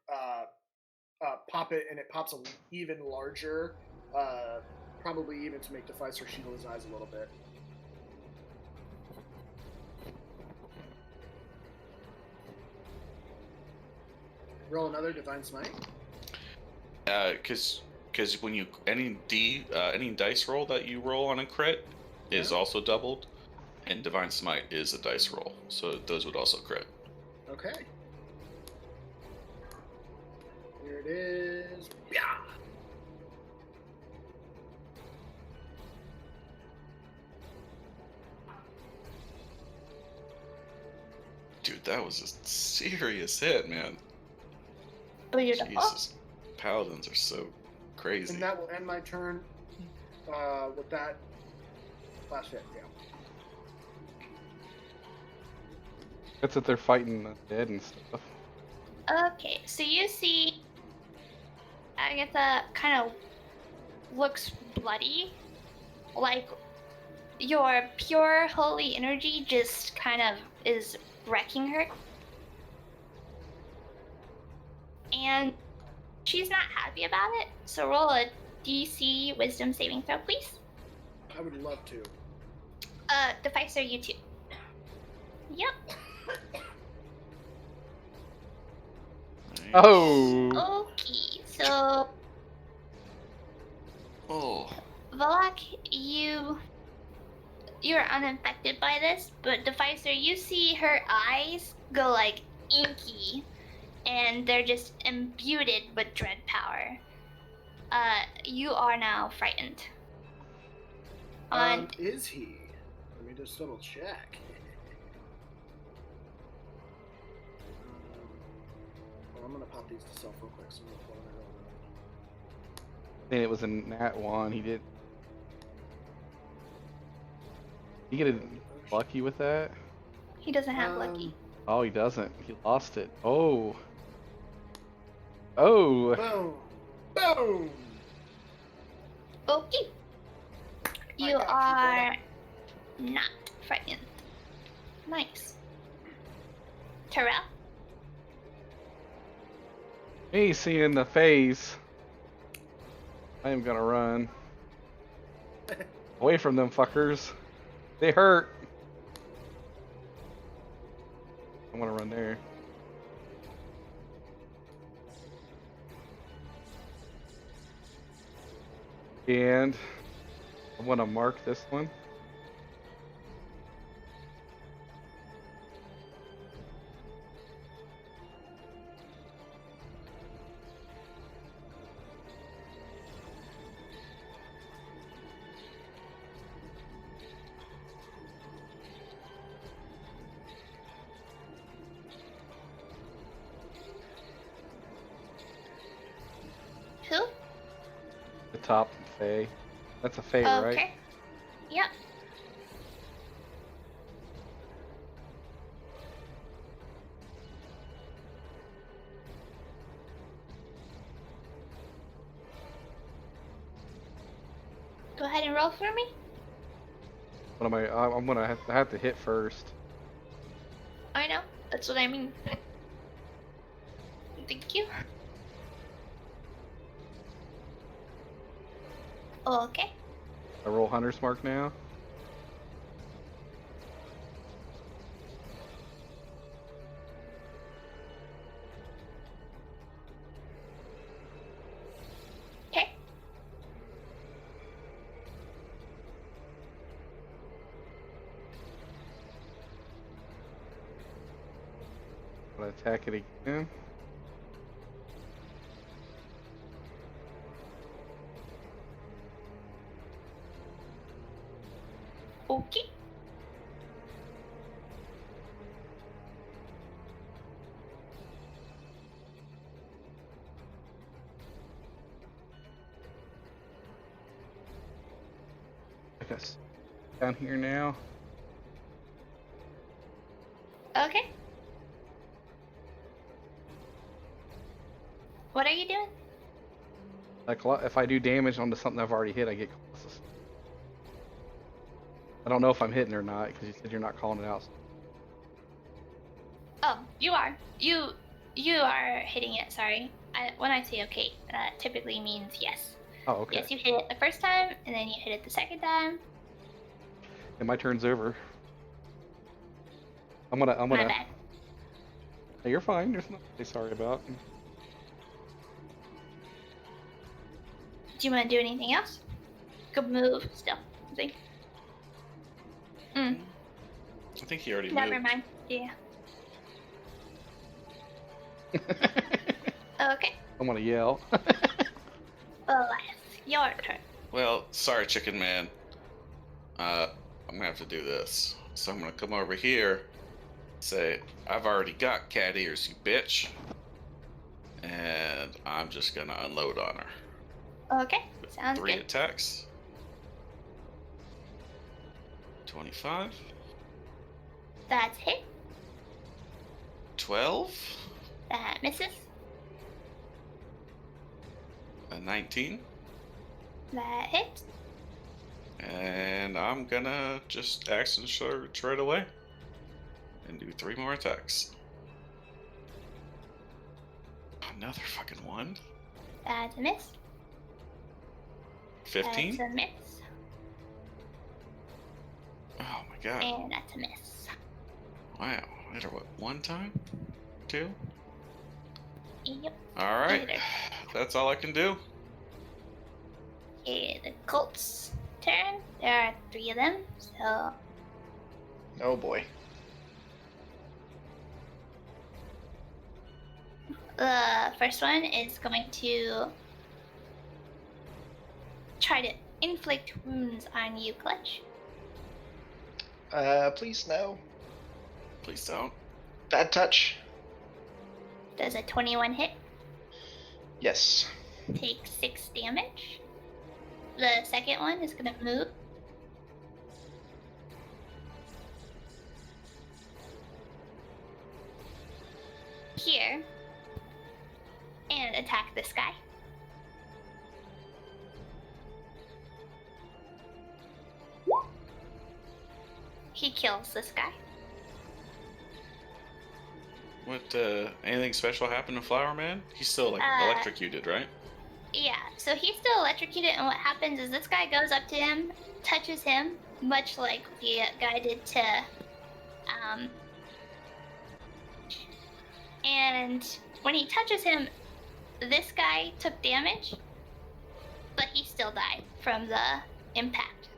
pop it, and it pops an even larger, probably even to make Deficer shield his eyes a little bit. Roll another Divine Smite. Because when you any dice roll that you roll on a crit is Yeah. also doubled, and Divine Smite is a dice roll, so those would also crit. Okay. Here it is. Yeah. Dude, that was a serious hit, man. Beautiful. Jesus, paladins are so crazy. And that will end my turn with that last hit. Yeah. That's that they're fighting the dead and stuff. Okay, so you see Agatha kind of looks bloody. Like your pure holy energy just kind of is wrecking her. And she's not happy about it, so roll a DC wisdom saving throw, please. I would love to. Deficer, you too. Yep. Nice. Oh! Okay, so Oh. Volak, you're unaffected by this, but Deficer, you see her eyes go like inky, and they're just imbued with dread power. You are now frightened. Is he? Let me just double check. Well, I'm gonna pop these to self real quick. So I'm gonna pull it out. And it was a nat 1. He did. He get lucky with that? He doesn't have lucky. Oh, he doesn't. He lost it. Oh. Oh. Boom. Boom. Okay. You got you, are not frightened. Nice. Terrell? Me seeing the phase. I am gonna run away from them fuckers. They hurt. I wanna run there. And I wanna mark this one. top Faye. That's a Faye, right? Okay. Yep. Go ahead and roll for me. What am I? I'm gonna have to hit first. I know. That's what I mean. Thank you. Okay. I roll Hunter's Mark now. Okay. I'm gonna attack it again. Okay. I guess down here now. Okay. What are you doing? Like if I do damage onto something I've already hit, I get colossus. I don't know if I'm hitting or not because you said you're not calling it out. Oh, you are. You are hitting it. Sorry. When I say okay, that typically means yes. Oh, okay. Yes, you hit it the first time, and then you hit it the second time. And my turn's over. I'm My gonna. bad. Hey, you're fine. There's nothing to say sorry about. Do you want to do anything else? Good move. Still. I think. I think he already Never moved. mind. Yeah. Okay. I'm gonna yell. Elias, your turn. Well, sorry, Chicken Man. I'm gonna have to do this. So I'm gonna come over here, say, I've already got cat ears, you bitch. And I'm just gonna unload on her. Okay. Sounds 3 good. attacks. 25. That's hit. 12. That misses. A 19. That hits. And I'm gonna just action surge right away. And do 3 more attacks. Another fucking 1. That's a miss. 15. That's a miss. Oh my god. And that's a miss. Wow. I hit her what, 1 time? 2? Yep. Alright. Either. That's all I can do. Okay, the Colt's turn. There are 3 of them, so Oh boy. the first one is going to try to inflict wounds on you, Clutch. Please no. Please don't. Bad touch. Does a 21 hit? Yes. Take 6 damage. The second one is going to move. Here. And attack this guy. He kills this guy. What, anything special happened to Flower Man? He's still, like, electrocuted, right? Yeah, so he's still electrocuted, and what happens is this guy goes up to him, touches him, much like the guy did to, and when he touches him, this guy took damage, but he still died from the impact.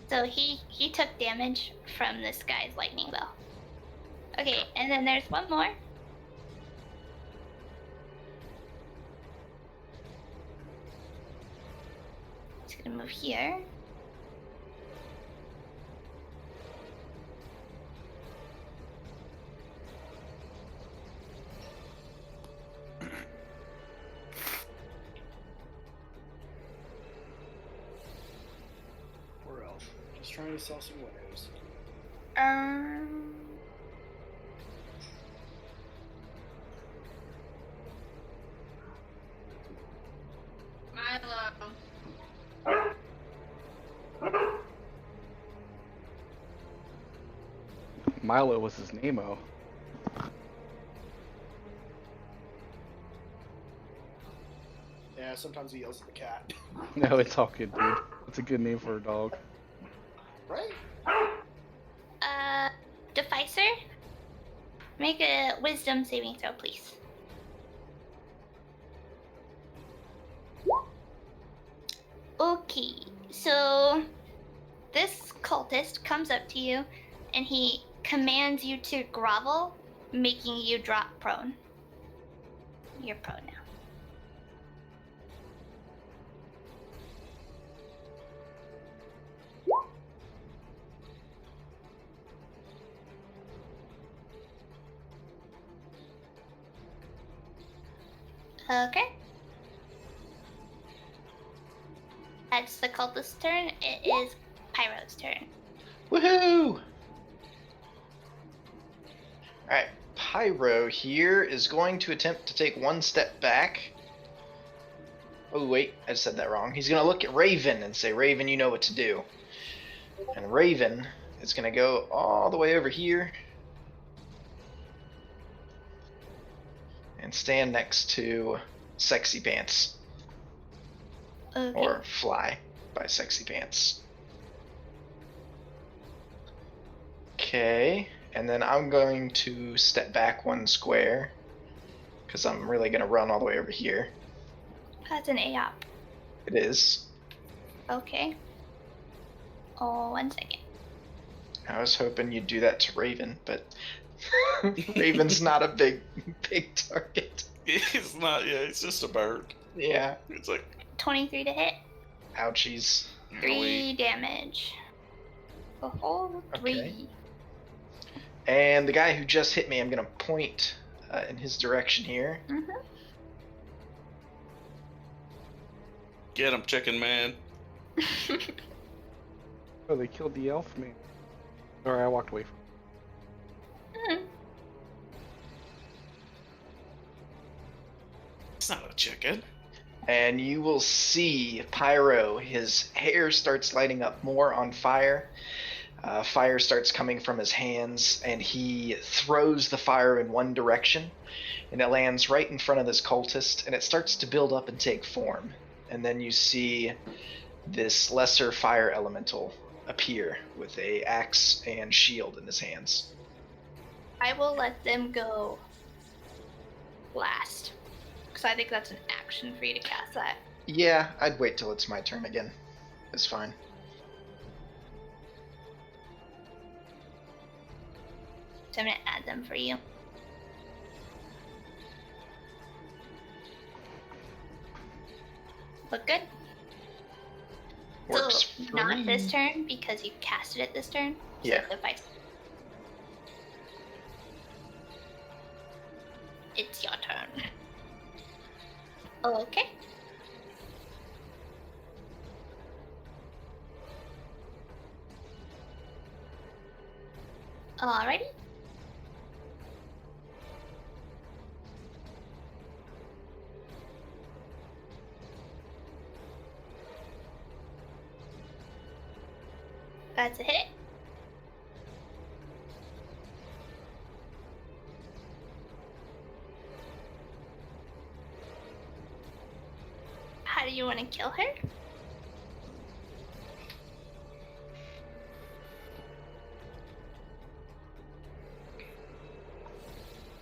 So he took damage from this guy's lightning bow. Okay, and then there's one more. It's gonna move here. trying to sell some wares. Milo. Milo was his name-o. Yeah, sometimes he yells at the cat. No, it's all good, dude. It's a good name for a dog. Right? Deficer? Make a wisdom saving throw, please. Okay, so this cultist comes up to you and he commands you to grovel, making you drop prone. You're prone now. Okay. That's the cultist's turn. It is Pyro's turn. Woohoo! Alright, Pyro here is going to attempt to take one step back. Oh, wait, I said that wrong. He's going to look at Raven and say, Raven, you know what to do. And Raven is going to go all the way over here and stand next to Sexy Pants. Okay. Or Fly by Sexy Pants. Okay, and then I'm going to step back one square because I'm really going to run all the way over here. That's an AOP. It is. Okay. Oh, 1 second. I was hoping you'd do that to Raven, but Raven's not a big target. It's not. Yeah, it's just a bird. Yeah. It's like 23 to hit. Ouchies. 3 damage. A whole 3. Okay. And the guy who just hit me, I'm going to point in his direction here. Mm-hmm. Get him, chicken man. Oh, they killed the elf man. Sorry, I walked away from It's not a chicken. And you will see Pyro, his hair starts lighting up more on fire. Fire starts coming from his hands, and he throws the fire in one direction, and it lands right in front of this cultist, and it starts to build up and take form. And then you see this lesser fire elemental appear with a axe and shield in his hands. I will let them go last. Because I think that's an action for you to cast that. Yeah, I'd wait till it's my turn again. It's fine. So I'm going to add them for you. Look good? Works So, for not me. this turn, because you casted it this turn. So Yeah. the vice. It's your turn. Okay. Alrighty. That's a hit. How do you want to kill her?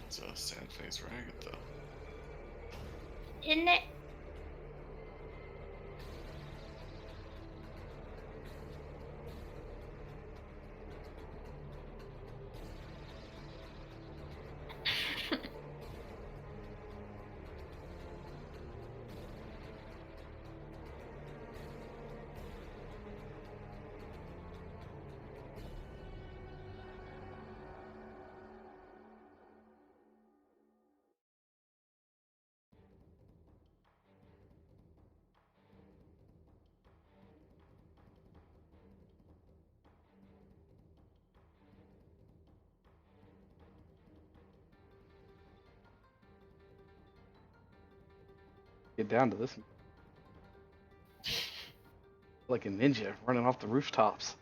It's a sad face ragged though. Isn't it? Get down to this. Like a ninja running off the rooftops.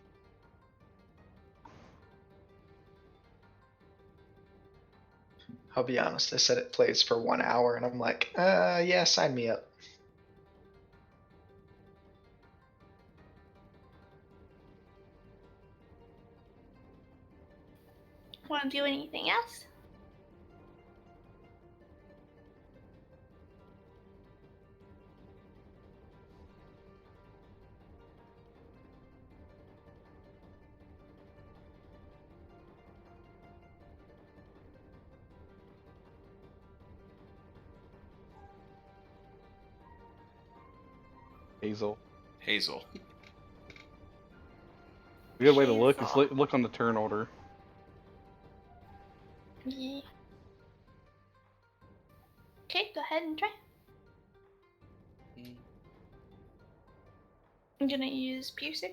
I'll be honest, I said it plays for 1 hour, and I'm like, yeah, sign me up. Want to do anything else? Hazel. Hazel. A good way to look is Hazel. look on the turn order. Yeah. Okay, go ahead and try. Mm. I'm gonna use Piercer.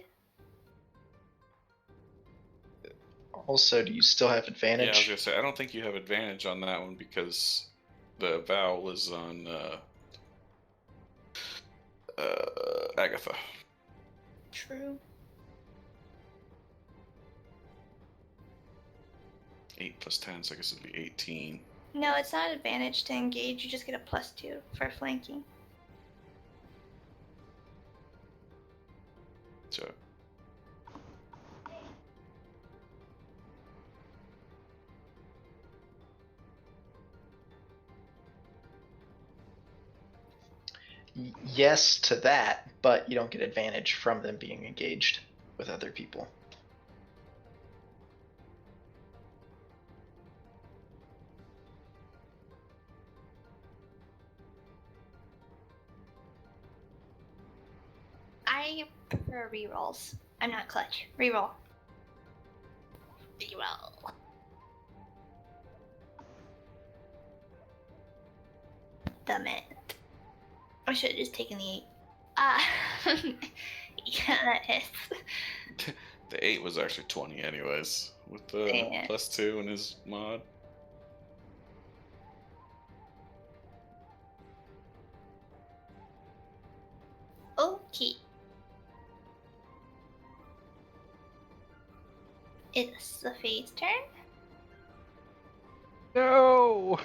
Also, do you still have Yeah, I was advantage? gonna say I don't think you have advantage on that one because the vowel is on Agatha. True. 8 plus 10, so I guess it'd be 18. No, it's not advantage to engage. You just get a +2 for flanking. So Yes to that, but you don't get advantage from them being engaged with other people. I prefer rerolls. I'm not clutch. Reroll. Reroll. Damn it. I should have just taken the 8. Yeah, that hits. the 8 was actually 20 anyways, with the Yeah. +2 and his mod. Okay. It's the Fate's turn. No.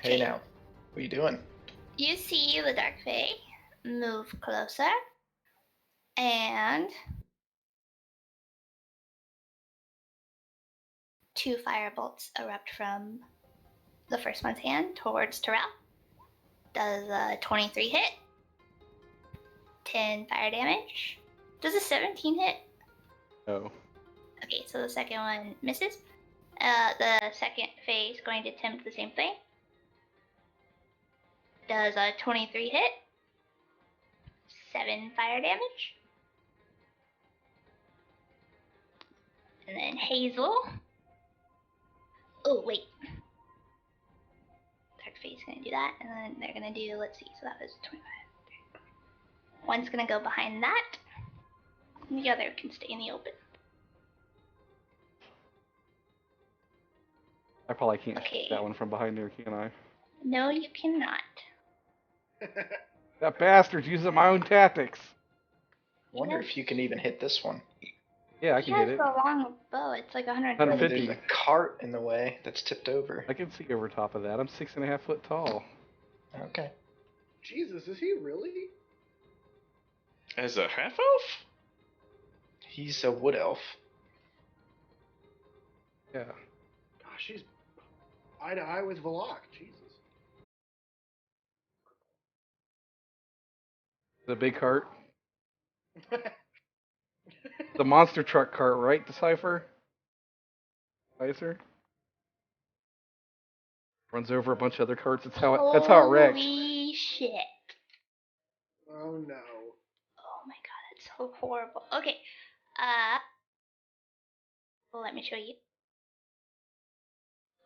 Hey Okay. now, what are you doing? You see the Dark Fae move closer, and 2 firebolts erupt from the first one's hand towards Terrell. Does a 23 hit? 10 fire damage. Does a 17 hit? No. Okay, so the second one misses. The second phase is going to attempt the same thing. Does a 23 hit? 7 fire damage. And then Hazel. Oh, wait. Dark Phase is going to do that, and then they're going to do, let's see, so that was 25. One's going to go behind that, and the other can stay in the open. I probably can't Okay. shoot that one from behind there, can I? No, you cannot. That bastard's using my own tactics. Wonder if you can even hit this one. Yeah, I He can has hit it. the long bow. It's like 100. 150. There's a cart in the way that's tipped over. I can see over top of that. I'm 6.5 foot tall. Okay. Jesus, is he really? As a half elf? He's a wood elf. Yeah. Gosh, he's eye to eye with Valak. Jesus. The big cart. The monster truck cart, right? Decipher? Spicer? Runs over a bunch of other carts. That's how it wrecked. Holy shit. Oh no. Oh my god, that's so horrible. Okay. Well, let me show you.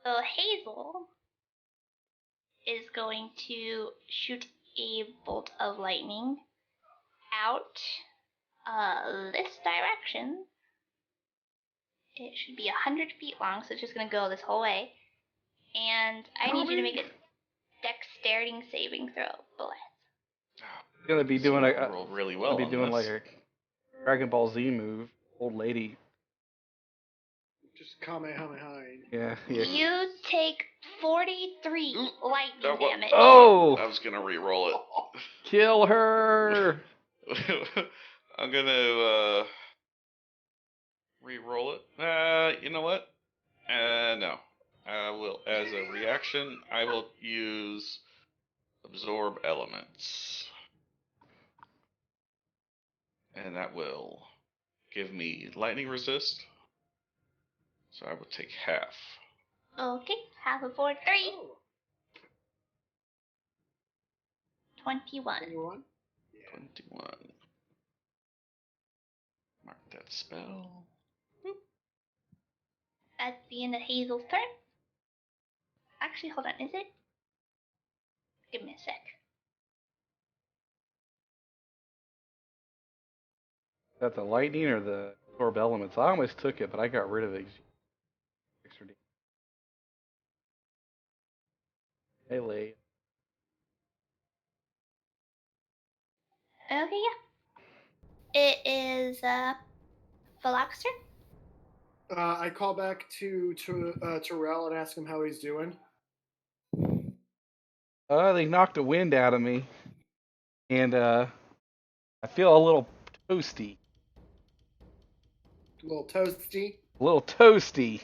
So Hazel is going to shoot a bolt of lightning out this direction. It should be 100 feet long, so it's just going to go this whole way. And I need you to make a dexterity saving throw, Blath. He's gonna be doing I rolled really well be on doing this. like a Dragon Ball Z move, old lady. Just Kamehameha. Yeah. You take 43 lightning damage. Oh! I was gonna re-roll it. Kill her! I'm gonna re-roll it. You know what? No. I will, as a reaction, I will use absorb elements, and that will give me lightning resist. So I will take half. Okay, half of 43. Oh, 21. 21? Yeah. 21. Mark that spell. That's the end of Hazel's turn. Actually, hold on, is it? Give me a sec. Is that the lightning or the absorb elements? I almost took it, but I got rid of it. Extra D. Hey, Lee. Okay, yeah. It is, Phlox's turn. I call back to Terrell and ask him how he's doing. They knocked the wind out of me, and I feel a little toasty. A little toasty. A little toasty.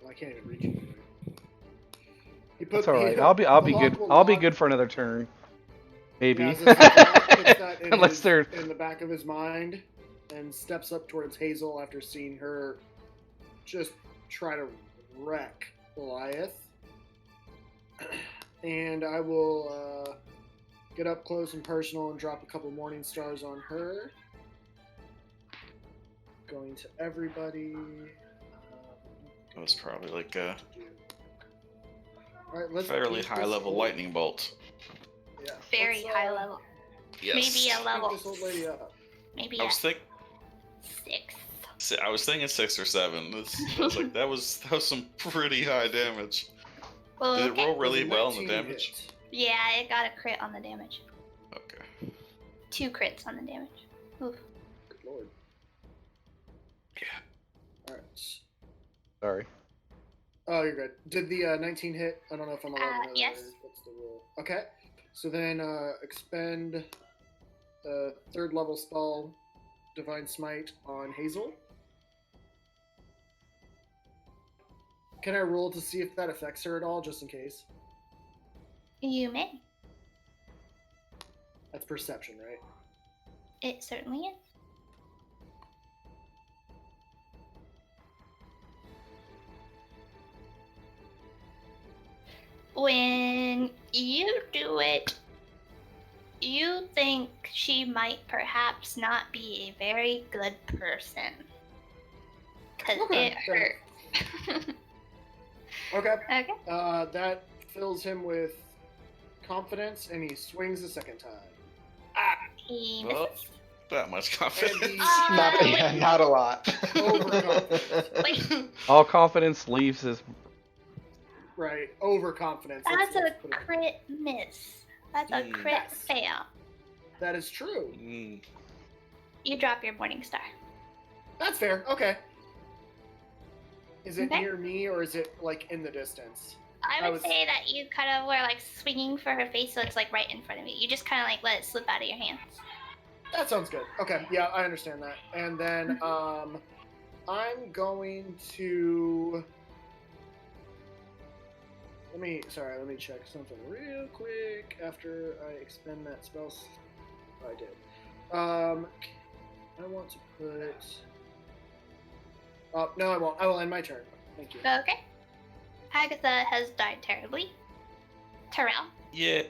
Well, I can't even reach you. He put, That's all right. he- I'll be the good. log will I'll be log- good for another turn. Maybe. Yeah, I was gonna say, Terrell puts that in, Unless they're in the back of his mind and steps up towards Hazel after seeing her just try to wreck Goliath. And I will get up close and personal and drop a couple morning stars on her. Going to everybody. That was probably like a All right, let's fairly beat high this level old- lightning bolt. Yeah, Very let's, high level. Yes. Maybe a beat level. this old lady up. Maybe I a was think 6. I was thinking 6 or 7. I was like, that was some pretty high damage. Well, Did it okay. roll really With a well on the 19 damage? hit. Yeah, it got a crit on the damage. Okay. 2 crits on the damage. Oof. Good lord. Yeah. All right. sorry. Oh, you're good. Did the 19 hit? I don't know if I'm allowed to know. Yes. What's the rule? Okay. So then expend the 3rd level spell, Divine Smite, on Hazel. Can I roll to see if that affects her at all, just in case? You may. That's perception, right? It certainly is. When you do it, you think she might perhaps not be a very good person. Because Okay, it fair hurt. Okay. Okay. That fills him with confidence, and he swings a second time. He Well, misses. that much And confidence. he's Not a lot. overconfident. Wait. All confidence leaves his. Right, overconfidence. That's Let's a put it- crit miss. That's a crit Yes. fail. That is true. Mm. You drop your morning star. That's fair. Okay. Is it Okay. near me or is it like in the distance? I I would was- say that you kind of were like swinging for her face, so it's like right in front of you. You just kind of like let it slip out of your hands. That sounds good. Okay, yeah, I understand that. And then I'm going to let me check something real quick after I expend that spell. I did. I want to put. Oh no, I won't. I will end my turn. Thank you. Okay. Agatha has died terribly. Terrell. Yeah.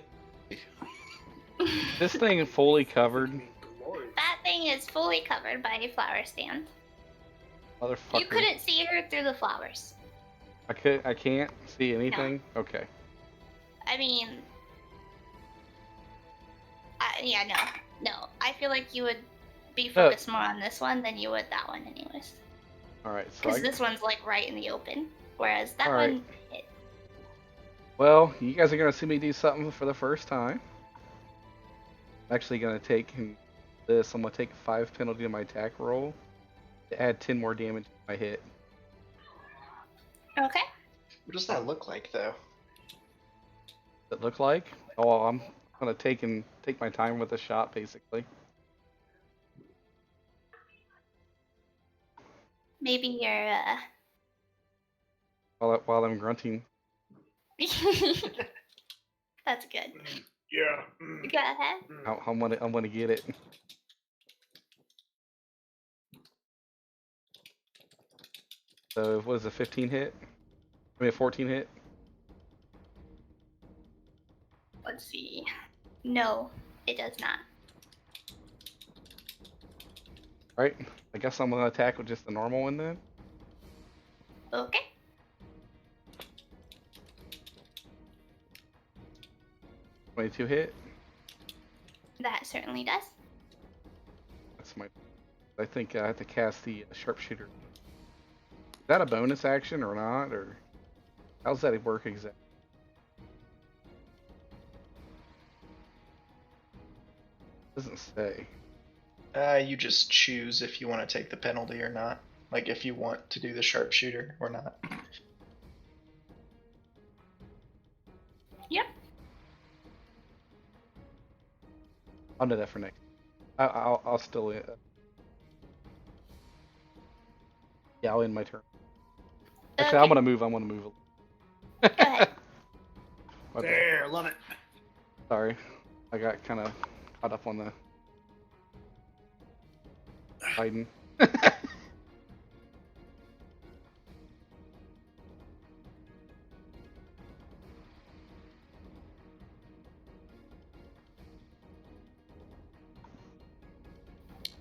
This thing fully covered. Glory. That thing is fully covered by a flower stand. Motherfucker. You couldn't see her through the flowers. I can't see anything? Okay. I mean, yeah, no. I feel like you would be focused more on this one than you would that one, anyways. Alright, so Because this one's like right in the open, whereas that Alright. one. Well, you guys are gonna see me do something for the first time. I'm actually gonna take this. I'm gonna take 5 penalty to my attack roll to add 10 more damage to my hit. Okay. What does that look like, though? Does it look like? Oh, I'm gonna take my time with the shot, basically. Maybe you're. While I'm grunting. That's good. Yeah. Go ahead. I'm gonna get it. So it was a 15 hit. I mean a 14 hit. Let's see. No, it does not. Right? I guess I'm gonna attack with just the normal one then. Okay. $22 hit. That certainly does. That's my. I think I have to cast the sharpshooter. Is that a bonus action or not? Or how's that work exactly? Doesn't say. You just choose if you want to take the penalty or not. Like if you want to do the sharpshooter or not. Yep. I'll do that for next. I'll still. Yeah, I'll end my turn. Actually, Okay. I'm gonna move. Go ahead. Okay. There, love it. Sorry, I got kind of caught up on the Biden.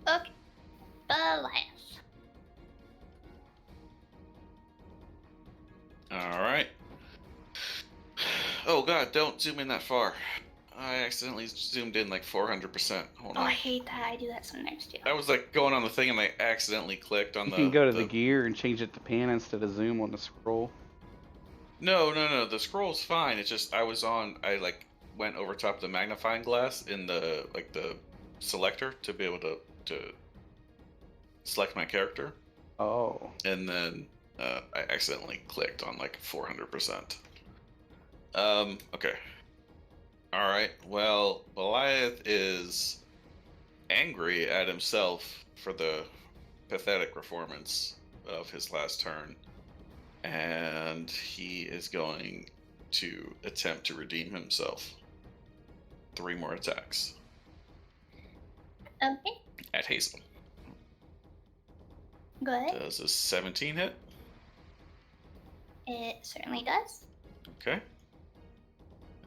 Okay. Elias. Alright. Oh god, don't zoom in that far. I accidentally zoomed in like 400%. Hold Oh, on. I hate that. I do that sometimes too. I was like going on the thing and I accidentally clicked on You the. can go to the gear and change it to pan instead of zoom on the scroll. No. The scroll's fine. It's just I like went over top of the magnifying glass in the selector to be able to select my character, Oh. and then I accidentally clicked on like 400%. Okay. All right. Well, Goliath is angry at himself for the pathetic performance of his last turn, and he is going to attempt to redeem himself. 3 more attacks Okay. at Hazel. Go ahead. Does a 17 hit? It certainly does. Okay.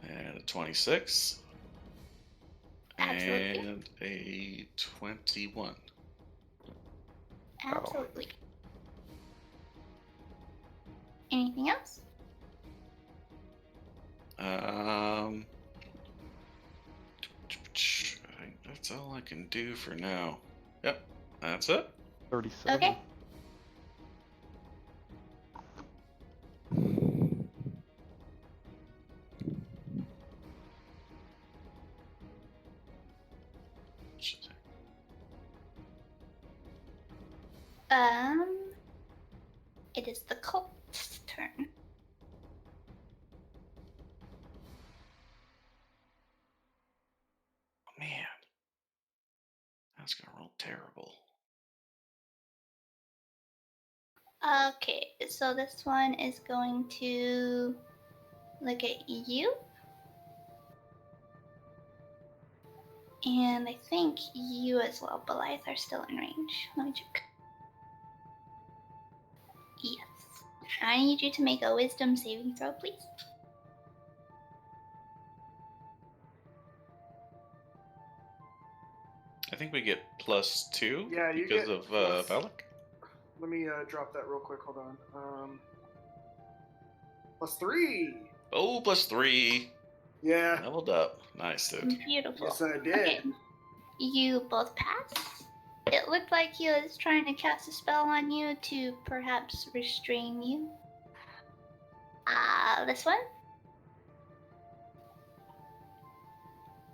And a 26. Absolutely. And a 21. Absolutely. Anything else? I think that's all I can do for now. Yep, that's it. 37. Okay. It is the cult's turn. Man, that's gonna roll terrible. Okay, so this one is going to look at you. And I think you as well, Goliath, are still in range. Let me check. Yes. I need you to make a wisdom saving throw, please. I think we get +2 Yeah, you because get of plus- Valak. Let me drop that real quick. Hold on. +3. Oh, +3. Yeah. Leveled up. Nice, dude. Beautiful. Yes, I did. Okay. You both pass. It looked like he was trying to cast a spell on you to perhaps restrain you. This one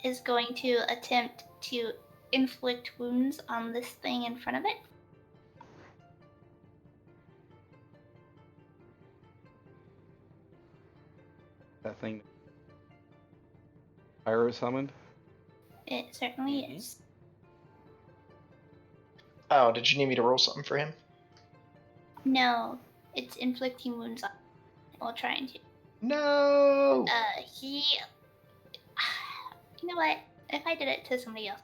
is going to attempt to inflict wounds on this thing in front of it. That thing Pyro summoned. It certainly Mhm. is. Oh, did you need me to roll something for him? No, it's inflicting wounds on. We'll try and do. No! He. You know what? If I did it to somebody else.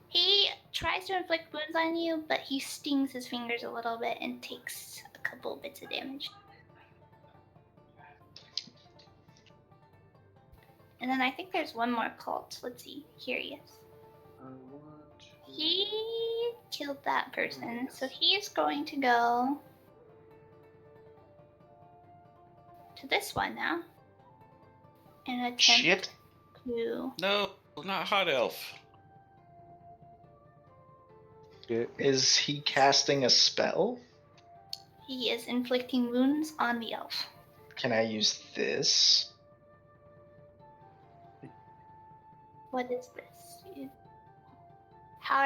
He tries to inflict wounds on you, but he stings his fingers a little bit and takes a couple bits of damage. And then I think there's one more cult. Let's see. Here he is. He killed that person, so he's going to go to this one now and attempt Shit. to. No, not Hot Elf. It, Is he casting a spell? He is inflicting wounds on the elf. Can I use this? What is this? How?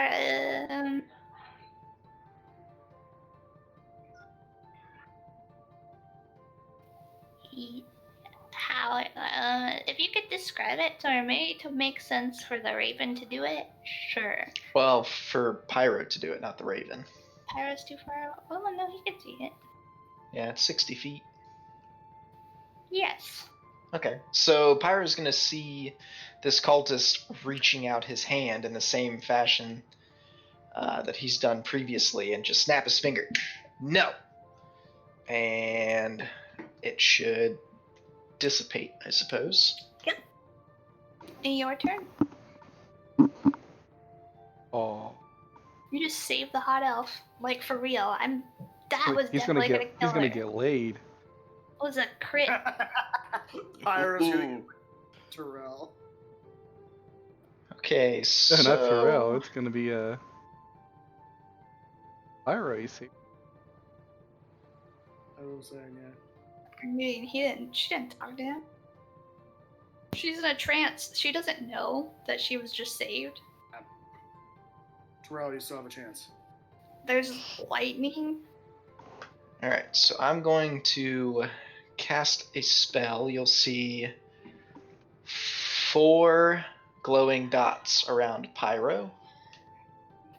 If you could describe it to me to make sense for the raven to do it, sure. Well, for Pyro to do it, not the Raven. Pyro's too far out. Oh no, he can see it. Yeah, it's 60 feet. Yes. Okay, so Pyro's gonna see this cultist reaching out his hand in the same fashion that he's done previously and just snap his finger. No! And it should dissipate, I suppose. Your turn. oh, You just saved the hot elf, like for real. That was he's gonna definitely get kill he's gonna her. get laid. It was a crit. Pyro's gonna Ooh. get Terrell. Okay, No, so... not Terrell. It's gonna be Pyro. You see. I was saying, yeah. I mean, she didn't talk to him. She's in a trance. She doesn't know that she was just saved. Terrell, you still have a chance. There's lightning. Alright, so I'm going to cast a spell. You'll see 4 glowing dots around Pyro.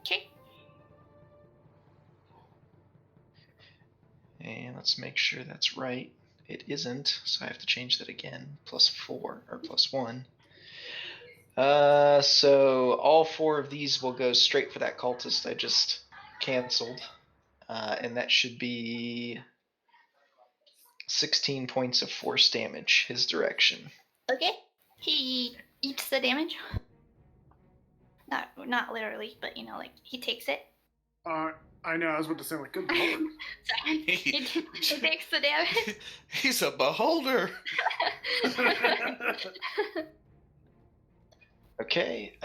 Okay. And let's make sure that's right. It isn't, so I have to change that again. +4 or +1. So all 4 of these will go straight for that cultist I just canceled. And that should be 16 points of force damage his direction. Okay. He eats the damage. Not literally, but like he takes it. I know. I was about to say, like, good lord. Sorry. He takes the damage. He's a beholder. Okay.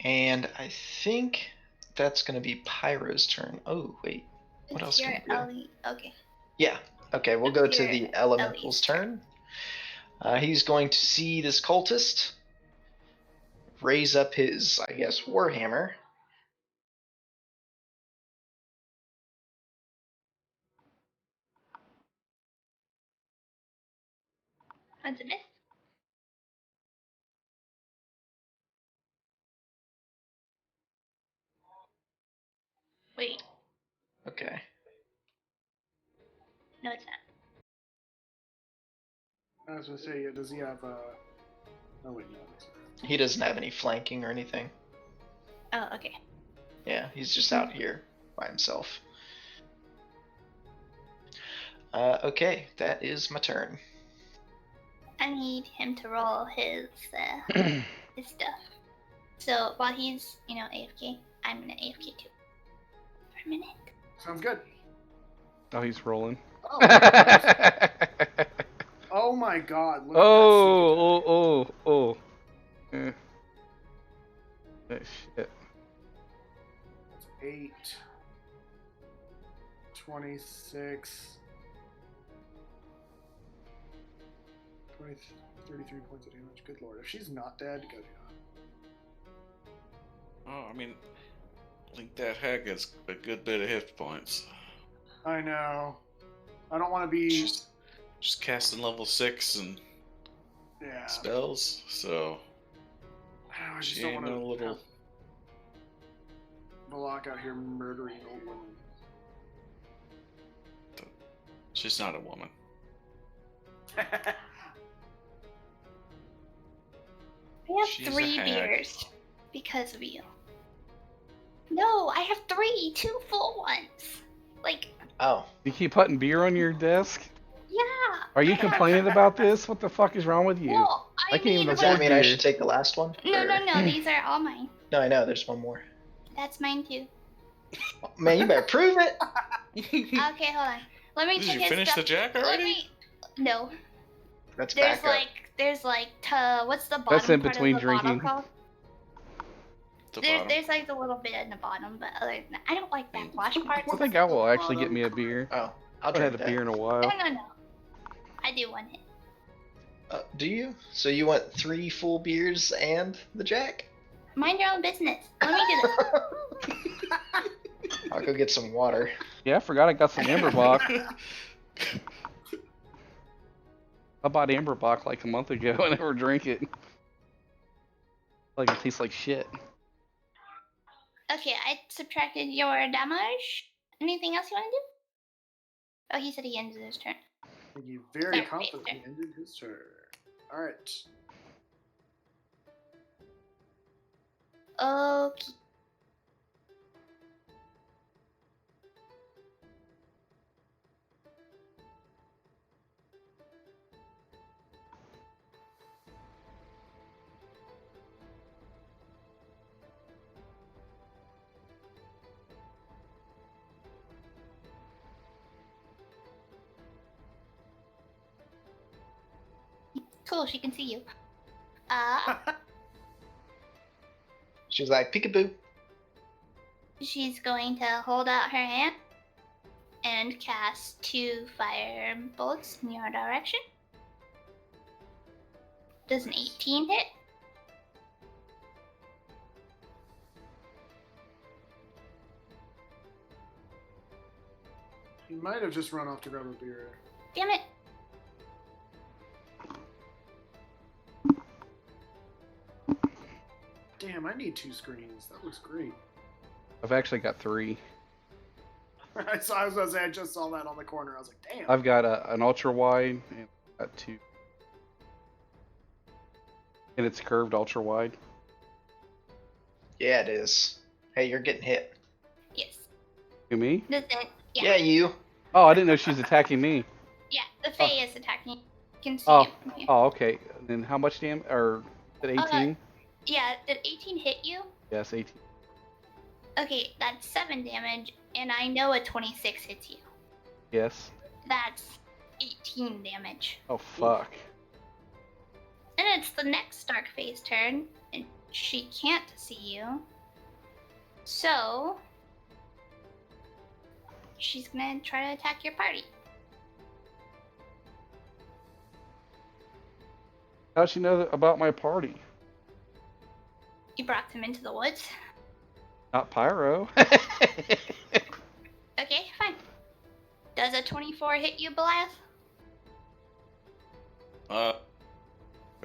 And I think that's going to be Pyro's turn. Oh, wait. What else can we do? Ellie. Okay. Yeah. Okay, we'll go to the Your elemental's Ellie's turn. He's going to see this cultist, raise up his, I guess, warhammer. That's a miss. Wait. Okay. No, it's not. I was gonna say, yeah, does he have Oh wait, no. He doesn't have any flanking or anything. Oh, okay. Yeah, he's just out here by himself. Okay, that is my turn. I need him to roll his stuff. So while he's, AFK, I'm gonna AFK too. For a minute. Sounds good. Oh, he's rolling. Oh, oh my God! Look at that sneak attack. oh. Eh. That shit. That's 8, 26, 20, 33 points of damage. Good lord. If she's not dead, go down. Oh, I mean, I think that hag has a good bit of hit points. I know. I don't want to be. Just casting level 6 and Yeah. spells, so I just she don't ain't want no to little. Malak out here murdering old women. She's not a woman. I have She's a 3 hag. beers because of you. No, I have 3, 2 full ones. Like, Oh, You keep putting beer on your desk? yeah. Are you complaining about this? What the fuck is wrong with you? Well, I can't even does afford that mean I beer. should take the last one? No, Or- no, these are all mine. No, I know. There's one more. That's mine too. Oh, man, you better prove it. Okay, hold on. Let me Did take you a finish step. the jack Let already? me. No. That's There's backup. what's the bottom That's in part between of the bottle drinking. called? The bottom. There's like the little bit in the bottom, but other than that, I don't like backwash parts. I think I will actually get me a beer. Oh, I'll I haven't drink had a that. beer in a No, while. no. I do one hit. Do you? So you want 3 full beers and the jack? Mind your own business. Let me do this. I'll go get some water. Yeah, I forgot I got some Amberbach. I bought Amberbach like a month ago and never drank it. Like it tastes like shit. Okay, I subtracted your damage. Anything else you want to do? Oh, he said he ended his turn. He very Sorry, confidently ended his turn. Alright. Okay. Cool, she can see you. She's like, peekaboo. She's going to hold out her hand and cast 2 fire bolts in your direction. Does an 18 hit? He might have just run off to grab a beer. Damn it. Damn, I need 2 screens. That looks great. I've actually got 3. I was gonna say, I just saw that on the corner. I was like, damn. I've got an ultra wide and I've got 2. And it's curved ultra wide. Yeah, it is. Hey, you're getting hit. Yes. You me? Does it? Yeah, you. Oh, I didn't know she's attacking me. Yeah, the Fae is attacking you. You can see Oh, it from here. oh, okay. Then how much damage? Or is it 18? Yeah, did 18 hit you? Yes, 18. Okay, that's 7 damage, and I know a 26 hits you. Yes. That's 18 damage. Oh fuck. And it's the next Dark Fae's turn, and she can't see you. So, she's gonna try to attack your party. How'd she know about my party? You brought them into the woods. Not Pyro. Okay, fine. Does a 24 hit you, Goliath? Got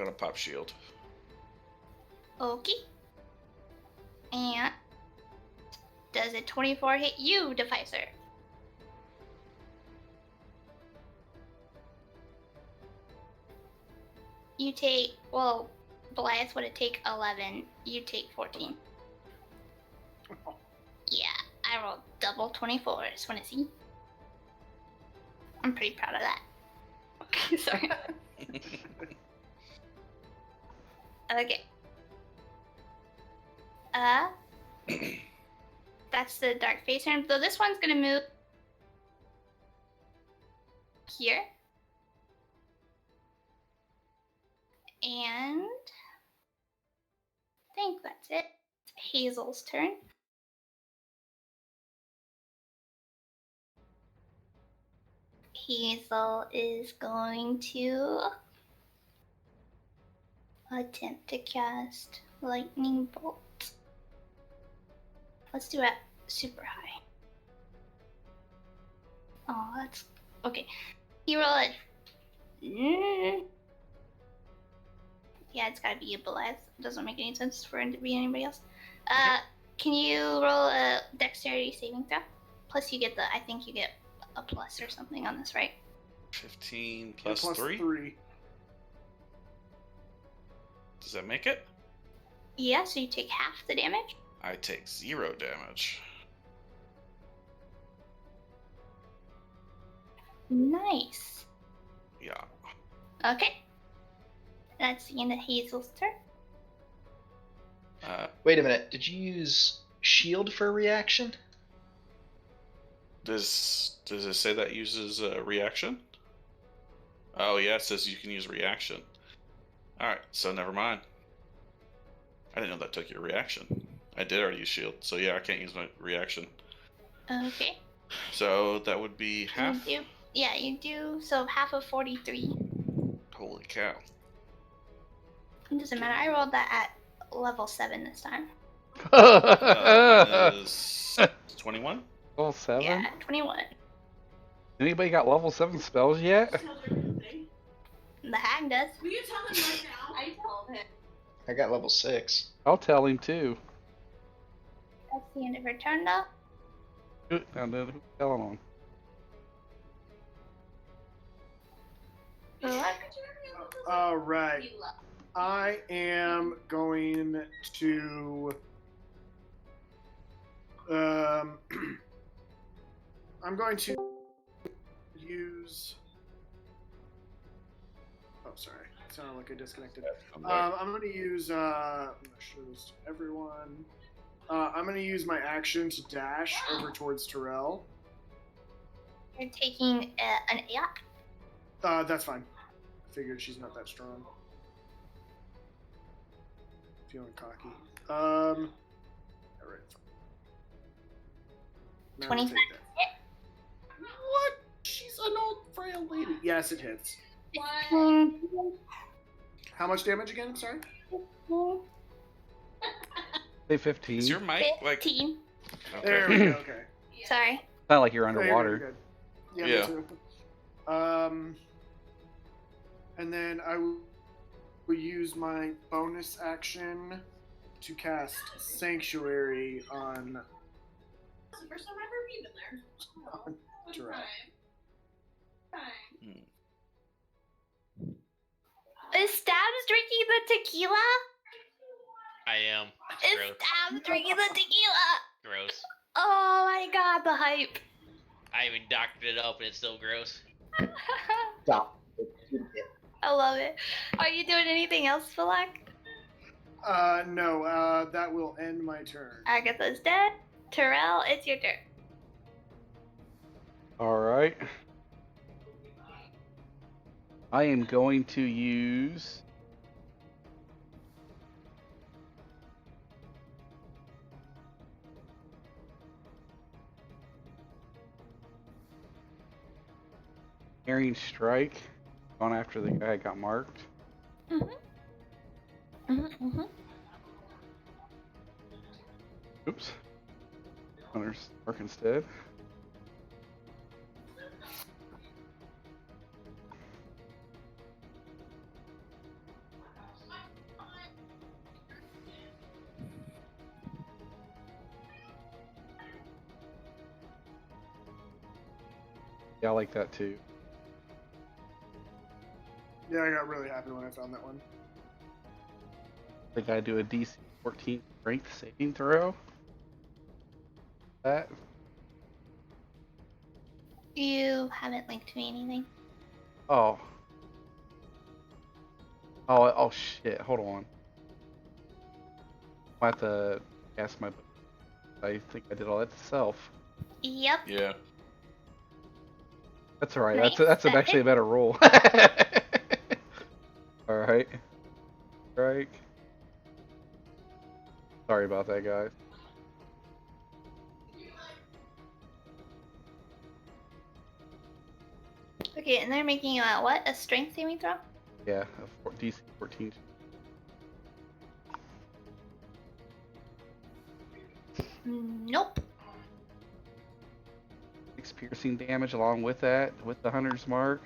a pop shield. Okay. And does a 24 hit you, Deficer? You take, well, Goliath would take 11. You take 14. Yeah, I rolled double 24s. Want to see? I'm pretty proud of that. Sorry. Okay. That's the dark face turn. So this one's gonna move here. And I think that's it. It's Hazel's turn. Hazel is going to attempt to cast lightning bolt. Let's do it super high. Oh, that's okay. You roll it. Yeah, it's gotta be a Belaz. It doesn't make any sense for it to be anybody else. Can you roll a dexterity saving throw? Plus, you get I think you get a plus or something on this, right? 15 Yeah, plus 3. 3. Does that make it? Yeah, so you take half the damage. I take 0 damage. Nice. Yeah. Okay. That's the end of Hazel's turn. Wait a minute. Did you use shield for a reaction? Does it say that uses a reaction? Oh yeah, it says you can use reaction. Alright, so never mind. I didn't know that took your reaction. I did already use shield, so yeah, I can't use my reaction. Okay. So that would be half? You do. Yeah, you do. So half of 43. Holy cow. It doesn't matter. I rolled that at level 7 this time. Mine is 21? Level 7? Yeah, 21. Anybody got level 7 spells yet? The hag does. Will you tell him right now? I told him. I got level 6. I'll tell him too. That's the end of her turn, though. And then who's telling on? All right. I am going to. I'm going to use. Oh, sorry. It sounded like I disconnected. I'm going to use. I'm going to show this to everyone. I'm going to use my action to dash over towards Terrell. You're taking an app. That's fine. I figured she's not that strong. Feeling cocky. All right. Now 25 I'll take that. What? She's an old frail lady. Yes, it hits. How much damage again? Sorry. Say 15. Is your mic like 15. There we go. Okay. Sorry. It's not like you're Very underwater. good. Yeah. Yeah. Me too. And then I will use my bonus action to cast Sanctuary on That's the first time I've ever been there. Terrell. Is Stabs drinking the tequila? I am. It's Is gross. Stabs drinking the tequila? Gross. Oh my god, the hype. I even doctored it up and it's still gross. Stop. I love it. Are you doing anything else, Philak? No, that will end my turn. Agatha's dead. Terrell, it's your turn. Alright. I am going to use Daring Strike. Going after the guy that got marked. Oops. Hunter's mark instead. Yeah, I like that too. Yeah, I got really happy when I found that one. I think I do a DC 14 strength saving throw. That. You haven't linked me anything. Oh. Oh shit, hold on. I have to cast my I think I did all that to self. Yep. Yeah. That's alright. Nice, That's that actually a hits. better roll. Alright. Right. Sorry about that, guys. Okay, and they're making what? A strength saving throw? Yeah, DC 14. Nope. 6 piercing damage along with that, with the hunter's mark.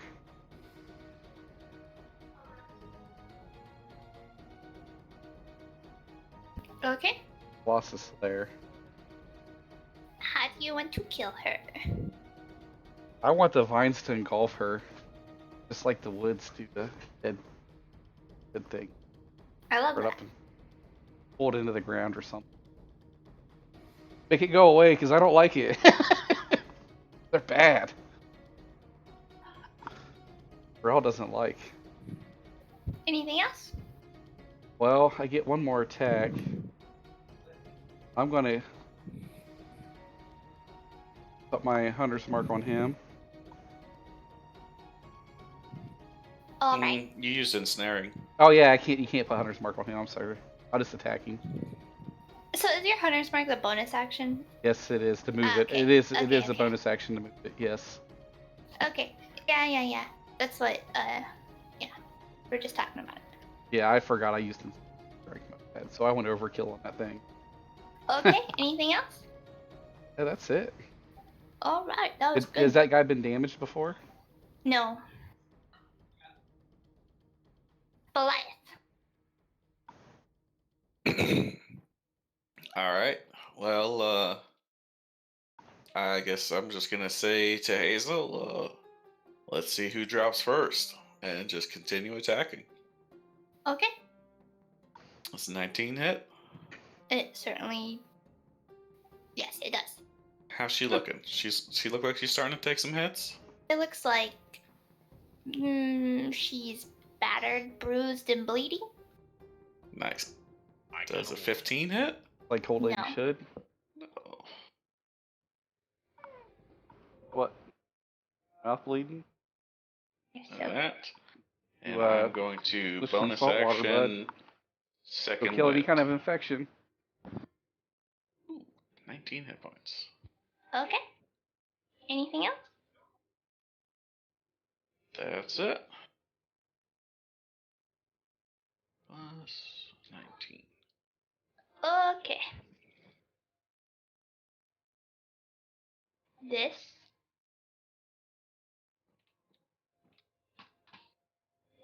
Okay. Lost the Slayer. How do you want to kill her? I want the vines to engulf her, just like the woods do the dead thing. I love Or that. up and pull it into the ground or something. Make it go away, because I don't like it. They're bad. Rel doesn't like. Anything else? Well, I get one more attack. I'm gonna put my hunter's mark on him. All right. You used ensnaring. Oh yeah, you can't put hunter's mark on him. I'm sorry. I'll just attack him. So is your hunter's mark the bonus action? Yes, it is to move it. Okay. It is. It Okay, is a okay. bonus action to move it. Yes. Okay. Yeah. That's what. Yeah. We're just talking about it. Yeah, I forgot I used strike my bad, so I went overkill on that thing. Okay. Anything else? Yeah, that's it. All right. That was good. Has that guy been damaged before? No. Goliath. All right. Well, I guess I'm just gonna say to Hazel, let's see who drops first, and just continue attacking. Okay. That's a 19 hit. It certainly. Yes, it does. How's she looking? She look like she's starting to take some hits. It looks like. She's battered, bruised, and bleeding. Nice. I Does a know. 15 hit? Like old lady No. should. No. What? Mouth bleeding? You're so That. And You, I'm going to switch from bonus salt water, action. Go Second kill any wind. kind of infection. Ooh, 19 hit points. Okay. Anything else? That's it. Plus 19. Okay. This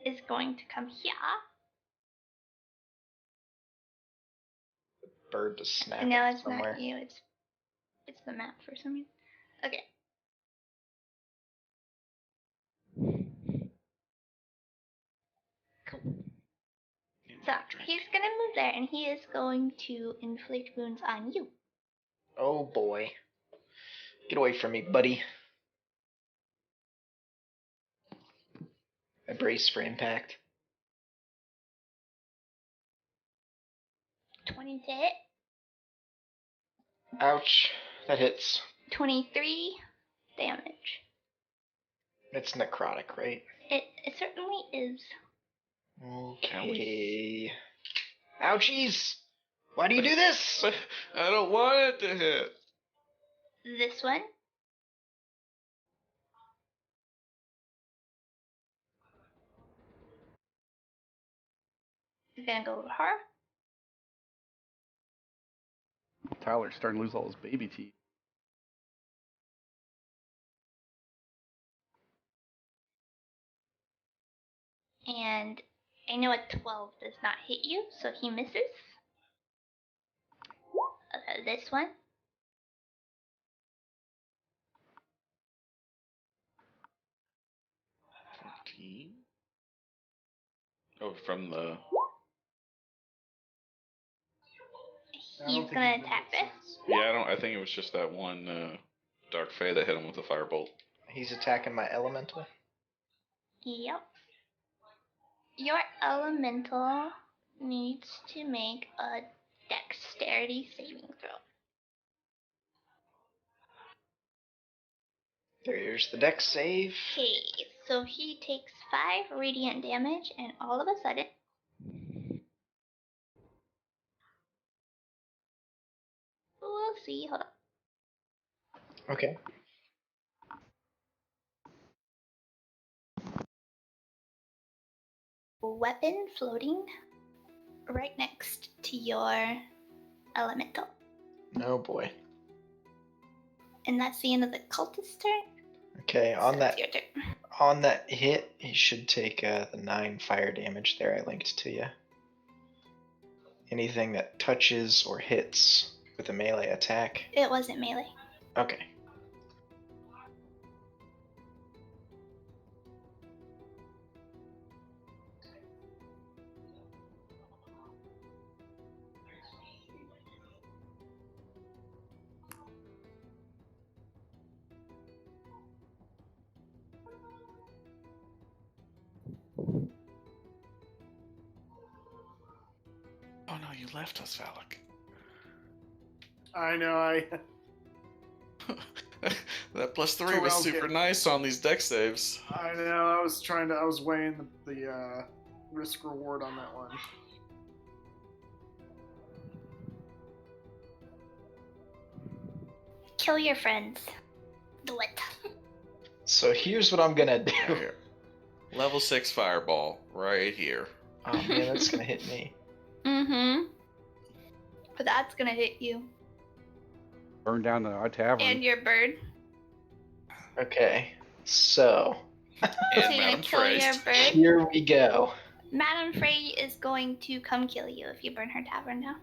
is going to come here. Bird to snap No, it it's somewhere. not you. It's the map for some reason. Okay. Cool. So he's gonna move there, and he is going to inflict wounds on you. Oh boy. Get away from me, buddy. I brace for impact. 20 to hit. Ouch. That hits. 23 damage. It's necrotic, right? It certainly is. Okay. Ouchies! Why do you do this? But I don't want it to hit. This one. Is gonna go over her. Tyler's starting to lose all his baby teeth. And I know a 12 does not hit you, so he misses. Okay, this one. Oh, from the. He's gonna attack this. Yeah, I think it was just that one Dark Fae that hit him with the firebolt. He's attacking my elemental. Yep. Your elemental needs to make a dexterity saving throw. There's the dex save. Okay, so he takes 5 radiant damage, and all of a sudden, we'll see. Hold on. Okay. Weapon floating right next to your elemental, Oh boy. and that's the end of the cultist turn. Okay, So it's your turn. on that hit, he should take the 9 fire damage there I linked to you. Anything that touches or hits with a melee attack. It wasn't melee. Okay. Oh no, you left us, Valak. I know. That +3 So was I'll super get- nice on these deck saves. I know. I was weighing the risk reward on that one. Kill your friends. Do it. So here's what I'm gonna do. Right here. Level 6 fireball, right here. Oh man, that's gonna hit me. Mm-hmm. But that's gonna hit you. Burn down our tavern. And your bird. Okay, so So And you're gonna Madame kill your Freist. bird. here we go. Madame Frey is going to come kill you if you burn her tavern down.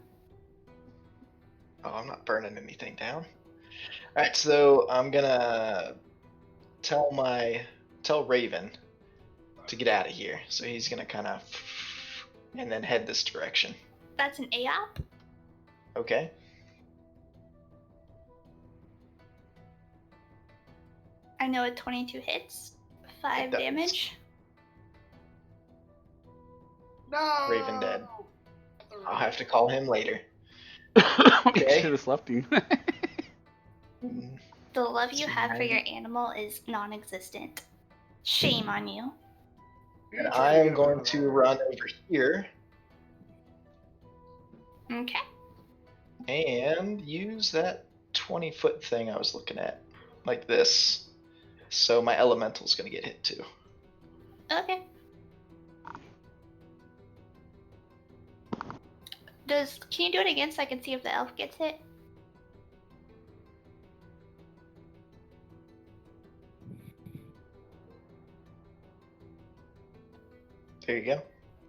Oh, I'm not burning anything down. Alright, so I'm gonna tell Raven to get out of here. So he's gonna kind of and then head this direction. That's an AOP. Okay. I know a 22 hits. 5 does. damage. No. Raven dead. I'll have to call him later. Okay. Should have left him. Mm, The love you have for 90. your animal is non-existent. Shame on you. You're And trying I to am get going over to there. run over here Okay. and use that 20-foot thing I was looking at. Like this. So my elemental's gonna get hit too. Okay. Can you do it again so I can see if the elf gets hit? There you go.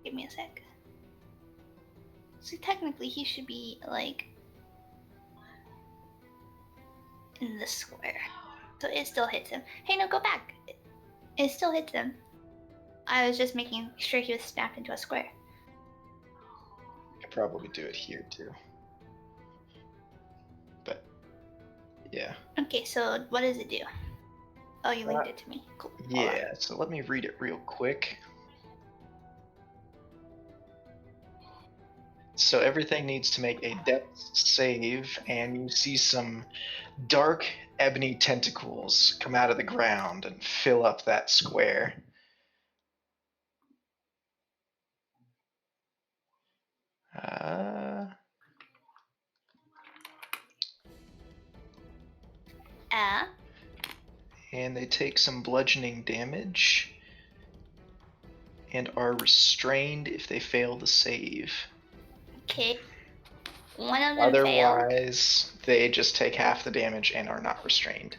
Give me a sec. So technically he should be like in the square. So it still hits him. Hey, no, go back. It still hits him. I was just making sure he was snapped into a square. I could probably do it here too. But yeah. Okay, so what does it do? Oh, you linked it to me. Cool. Hold on. Yeah, so let me read it real quick. So everything needs to make a depth save, and you see some dark ebony tentacles come out of the ground and fill up that square. Uh, and they take some bludgeoning damage and are restrained if they fail the save. Okay. One of them failed. Otherwise, they just take half the damage and are not restrained.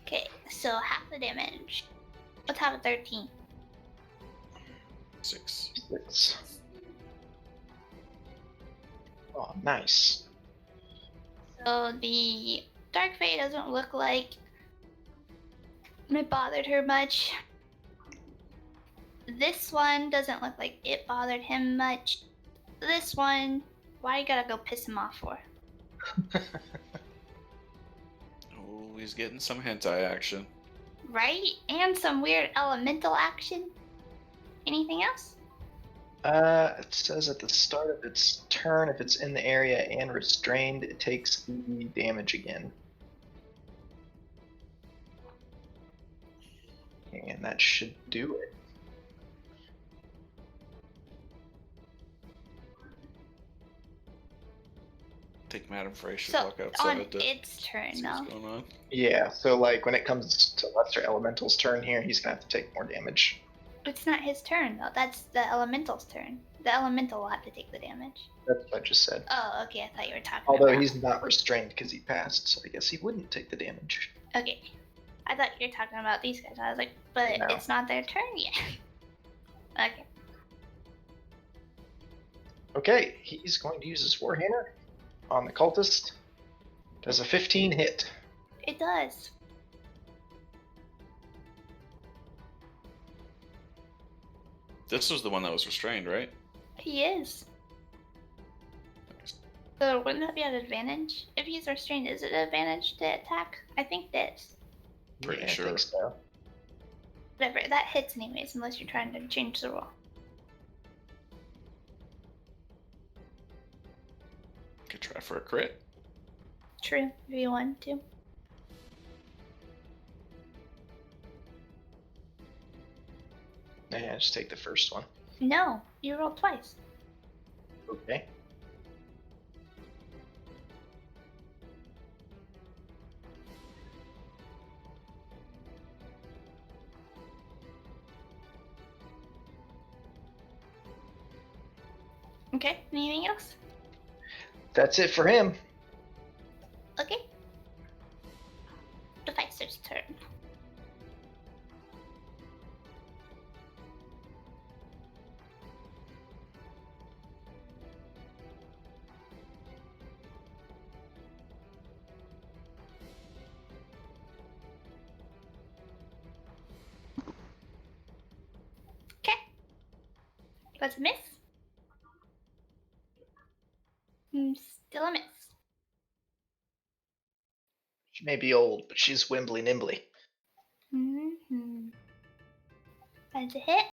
Okay, so half the damage. Let's have a 13. 6. 6. Oh, nice. So the Dark Fate doesn't look like it bothered her much. This one doesn't look like it bothered him much. This one, why you gotta go piss him off for? Oh, he's getting some hentai action. Right? And some weird elemental action. Anything else? It says at the start of its turn, if it's in the area and restrained, it takes the damage again. And that should do it. I think Madame Frey should So walk on outside to its turn, see though. what's going on. Yeah, so like when it comes to Lesser Elemental's turn here, he's gonna have to take more damage. It's not his turn though. That's the elemental's turn. The elemental will have to take the damage. That's what I just said. Oh, okay. I thought you were talking Although about. he's not restrained because he passed, so I guess he wouldn't take the damage. Okay. I thought you were talking about these guys. I was like, but No. it's not their turn yet. Okay. Okay, he's going to use his Warhammer on the cultist. Does a 15 hit? It does. This was the one that was restrained, right? He is. Nice. So wouldn't that be an advantage? If he's restrained, is it an advantage to attack? I think it is. Pretty Yeah, sure. I think so. Whatever. That hits anyways, unless you're trying to change the rule. Could try for a crit. True. If you want to. Yeah, just take the first one. No. You roll twice. Okay. Okay. Anything else? That's it for him. Okay. Devicer's turn. Okay. That's a miss. Still a miss. She may be old, but she's wimbly nimbly. Mm-hmm. That's a hit.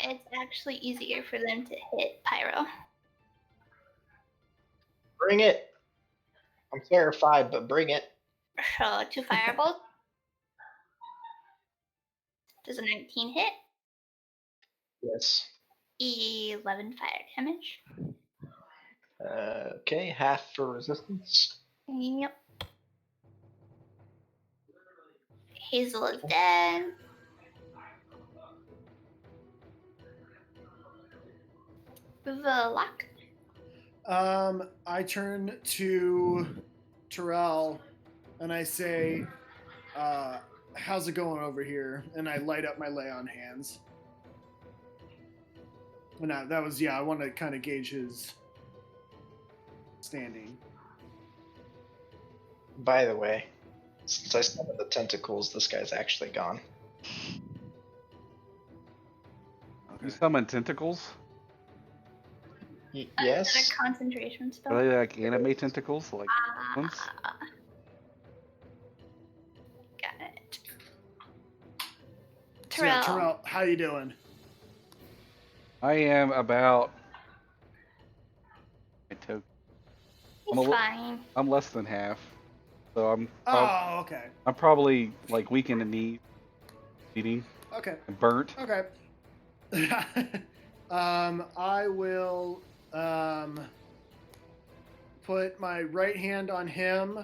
It's actually easier for them to hit Pyro. Bring it. I'm terrified, but bring it. So 2 fireballs. Does a 19 hit? Yes. 11 fire damage. Okay, half for resistance. Yep. Hazel is dead. Velok. I turn to Terrell and I say, how's it going over here? And I light up my lay on hands. And that was, I want to kind of gauge his standing. By the way, since I summoned the tentacles, this guy's actually gone. You summon tentacles? Is Yes. that a concentration spell? Are they like anime tentacles? Like ones? Got it. So, yeah, Terrell, how you doing? I am about. He's fine. I'm less than half, so I'm. Oh, okay. I'm probably like weak in the knee, bleeding, Okay. and burnt. Okay. I will put my right hand on him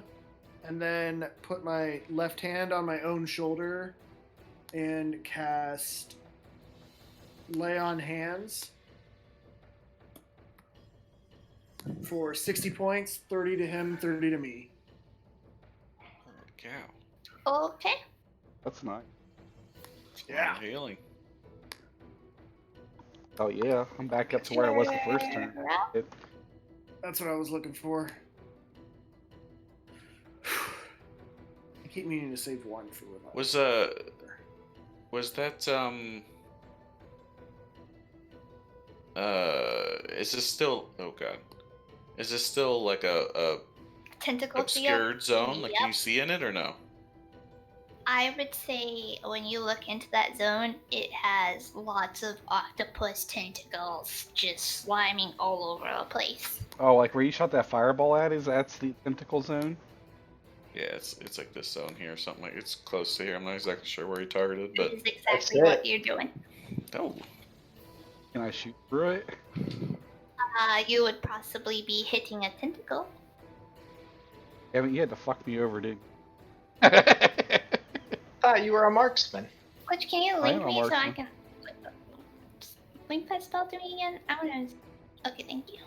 and then put my left hand on my own shoulder and cast Lay on Hands for 60 points, 30 to him, 30 to me. Holy cow. Okay. That's nice. Yeah. Healing. Oh yeah, I'm back up to where I was the first turn. That's what I was looking for. I keep meaning to save one for what Was that is this still, oh god, is this still like a Tentacle obscured zone? Like, Yep. can you see in it or no? I would say when you look into that zone, it has lots of octopus tentacles just sliming all over the place. Oh, like where you shot that fireball at? That's the tentacle zone? Yeah, it's like this zone here or something. Like, it's close to here. I'm not exactly sure where you targeted, but This is exactly That's what it. you're doing. oh, Can I shoot through it? You would possibly be hitting a tentacle. I mean, you had to fuck me over, didn't you? Ah, you were a marksman. Which can you I link am a me so I marksman. can link that spell to me again? I want to. Okay, thank you.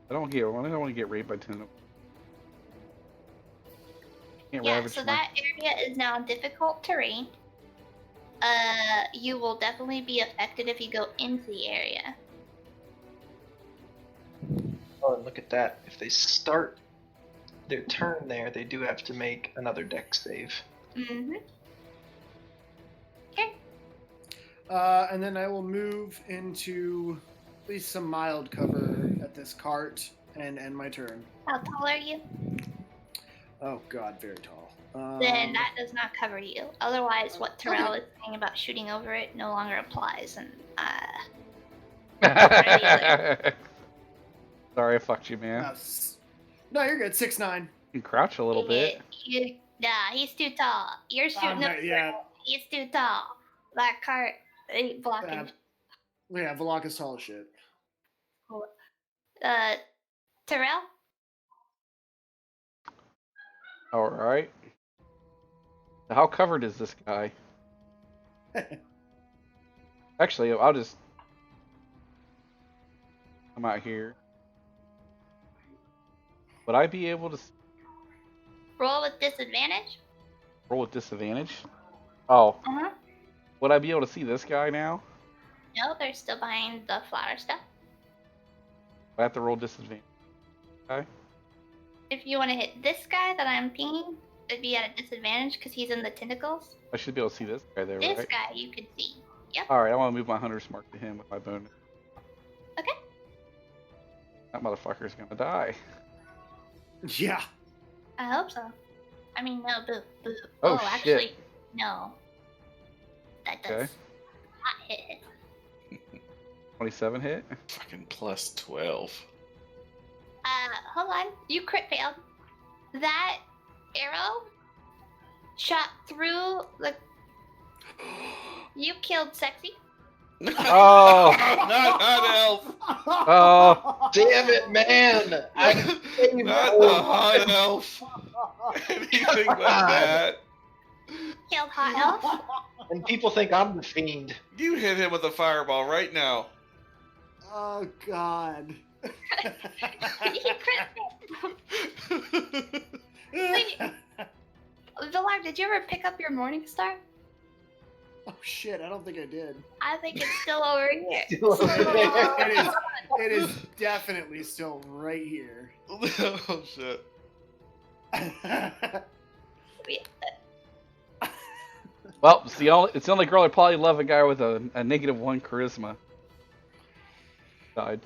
I don't want to get raped by tentacles. Can't Yeah, ravage so my- that area is now difficult terrain. You will definitely be affected if you go into the area. Oh, and look at that. If they start their turn there, they do have to make another dex save. Mm-hmm. Okay. And then I will move into at least some mild cover at this cart and end my turn. How tall are you? Oh god, very tall. Then that does not cover you. Otherwise, what Terrell is saying about shooting over it no longer applies. And Sorry, I fucked you, man. No, you're good. 6'9". You can crouch a little bit. Nah, he's too tall. You're shooting over yeah. it. He's too tall. That cart ain't blocking. Yeah, Velok is tall as shit. Terrell? Alright. How covered is this guy? Actually, I'll just come out here. Would I be able to Roll with disadvantage? roll with disadvantage? Oh, Uh-huh. would I be able to see this guy now? No, they're still behind the flower stuff. I have to roll disadvantage. Okay. If you want to hit this guy that I'm pinging, it'd be at a disadvantage because he's in the tentacles. I should be able to see this guy there, This right? guy you could see. Yep. Alright, I want to move my hunter's mark to him with my bonus. Okay. That motherfucker's gonna die. Yeah. I hope so. I mean, no, boo, boo. Oh, actually, shit. no. That does Okay. not hit. 27 hit. fucking plus 12. Hold on. You crit failed. That arrow shot through the. You killed Sexy. Oh. Not elf. Oh. Damn it, man! I Not the hot elf. Anything but that. Killed Hot Elf. And people think I'm the fiend. You hit him with a fireball right now. Oh God. He crit failed. Wait. Villar, did you ever pick up your Morning Star? Oh shit! I don't think I did. I think it's still over here. Still over there. It is definitely still right here. Oh shit. Well, it's the only girl I probably love a guy with a -1 charisma. Died.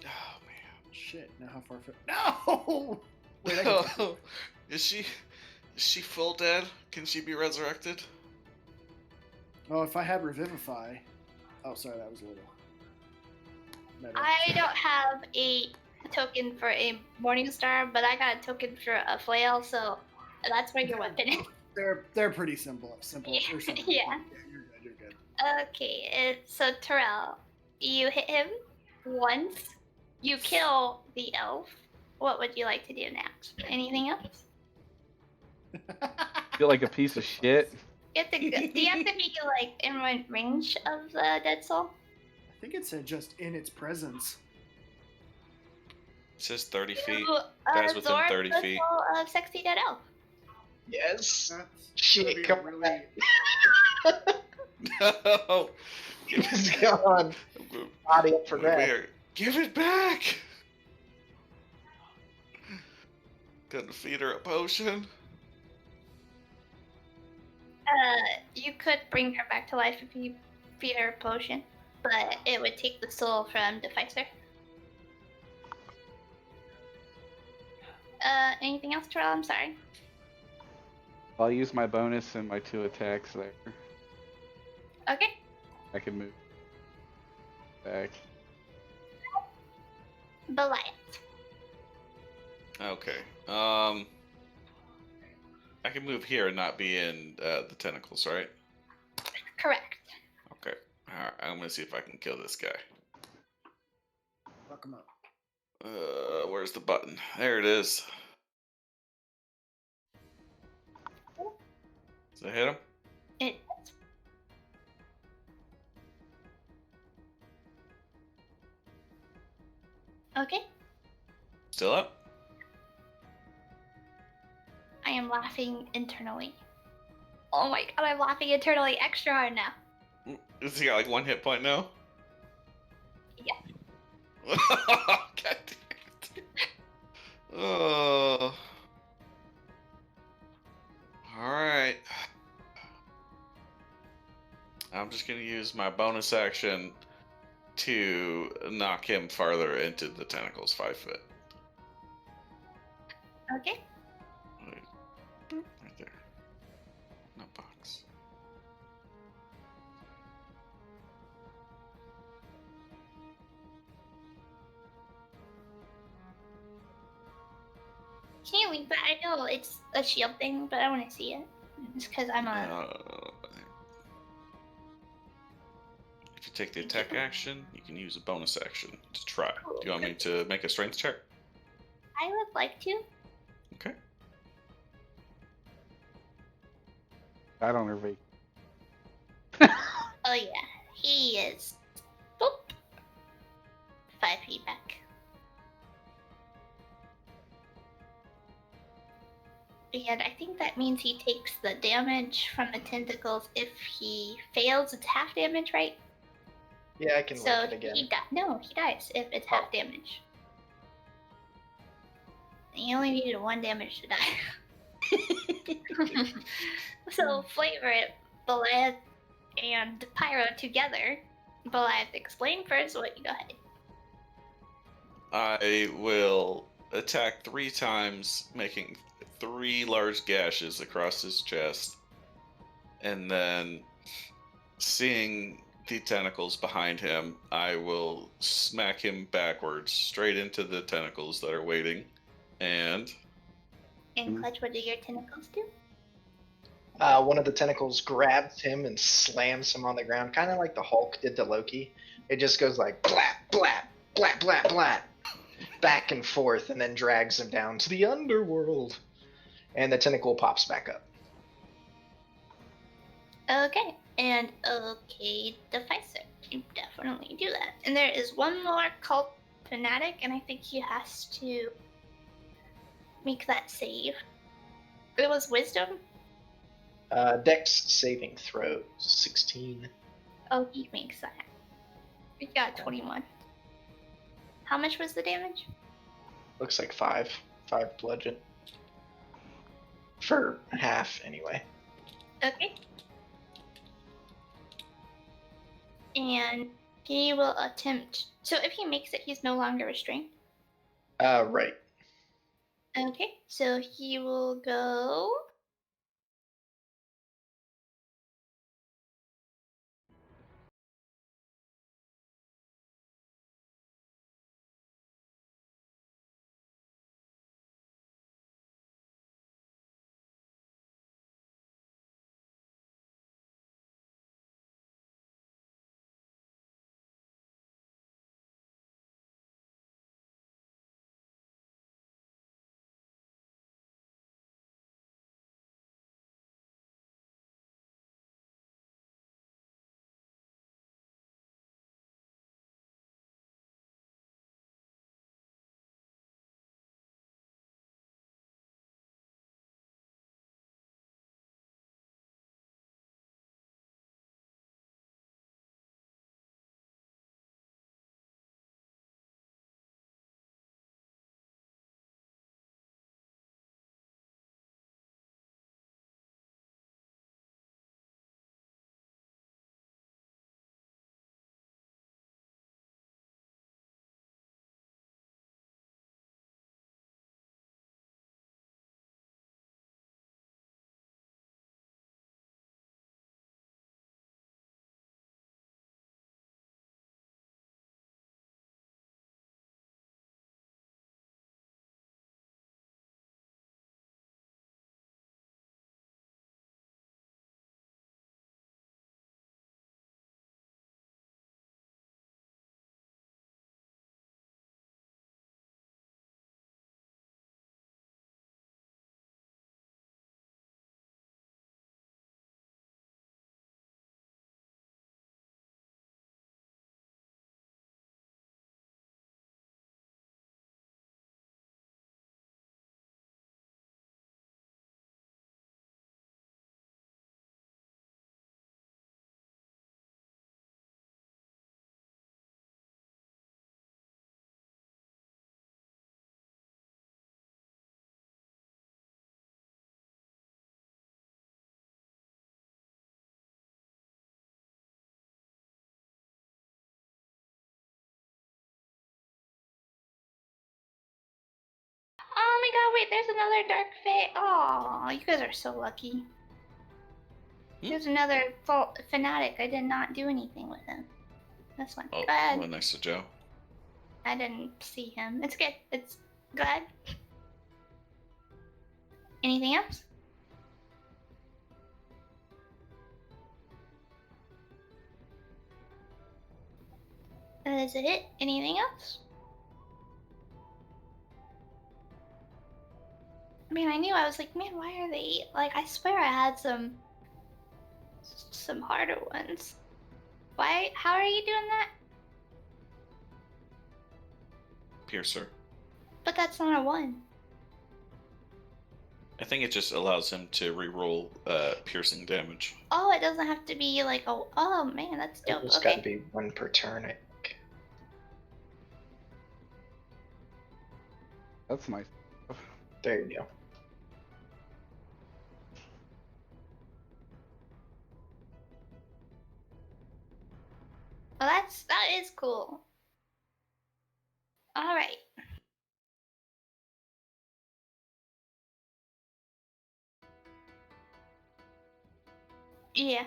Oh man. Shit! Now how far? No! Wait, I can... Oh, is she full dead? Can she be resurrected? Oh, if I had Revivify. Oh, sorry, that was a little. Meta. I don't have a token for a Morning Star, but I got a token for a flail, so that's where your weapon is. They're pretty simple. Yeah. Or simple. Yeah. You're good. You're good. Okay, so Terrell, you hit him once. You kill the elf. What would you like to do next? Anything else? Feel like a piece of shit. Do you have to be like in range of the dead soul? I think it said just in its presence. It says 30 feet. To Guys within absorb 30 the feet. soul of sexy dead elf. Yes. That's Shit, gonna be come really. No. It's gone. Body up for grabs. Give it back. Gonna feed her a potion. You could bring her back to life if you feed her a potion, but it would take the soul from Deficer. Anything else, Terrell? I'm sorry. I'll use my bonus and my 2 attacks there. Okay. I can move back. Goliath. Okay. I can move here and not be in the tentacles, right? Correct. Okay. Alright, I'm gonna see if I can kill this guy. Fuck 'em up. Where's the button? There it is. Does it hit him? It. Okay. Still up? I am laughing internally. Oh my god, I'm laughing internally extra hard now. Has he got like 1 hit point now? Yeah. God damn it. Oh. Alright. I'm just gonna use my bonus action to knock him farther into the tentacles 5 foot. Okay. Right there. No box. Can you leave that? I know it's a shield thing, but I want to see it. It's because I'm a. If you take the attack action, you can use a bonus action to try. Do you want me to make a strength check? I would like to. Okay. I don't know. Oh yeah, he is. Boop. 5 feet back. And I think that means he takes the damage from the tentacles. If he fails, it's half damage, right? Yeah, I can So work it again. he dies if it's half damage. He only needed 1 damage to die. So flavor it, Goliath and Pyro together. Goliath, explain first what you go ahead. I will attack 3 times, making 3 large gashes across his chest. And then, seeing the tentacles behind him, I will smack him backwards, straight into the tentacles that are waiting. And And Clutch, what do your tentacles do? One of the tentacles grabs him and slams him on the ground, kind of like the Hulk did to Loki. It just goes like blap, blap, blap, blap, blap, back and forth, and then drags him down to the underworld. And the tentacle pops back up. Okay. And okay, Deficer. You definitely do that. And there is one more cult fanatic, and I think he has to make that save. It was wisdom? Dex saving throw 16. Oh, he makes that. We got 21. How much was the damage? Looks like 5. 5 bludgeon. For half, anyway. Okay. And he will attempt. So if he makes it, he's no longer restrained. Right. Okay, so he will go. Oh my god, wait, there's another Dark Fae. Oh, you guys are so lucky. There's another fanatic. I did not do anything with him. That's fine. oh, Go ahead. one next to Joe. I didn't see him. It's good. It's go ahead. Anything else? Is it it? Anything else? I mean, I knew. I was like, man, why are they like? I swear I had some harder ones. Why? How are you doing that? Piercer. But that's not a one. I think it just allows him to reroll piercing damage. Oh, it doesn't have to be like a. Oh man, that's dope. It's Okay. got to be 1 per turn, I think. That's nice. There you go. Well, that is cool. All right. Yeah.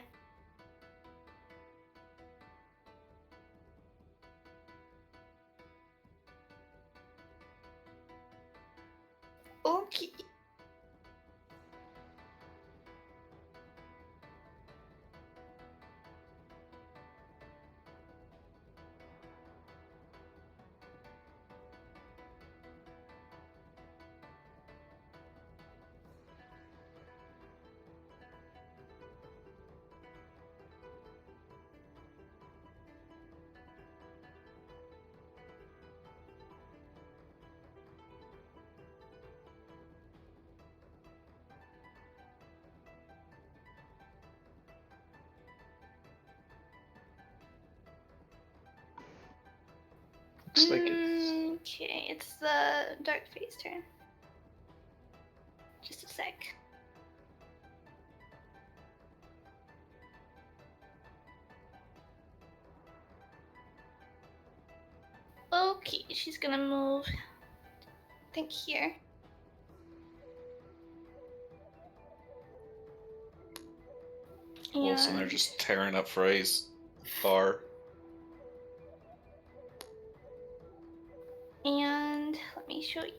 Okay. Looks like it's Okay, it's the Dark Phase turn. Just a sec. Okay, she's gonna move. I think here. Wilson, they're And just tearing up Frey's bar. and let me show you.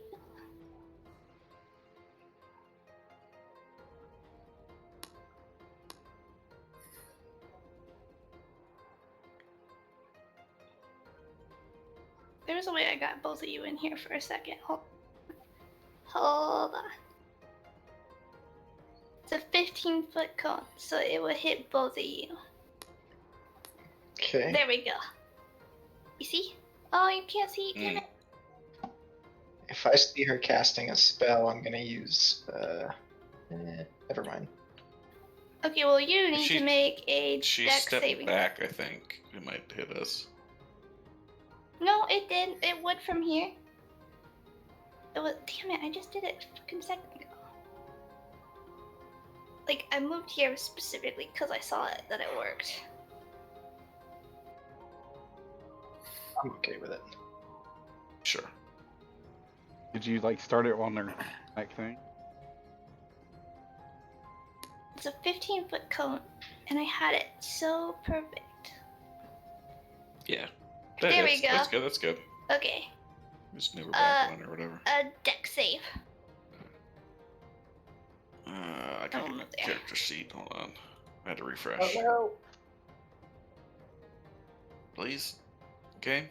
There's a way I got both of you in here for a second. Hold on. It's a 15-foot cone, so it will hit both of you. okay. There we go. You see? Oh, you can't see. Damn Mm. it. If I see her casting a spell, I'm gonna use. Never mind. Okay, well, you need She- to make a She dex stepped saving. back, I think. It might hit us. No, it didn't. It would from here. It was. Damn it! I just did it a fucking second ago. Like, I moved here specifically because I saw it that it worked. I'm okay with it. Sure. Did you like start it on their back thing? It's a 15-foot cone, and I had it so perfect. Yeah. There we hits. go. That's good. That's good. Okay, Just move her back one or whatever. a dex save. I Oh, gotta get my move there. character sheet. Hold on. I had to refresh. no. Please. Okay.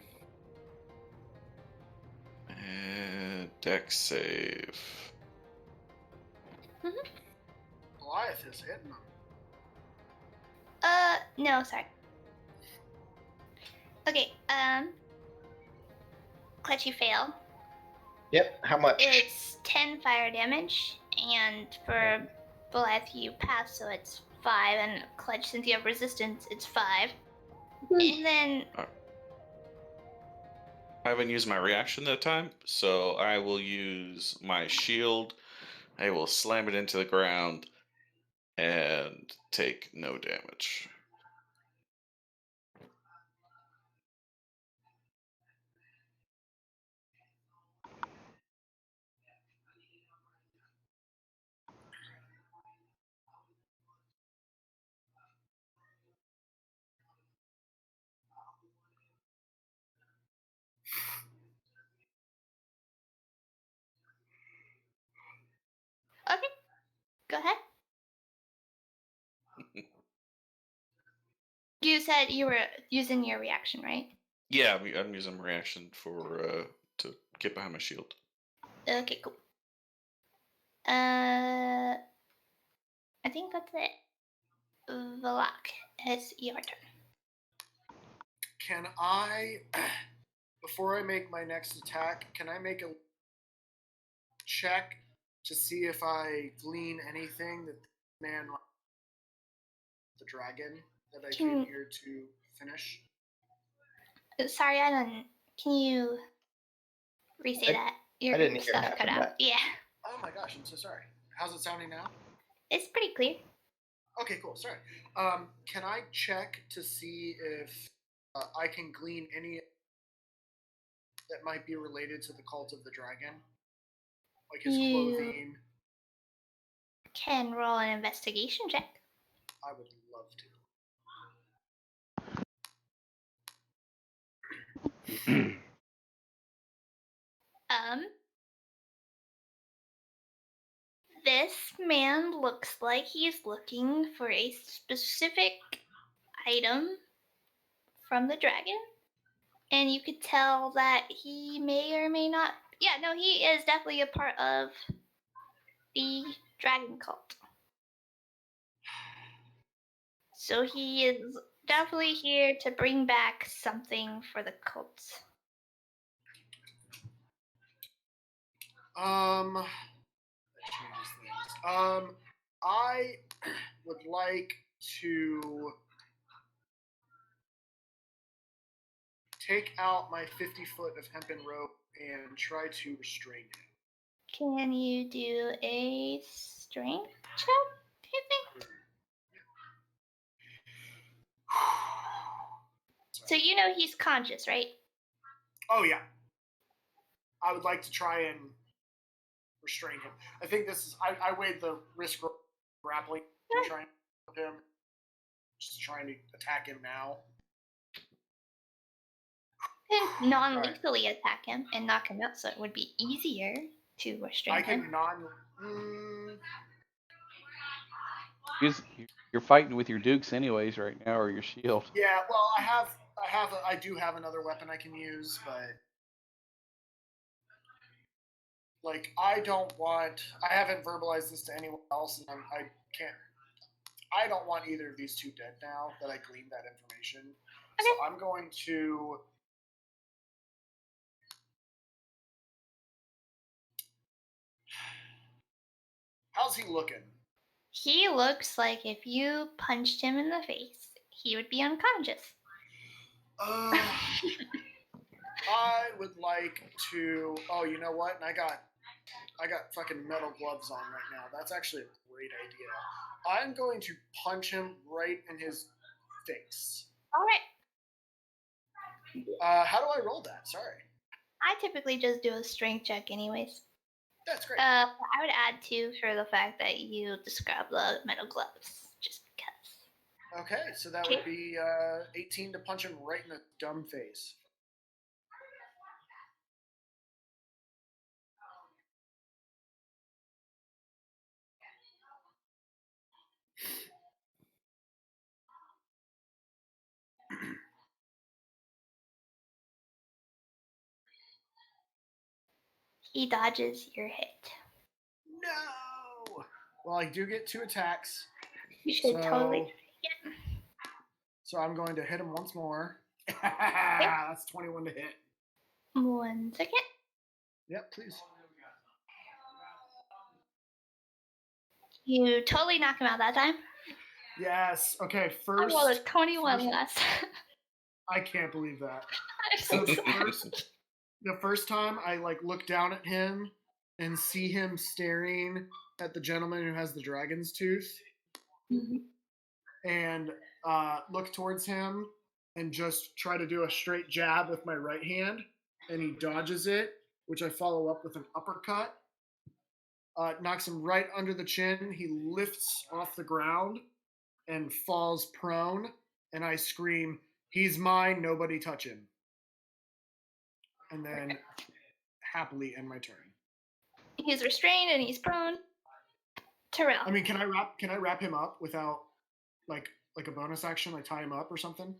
And dex save. Goliath is hitting them. No, sorry. Okay, Clutch, you fail. Yep. How much? It's 10 fire damage, and for Goliath, you pass, so it's 5, and Clutch, since you have resistance, it's 5. And then, I haven't used my reaction that time, so I will use my shield. I will slam it into the ground and take no damage. okay, go ahead. You said you were using your reaction, right? Yeah, I'm using my reaction for to get behind my shield. Okay, cool. I think that's it. Valak, it's your turn. Can I, before I make my next attack, can I make a check to see if I glean anything that the man, the dragon, that I came here to finish? Sorry, I don't. Can you re-say that? Your I didn't hear stuff half cut of out. that. Yeah, Oh my gosh, I'm so sorry. How's it sounding now? it's pretty clear. Okay, cool. Sorry. Can I check to see if I can glean any that might be related to the cult of the dragon, like his You- clothing? Can roll an investigation check. I would love to. This man looks like he's looking for a specific item from the dragon. And you could tell that he may or may not. Yeah, no, he is definitely a part of the dragon cult. So he is definitely here to bring back something for the cult. That changes things. I would like to take out my 50 foot of hempen rope and try to restrain him. Can you do a strength check, do you think? So you know he's conscious, right? Oh, yeah. I would like to try and restrain him. I think this is. I weighed the risk of grappling and trying with him. Just trying to attack him now. And non-lethally attack him and knock him out, so it would be easier to restrain I can him. You're fighting with your dukes anyways right now, or your shield. Yeah, well, I do have another weapon I can use, but like I haven't verbalized this to anyone else, and I don't want either of these two dead now that I gleaned that information. Okay. So I'm going to. How's he looking? He looks like if you punched him in the face, he would be unconscious. I would like to. Oh, you know what? And I got fucking metal gloves on right now. That's actually a great idea. I'm going to punch him right in his face. All right. How do I roll that? Sorry. I typically just do a strength check anyways. That's great. I would add 2 for the fact that you described the metal gloves, just because. Okay, so that would be 18 to punch him right in the dumb face. He dodges your hit. No! Well, I do get 2 attacks. You should totally. So I'm going to hit him once more. That's 21 to hit. 1 second. Yep, please. You totally knock him out that time. Yes. Okay, I first. rolled a 21 last. I can't believe that. So the first time I look down at him and see him staring at the gentleman who has the dragon's tooth, and look towards him and just try to do a straight jab with my right hand, and he dodges it, which I follow up with an uppercut. Knocks him right under the chin. He lifts off the ground and falls prone, and I scream, "He's mine, nobody touch him." And then happily end my turn. He's restrained and he's prone. Terrell. I mean, can I wrap him up without like a bonus action, like tie him up or something?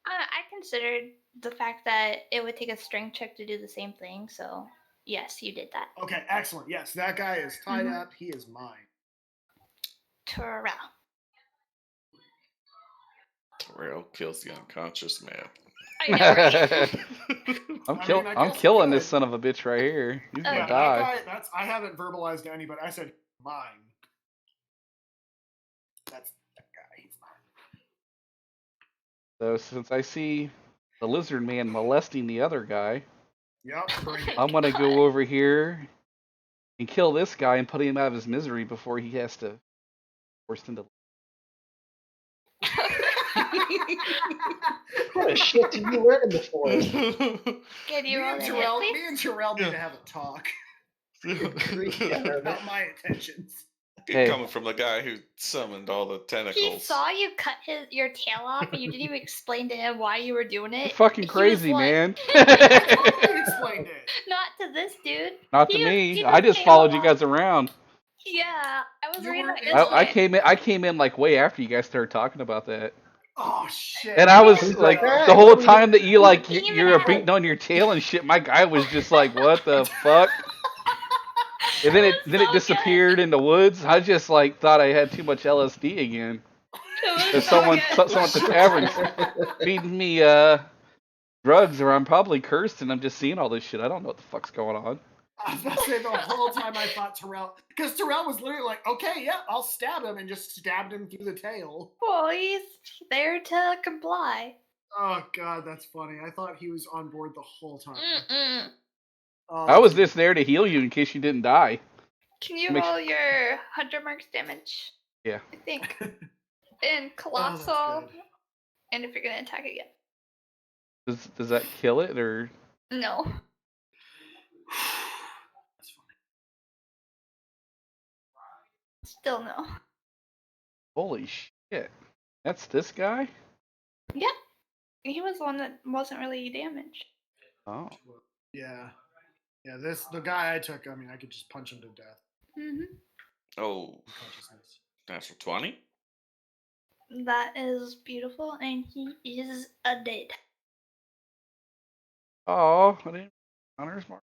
I considered the fact that it would take a strength check to do the same thing, so yes, you did that. Okay, excellent. Yes, that guy is tied up. He is mine. Terrell. Terrell kills the unconscious man. I know, right? I'm killing this son of a bitch right here. He's gonna die. That guy, I haven't verbalized to anybody. I said mine. That's that guy. He's mine. So since I see the lizard man molesting the other guy, yep, I'm gonna go over here and kill this guy and put him out of his misery before he has to forced into. What shit do you learn in the forest? Can you roll me and Terrell need to have a talk about my intentions. Coming from the guy who summoned all the tentacles. He saw you cut your tail off, and you didn't even explain to him why you were doing it. You're fucking crazy, man. I explained it. Not to this dude. Not to me. I just followed you guys around. Yeah, I was You reading were that in I yesterday. came in like way after you guys started talking about that. Oh shit! And I was He's like, like, the "Ah, whole what do we time that you like Even you're at beating on your tail and shit, my guy was just like, what the fuck? And then It was it so disappeared in the woods. I just like thought I had too much LSD again. It There's was so good. someone at the tavern's feeding me drugs, or I'm probably cursed and I'm just seeing all this shit. I don't know what the fuck's going on. I was about to say the whole time I thought Terrell, because Terrell was literally like, "Okay, yeah, I'll stab him," and just stabbed him through the tail. Well, he's there to comply. Oh god, that's funny. I thought he was on board the whole time. Mm-mm. Oh, I was that's just there to heal you in case you didn't die. Can you Make roll your 100 marks damage? Yeah. I think. good. In Colossal, Oh, that's good. and if you're gonna attack again. Does that kill it or? No. That's funny. Still no. Holy shit! That's this guy. Yeah. He was the one that wasn't really damaged. Oh. Yeah, yeah. The guy I took. I mean, I could just punch him to death. Mm-hmm. Oh, Consciousness. natural 20. That is beautiful, and he is a dead. Oh, I didn't. Honors mark.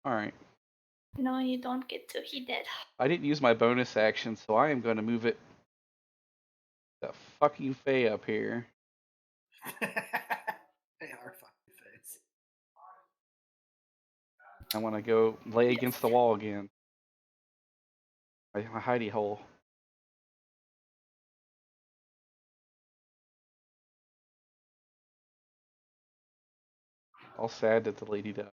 All right. No, you don't get to. He dead. I didn't use my bonus action, so I am going to move it. The fucking Fae up here. They are fucking face. I want to go lay Yes. against the wall again. My hidey hole. All sad that the lady died.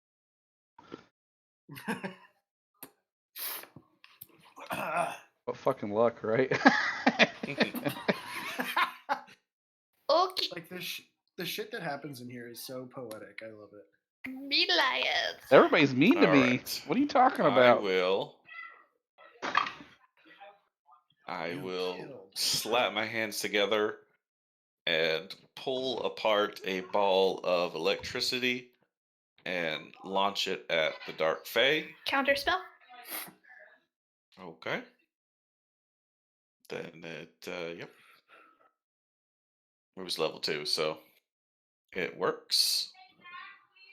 What fucking luck, right? Okay. Like the shit that happens in here is so poetic. I love it. Goliath. Everybody's mean to All me. right. What are you talking I about? will You killed. slap my hands together and pull apart a ball of electricity and launch it at the Dark Fae. Counter spell. Okay. Then yep. It was level 2, so it works.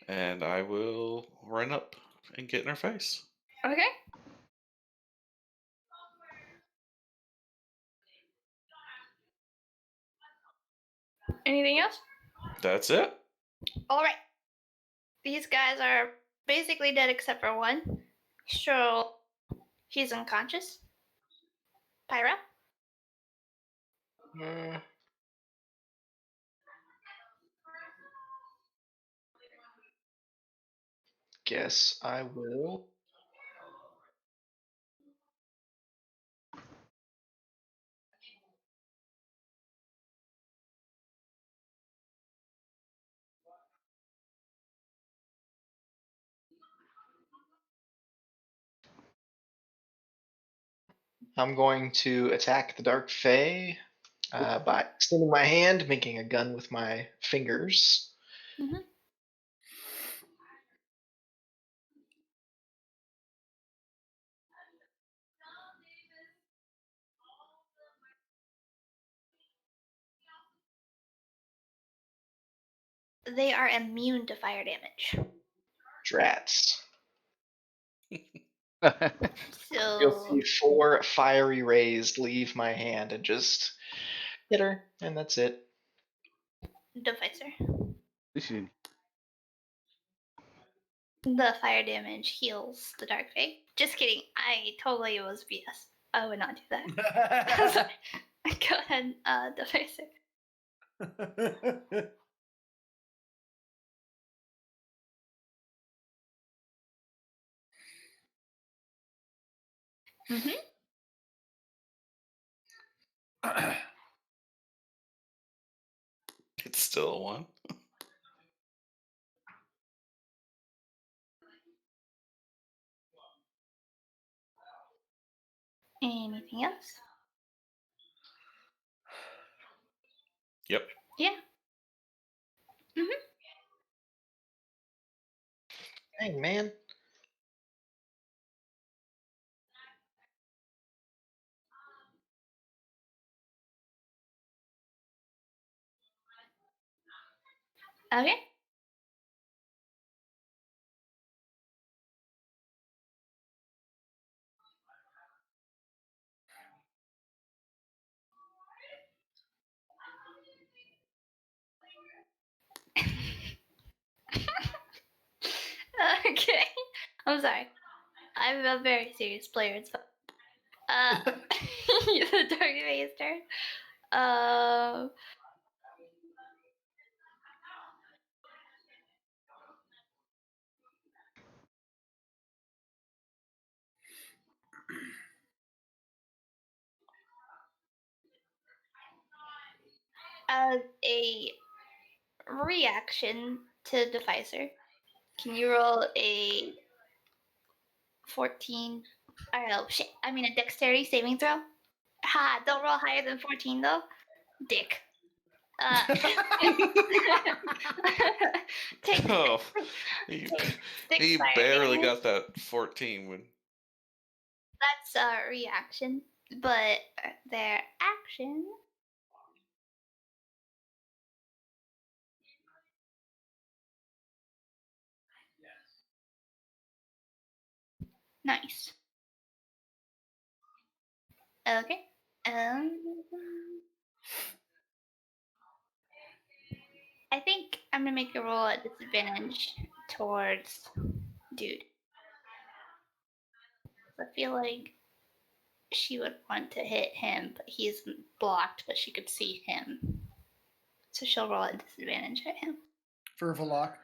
And I will run up and get in her face. Okay. Anything else? That's it. All right. These guys are basically dead except for one. So he's unconscious. Pyra. Mm, guess I will. I'm going to attack the Dark Fae by extending my hand, making a gun with my fingers. Mm-hmm. They are immune to fire damage. Drats. So You'll see 4 fiery rays leave my hand and just hit her, and that's it. Deficer. This should- The fire damage heals the dark fate. Just kidding. I totally was BS. I would not do that. Sorry. Go ahead, Deficer. Mm-hmm. It's still a 1. Anything else? Yep. Yeah. Mm-hmm. Dang, man. Okay. Okay. I'm sorry. I'm a very serious player. It's fine. The Dark Phase turn. As a reaction to Deficer, can you roll a 14? Oh shit! I mean a dexterity saving throw. Ha! Don't roll higher than 14 though. Dick. Take Oh, he, six he fire barely damage. got that 14 when. That's a reaction, but their action. Nice. Okay. I think I'm gonna make a roll at disadvantage towards dude. I feel like she would want to hit him, but he's blocked, but she could see him. So she'll roll at disadvantage at him. For Valak.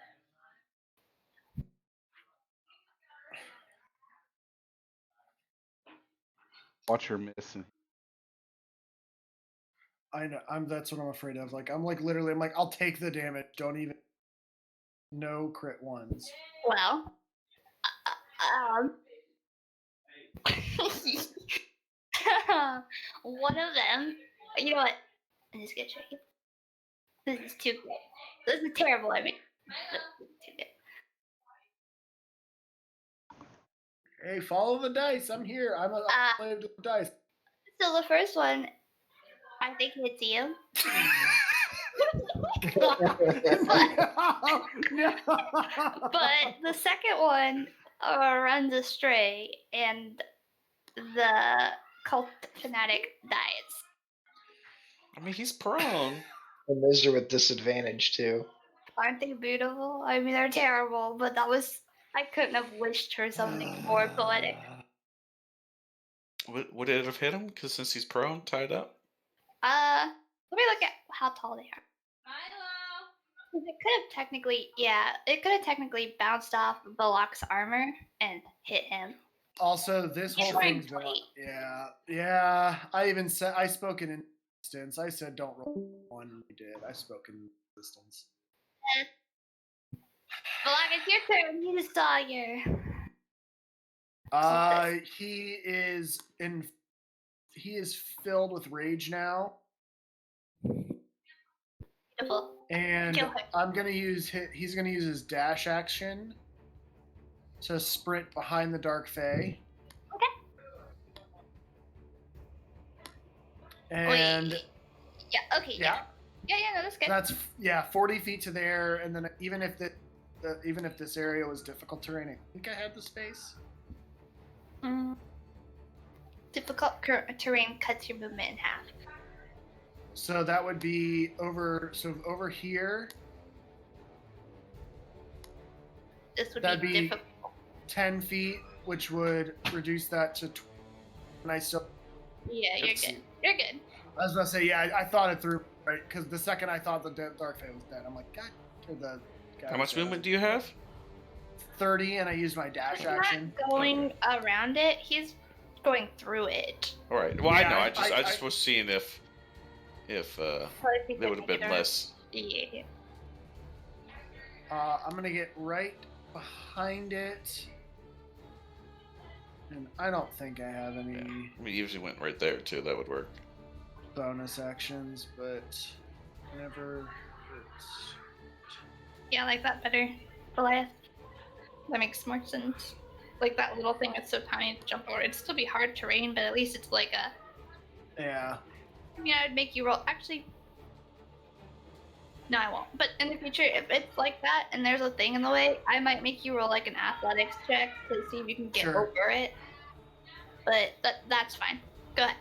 Watch her miss. And I know. That's what I'm afraid of. Like I'm literally. I'm like I'll take the damage. Don't even. No crit ones. Well, one of them. You know what? I'm just gonna show you. This is too good. This is terrible. I mean, this is too good. Hey, follow the dice. I'm here. I'm a slave to the dice. So the first one, I think hits you. No. But the second one runs astray, and the cult fanatic dies. I mean, he's prone. And those are with disadvantage too. Aren't they beautiful? I mean, they're terrible, but that was. I couldn't have wished for something more poetic. Would it have hit him? Because since he's prone, tied up. Let me look at how tall they are. Milo. It could have technically, it could have technically bounced off Balak's armor and hit him. Also, this He's whole wearing thing's been. plate. Yeah. I even said I spoke in instance. I said don't roll one. And we did. I spoke in distance. Balak, it's your turn. You just saw your. He is in. He is filled with rage now, Beautiful. and Kill him. I'm gonna use. He's gonna use his dash action to sprint behind the Dark Fae. And Wait. Yeah. Okay. Yeah. No, that's good. That's 40 feet to there, and then even if this area was difficult terrain, I think I had the space. Difficult terrain cuts your movement in half. So that would be over. So over here. This would That'd be be difficult. 10 feet, which would reduce that to. And I still. Yeah, you're good. You're good. I was gonna say, I thought it through, right? Because the second I thought the Dark Fae was dead, I'm like, God. How much movement do you have? 30, and I used my dash He's action. not going around it. He's going through it. All right. Well, Yeah, I know. I just was seeing if there would have been less. Yeah. I'm gonna get right behind it, and I don't think I have any Yeah. We usually went right there too. That would work. bonus actions, but whenever it's Yeah, I like that better. Goliath. That makes more sense. Like that little thing that's so tiny to jump over. It'd still be hard terrain, but at least it's like a. yeah. I mean, I would make you roll. Actually, No, I won't. But in the future, if it's like that and there's a thing in the way, I might make you roll like an athletics check to see if you can get Sure. over it. But that's fine. Go ahead.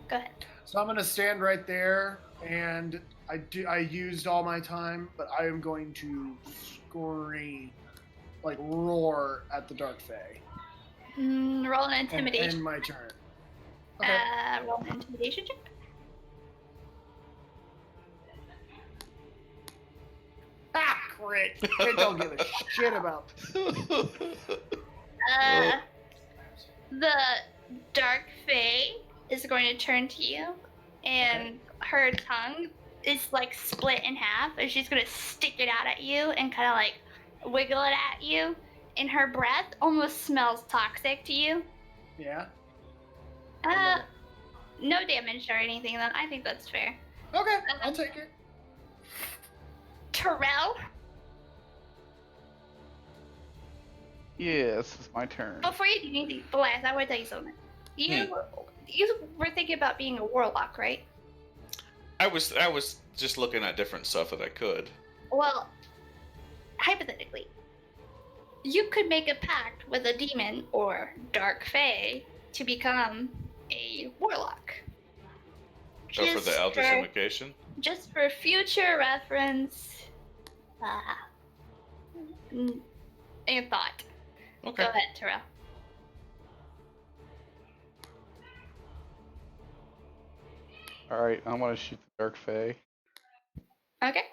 Go ahead. So I'm gonna stand right there, and I used all my time, but I am going to scream, like roar at the Dark Fae. Roll an And intimidation. end my turn. Okay. Roll an intimidation check. Ah, crit! They don't give a shit about. The Dark Fae is going to turn to you, and her tongue is like split in half, and she's going to stick it out at you and kind of like wiggle it at you. And her breath almost smells toxic to you. Yeah. I love No damage or anything. Then I think that's fair. Okay, I'll take it. Terrell, Yes, it's my turn. before you do anything, Blast, I want to tell you something. You were thinking about being a warlock, right? I was just looking at different stuff that I could. Well, hypothetically, you could make a pact with a demon or dark fae to become a warlock. Go for the Eldritch Invocation. Just for future reference, and thought. Okay. Go ahead, Terrell. All right, I want to shoot the Dark Fae. Okay.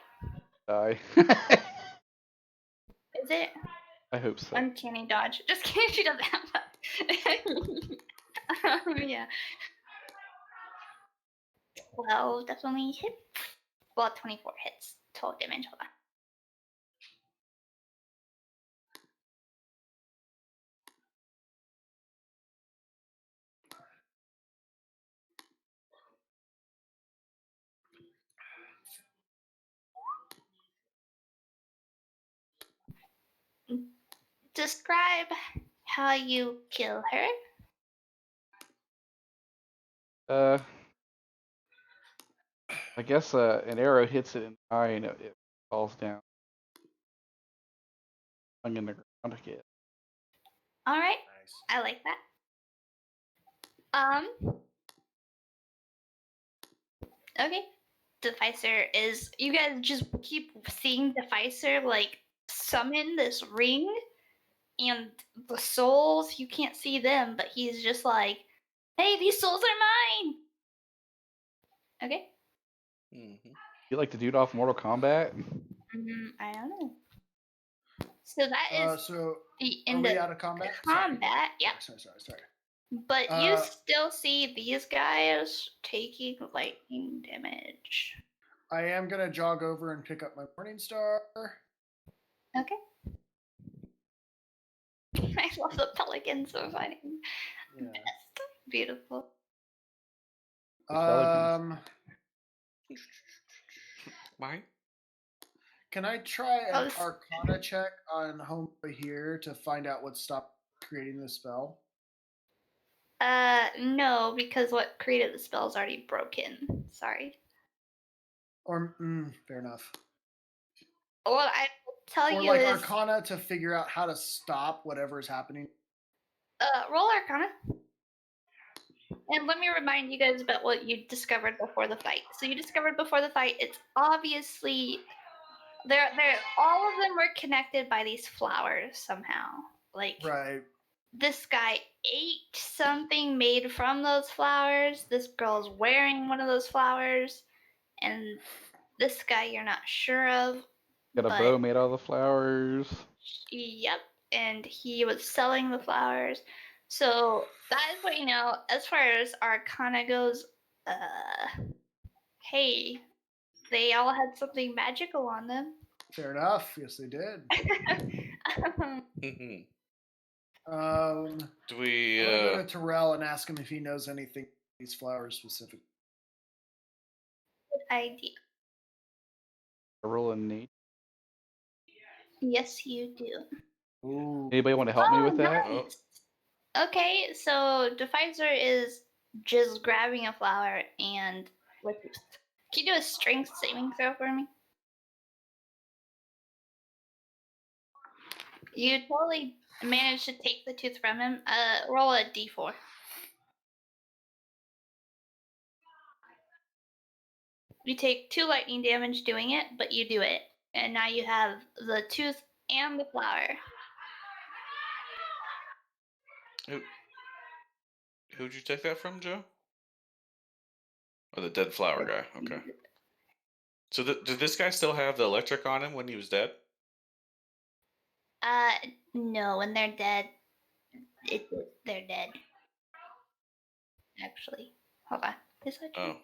Die. Is it I hope so. uncanny dodge? Just kidding, she doesn't have that. Yeah. 12 definitely hits. Well, 24 hits. Total damage. Hold on. Describe how you kill her. I guess an arrow hits it in the eye and it falls down. Hung in the ground again. All right. Nice. I like that. Okay. Deficer is. You guys just keep seeing Deficer like summon this ring, and the souls, you can't see them, but he's just like, hey, these souls are mine. Okay. Mm-hmm. You like the dude off Mortal Kombat? I don't know. So that is So the are end we of out of combat? combat. Yep. Sorry. But you still see these guys taking lightning damage. I am gonna jog over and pick up my Morning Star. Okay. I love the pelicans so funny. Yeah. Best. Beautiful. Pelicans. Mine? Can I try an Oh, Arcana check on home here to find out what stopped creating the spell? No, because what created the spell is already broken. Sorry. Or fair enough. What I will tell Or you like is Arcana to figure out how to stop whatever is happening. roll Arcana. And let me remind you guys about what you discovered before the fight. So you discovered before the fight, it's obviously they're all of them were connected by these flowers somehow. Like Right. this guy ate something made from those flowers. This girl's wearing one of those flowers, and this guy you're not sure of. Got a bow made out of the flowers. Yep, and he was selling the flowers. So that is what you know. As far as Arcana goes, hey, they all had something magical on them. Fair enough. Yes, they did. Mm-hmm. Do we I'm gonna go to Terrell and ask him if he knows anything about these flowers specifically. Good idea. A roll in nature. Yes, you do. Ooh. Anybody want to help me with that? Nice. Okay, so Defizer is just grabbing a flower and can you do a strength saving throw for me? You totally managed to take the tooth from him. Roll a d4. You take 2 lightning damage doing it, but you do it. And now you have the tooth and the flower. Who'd you take that from, Joe? Oh, the dead flower guy. Okay. So did this guy still have the electric on him when he was dead? No, when they're dead, they're dead. Actually, hold on. Is that true?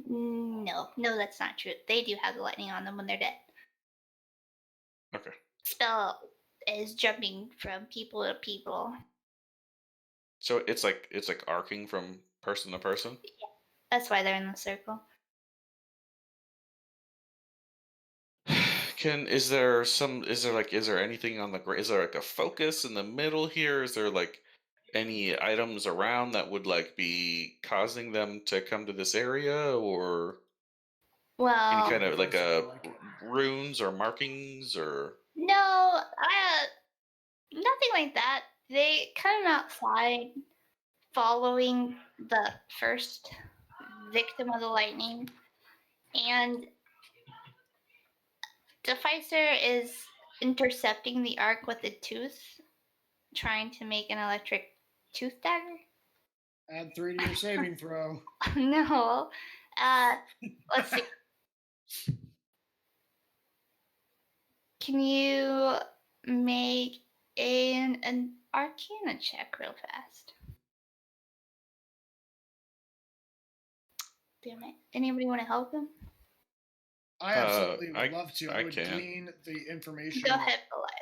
Oh. No, that's not true. They do have the lightning on them when they're dead. Okay. Spell is jumping from people to people. So it's like arcing from person to person? Yeah, that's why they're in the circle. Is there anything on the is there like a focus in the middle here? Is there like any items around that would like be causing them to come to this area, or any Well, kind of like a like it. runes or markings or? no, nothing like that. They come outside following the first victim of the lightning, and Deficer is intercepting the arc with a tooth, trying to make an electric tooth dagger. Add 3 to your saving throw. No. Let's see. Can you make an Arcana check real fast? Damn it. Anybody want to help him? I absolutely would I- love to. I I would can. glean the information. Go ahead, Goliath.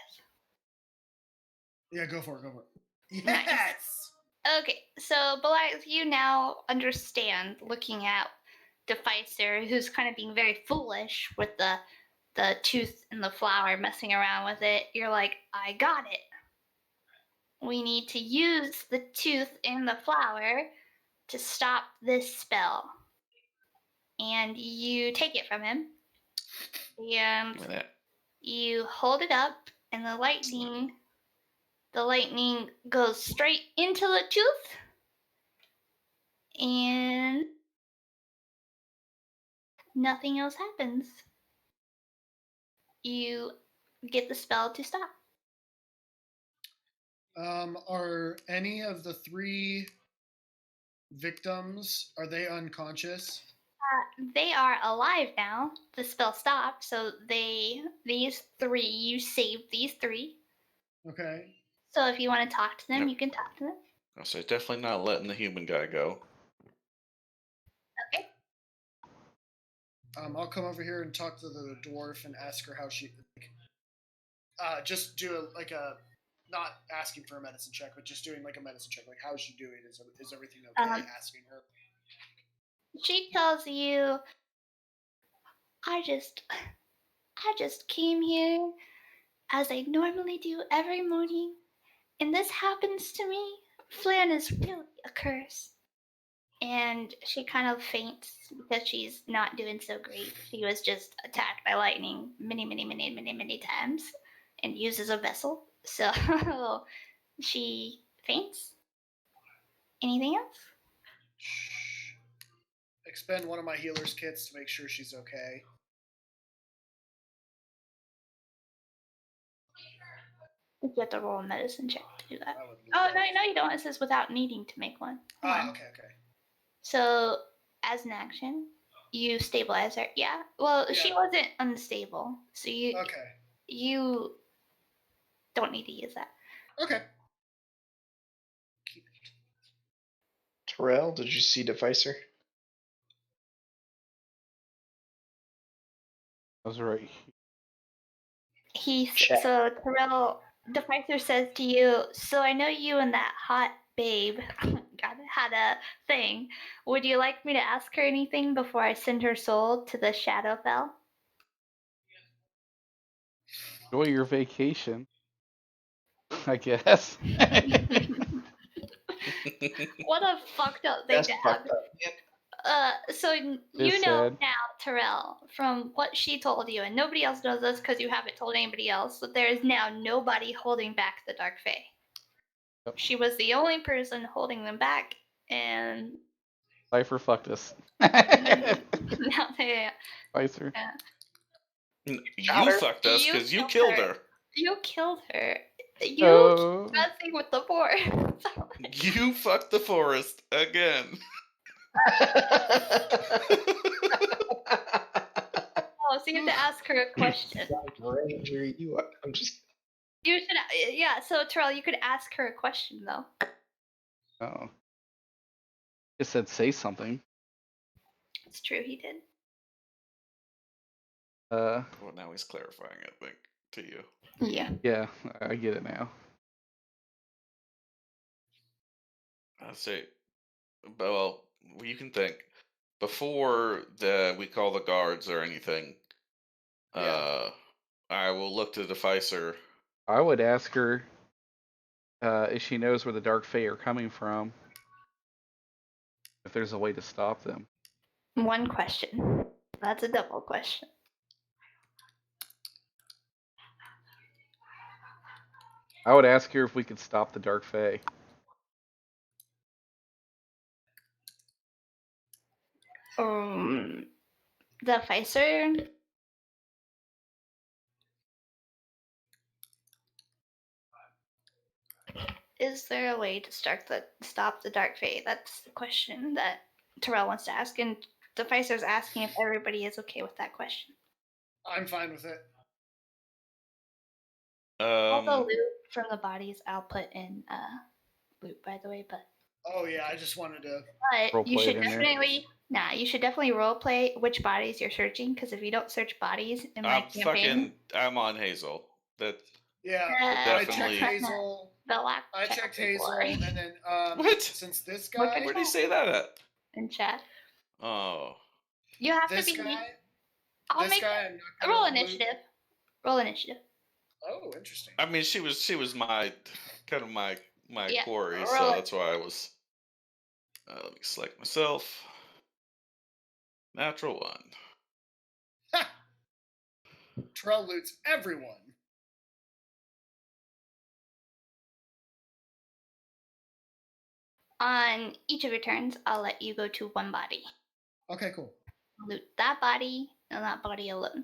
Yeah, go for it. Go for it. Nice. Yes. Okay, so Goliath, you now understand, looking at Deficer, who's kind of being very foolish with the tooth and the flower, messing around with it. You're like, I got it. We need to use the tooth and the flower to stop this spell. And you take it from him, and Give me that. you hold it up, and the lightning goes straight into the tooth, and nothing else happens. You get the spell to stop. Are any of the 3 victims, are they unconscious? They are alive now. The spell stopped, so these 3, you saved these 3. Okay. So if you want to talk to them, Yep. you can talk to them. I'll say definitely not letting the human guy go. Okay. I'll come over here and talk to the dwarf and ask her how she. Just do a not asking for a medicine check, but just doing like a medicine check. Like, how is she doing? Is everything okay? Asking her. She tells you, I just came here as I normally do every morning, and this happens to me. Phlan is really a curse. And she kind of faints because she's not doing so great. She was just attacked by lightning many times and uses a vessel. So she faints. Anything else? Expend one of my healer's kits to make sure she's okay. You have to roll a medicine check to do that. I would Oh, love- no, you don't. It says without needing to make one. Okay. So, as an action, you stabilize her. Yeah. Well, she wasn't unstable, so you don't need to use that. Okay. Terrell, did you see Deficer? I was right. Check. So Terrell, Deficer says to you, so I know you and that hot babe had a thing. Would you like me to ask her anything before I send her soul to the Shadowfell? Enjoy your vacation, I guess. What a fucked up thing That's to fucked happen. up. so you know now, Terrell, from what she told you, and nobody else knows this because you haven't told anybody else, that there is now nobody holding back the Dark Fae. Yep. She was the only person holding them back, and Cypher fucked us. now they. Spicer. You fucked us because you killed her. You killed her. You Oh. messing with the forest. You fucked the forest again. Oh, so you have to ask her a question. Ranger, you are. I'm just. You should, yeah. So Terrell, you could ask her a question though. Oh. Just said say something. It's true, he did. Well, now he's clarifying, I think, to you. Yeah. Yeah, I get it now. I'd say, well, you can think before we call the guards or anything. Yeah. I will look to Deficer. I would ask her if she knows where the Dark Fae are coming from. If there's a way to stop them. One question. That's a double question. I would ask her if we could stop the Dark Fae. Deficer. Is there a way to stop the Dark Fae? That's the question that Terrell wants to ask, and Deficer's asking if everybody is okay with that question. I'm fine with it. All the loot from the bodies I'll put in loot, by the way, but. Oh yeah, I just wanted to. But you should definitely you should definitely roleplay which bodies you're searching, because if you don't search bodies in my campaign, I'm on Hazel. That Yeah, definitely. I checked Hazel. I checked Hazel, and then what? Since this guy. Where do you say that at? In chat. Oh. You have this to be. Guy, I'll this make guy. roll initiative. Roll initiative. Oh, interesting. I mean, she was my kind of my quarry, roll so it. that's why I was. Let me select myself. Natural 1. Terrell loots everyone. On each of your turns, I'll let you go to one body. Okay, cool. Loot that body and that body alone.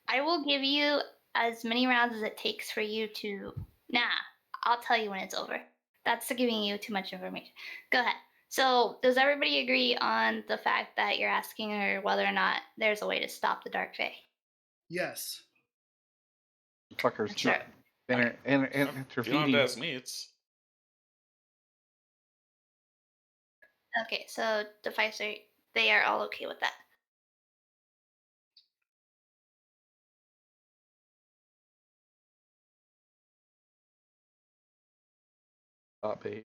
I will give you as many rounds as it takes for you to. Nah, I'll tell you when it's over. That's giving you too much information. Go ahead. So, does everybody agree on the fact that you're asking her whether or not there's a way to stop the Dark Fae? Yes. Fuckers. Sure. You don't have to ask me. It's. Okay, so Deficer, they are all okay with that. Hot babe.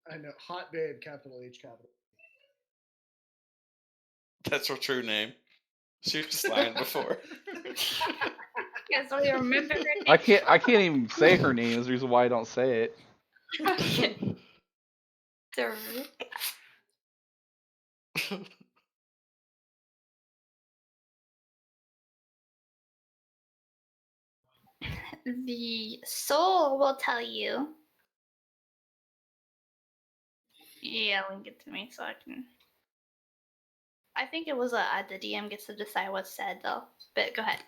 I know. Hot babe, capital H, capital. That's her true name. She was just lying before. Yeah, so you remember her name. I can't even say her name. Is the reason why I don't say it. Okay. The soul will tell you. Yeah, link it to me so I can. I think it was the DM gets to decide what's said though. But go ahead.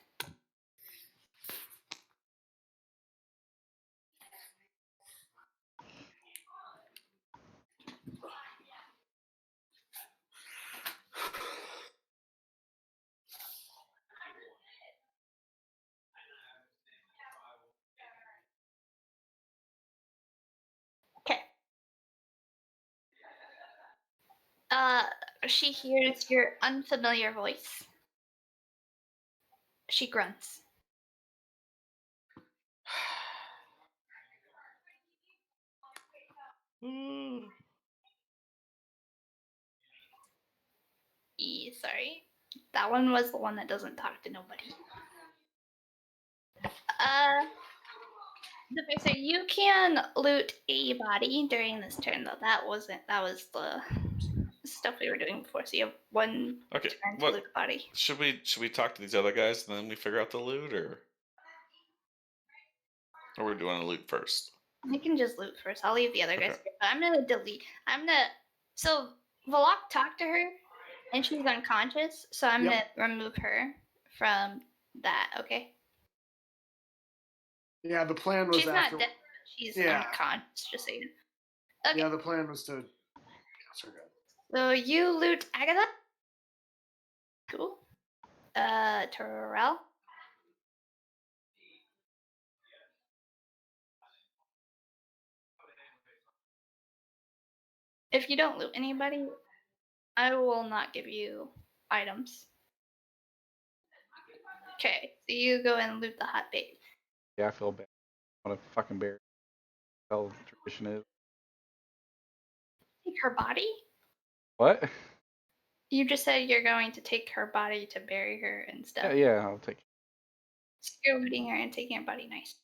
Okay. She hears your unfamiliar voice. She grunts. Sorry. That one was the one that doesn't talk to nobody. So you can loot a body during this turn though. That was the stuff we were doing before. So you have one Okay. turn to What loot the body. should we talk to these other guys and then we figure out the loot, or we do want to loot first? We can just loot first. I'll leave the other guys Okay. here. But I'm gonna delete. So Valak talked to her, and she's unconscious. So I'm Yep. gonna remove her from that. Okay. Yeah, the plan was She's after. not dead. She's Yeah. unconscious. Just so you know. Okay. Yeah, the plan was to. Yes, we're good. So you loot Agatha. Cool. Terrell. If you don't loot anybody, I will not give you items. Okay, so you go and loot the hot bait. Yeah, I feel bad. I want to fucking bury. How the tradition is. Take her body? What? You just said you're going to take her body to bury her and stuff. Yeah, yeah, I'll take it. So you're looting her and taking her body, nice.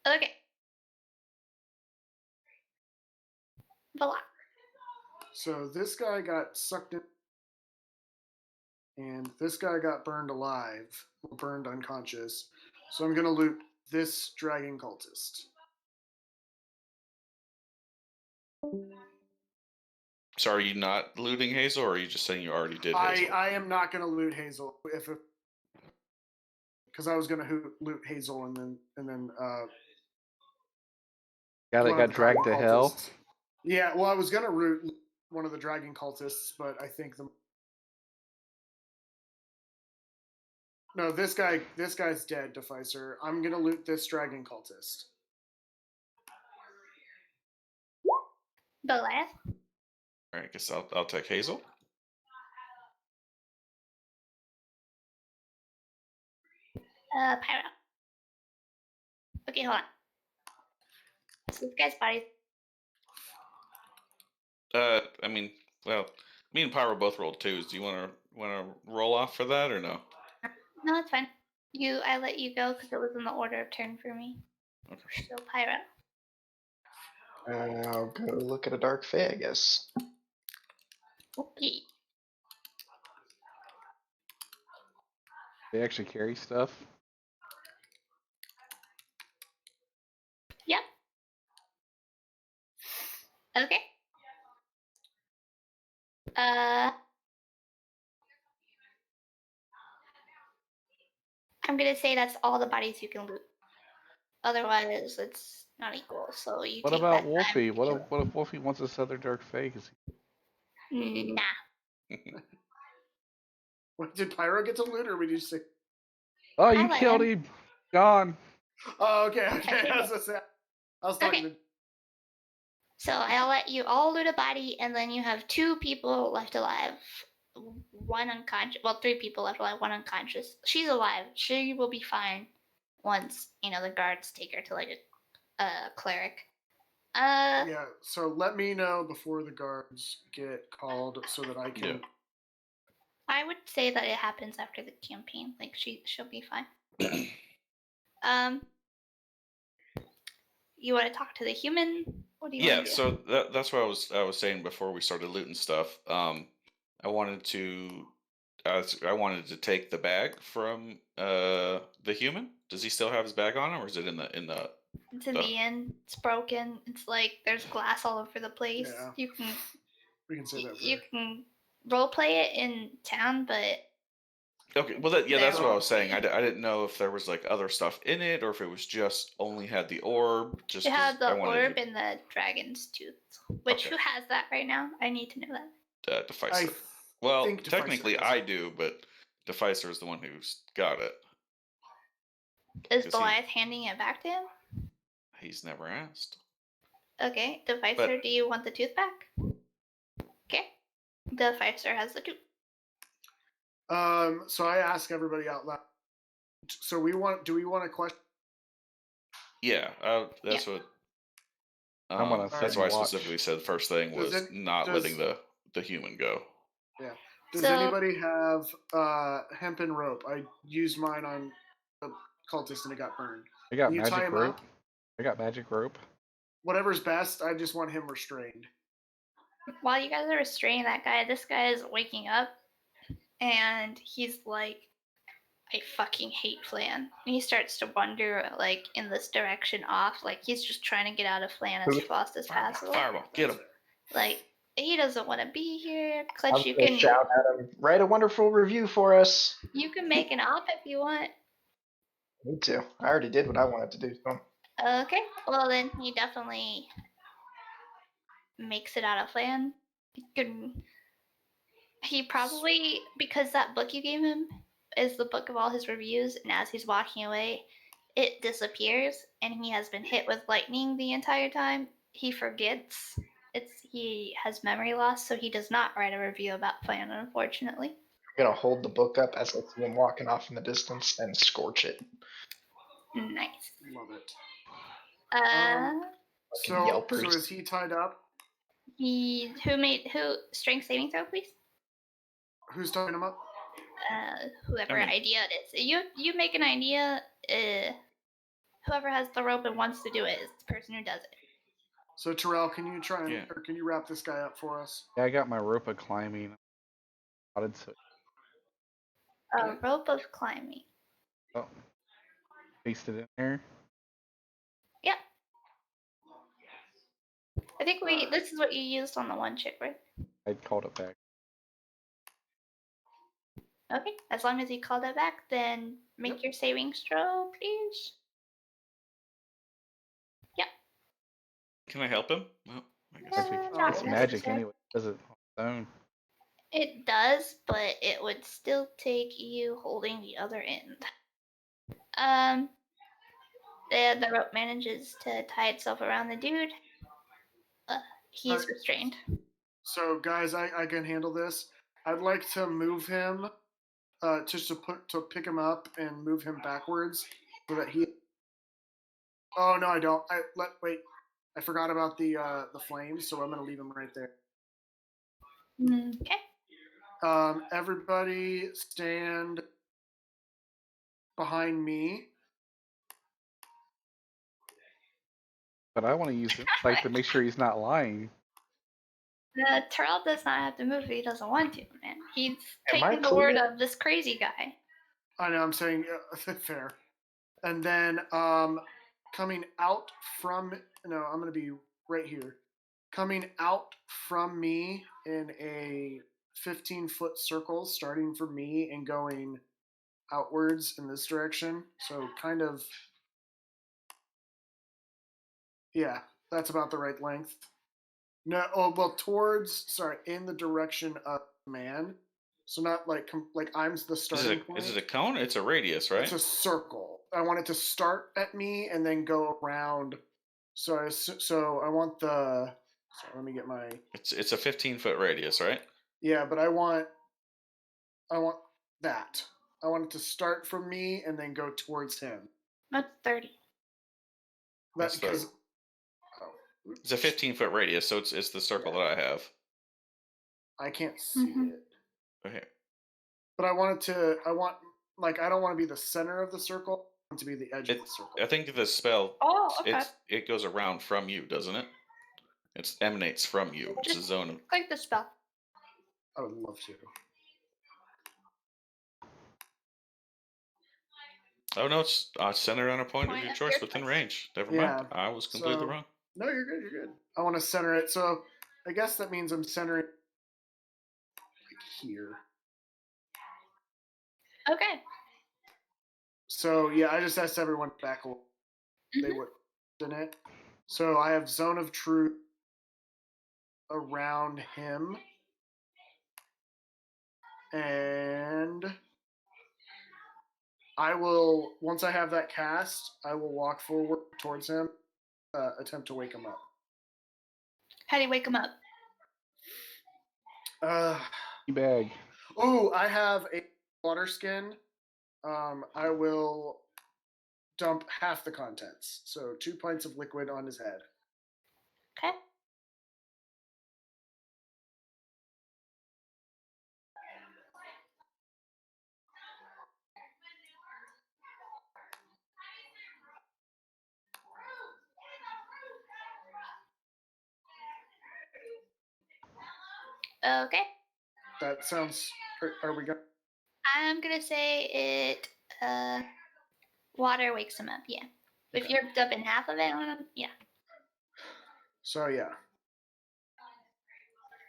Okay. Voila. So this guy got sucked in, and this guy got burned alive, or burned unconscious. So I'm gonna loot this dragon cultist. So are you not looting Hazel, or are you just saying you already did Hazel? I am not gonna loot Hazel because I was gonna loot Hazel and then Guy that one of got the dragged to dragon hell. cultists. Yeah, well, I was gonna root one of the dragon cultists, but I think this guy's dead, Deficer. I'm gonna loot this dragon cultist. Goliath. All right, I guess I'll take Hazel. Pyro. Okay, hold on. So this guy's body. I mean, well, me and Pyro both rolled twos. Do you want to roll off for that or no? No, that's fine. I let you go because it was in the order of turn for me. Okay. So Pyro. I'll go look at a dark fae, I guess. Okay. They actually carry stuff. Yep. Okay. I'm gonna say that's all the bodies you can loot. Otherwise, it's not equal. So you What take about that Wolfie? time. What if Wolfie wants this other dark fae? Nah. What, did Pyro get to loot, or we just say? Oh, you I let killed him. him. Gone. Oh, okay. did I was talking Okay. to. So I'll let you all loot a body, and then you have 2 people left alive. 1 unconscious. Well, 3 people left alive. 1 unconscious. She's alive. She will be fine once the guards take her to like a cleric. Yeah. So let me know before the guards get called so that I can. Yeah. I would say that it happens after the campaign. Like she'll be fine. You want to talk to the human? What do you Yeah. want to do? So that's what I was saying before we started looting stuff. I wanted to take the bag from the human. Does he still have his bag on him, or is it in the It's in the end. It's broken. It's like there's glass all over the place. Yeah. We can say that. You can role play it in town, but Okay, well, that's what I was saying. Yeah. I didn't know if there was like other stuff in it, or if it was just only had the orb. Just it 'cause had the I wanted orb and the dragon's tooth. Which Okay. who has that right now? I need to know that. Deficer. Well, think Deficer technically has I it. do, but Deficer is the one who's got it. Is 'Cause Goliath handing it back to him? He's never asked. Okay, Deficer, But- do you want the tooth back? Okay. Deficer has the tooth. So I ask everybody out loud. So do we want to question? Yeah, that's what. I'm gonna sit That's and why I watch. specifically said the first thing Does was it- not does- letting the human go. Yeah. Does So- anybody have hempen rope? I used mine on the cultist and it got burned. I got Can you tie magic him rope. up? I got magic rope. Whatever's best. I just want him restrained. While you guys are restraining that guy, this guy is waking up, and he's like, I fucking hate Phlan. And he starts to wander, like, in this direction off. Like, he's just trying to get out of Phlan as fast as possible. Fireball, get him. Like, he doesn't want to be here. I'm Clutch, you gonna can shout at him. Write a wonderful review for us. make an op if you want. Me too. I already did what I wanted to do. So. Okay, well then he definitely makes it out of Phlan. He probably, because that book you gave him is the book of all his reviews, and as he's walking away, it disappears, and he has been hit with lightning the entire time. He forgets. He has memory loss, so he does not write a review about Phlan, unfortunately. I'm gonna hold the book up as I see him walking off in the distance and scorch it. Nice. Love it. Fucking So yelpers. is he tied up? Who strength saving throw, please? Who's tying him up? Whoever I mean- idea it is. You make an idea. Whoever has the rope and wants to do it is the person who does it. So Terrell, can you try and Yeah. or can you wrap this guy up for us? Yeah, I got my rope of climbing. So A rope of climbing. paste it in there. Yep. I think this is what you used on the one chick, right? I called it back. Okay. As long as you call that back, then make Yep. your saving throw, please. Can I help him? Well, I guess. Not It's okay. magic necessary. anyway. It does it on its own. It does, but it would still take you holding the other end. The rope manages to tie itself around the dude. He's Alright. restrained. So guys, I can handle this. I'd like to move him, just to pick him up and move him backwards so that he. Oh no, I don't. Wait. I forgot about the flames, so I'm gonna leave him right there. Okay. Everybody stand behind me. But I want to use insight to make sure he's not lying. Terrell does not have to move if he doesn't want to, man. He's Am I taking the word clear? of this crazy guy. I know, I'm saying fair. And then coming out from I'm gonna be right here. Coming out from me in a 15-foot circle, starting from me and going outwards in this direction. So kind of, yeah, that's about the right length. No, in the direction of man. So not like I'm the starting point. Is it a cone? It's a radius, right? It's a circle. I want it to start at me and then go around. So I want the. So let me get my. It's a 15-foot radius, right? Yeah, but I want that. I want it to start from me and then go towards him. That's 30. That's What's because. Oh, It's a 15-foot radius, so it's the circle that I have. I can't see it. Okay. But I don't want to be the center of the circle. I want to be the edge of the circle. I think the spell. Oh, okay. It goes around from you, doesn't it? It emanates from you. It's a Just zone of. click the spell. I would love to. Oh no, it's centered on a point of Point your of choice your within choice. range. Never Yeah, mind. I was completely so- wrong. No, you're good. You're good. I want to center it. So I guess that means I'm centering like here. Okay. So yeah, I just asked everyone back a little. They Mhm. would in it. So I have zone of truth around him, and I will once I have that cast, I will walk forward towards him, attempt to wake him up. How do you wake him up? Bag. Oh, I have a water skin. I will dump half the contents. So 2 pints of liquid on his head. Okay. Okay. That sounds. Are we going? I'm gonna say it. Water wakes him up. Yeah. If Okay. you're dumping half of it on him, yeah. So yeah.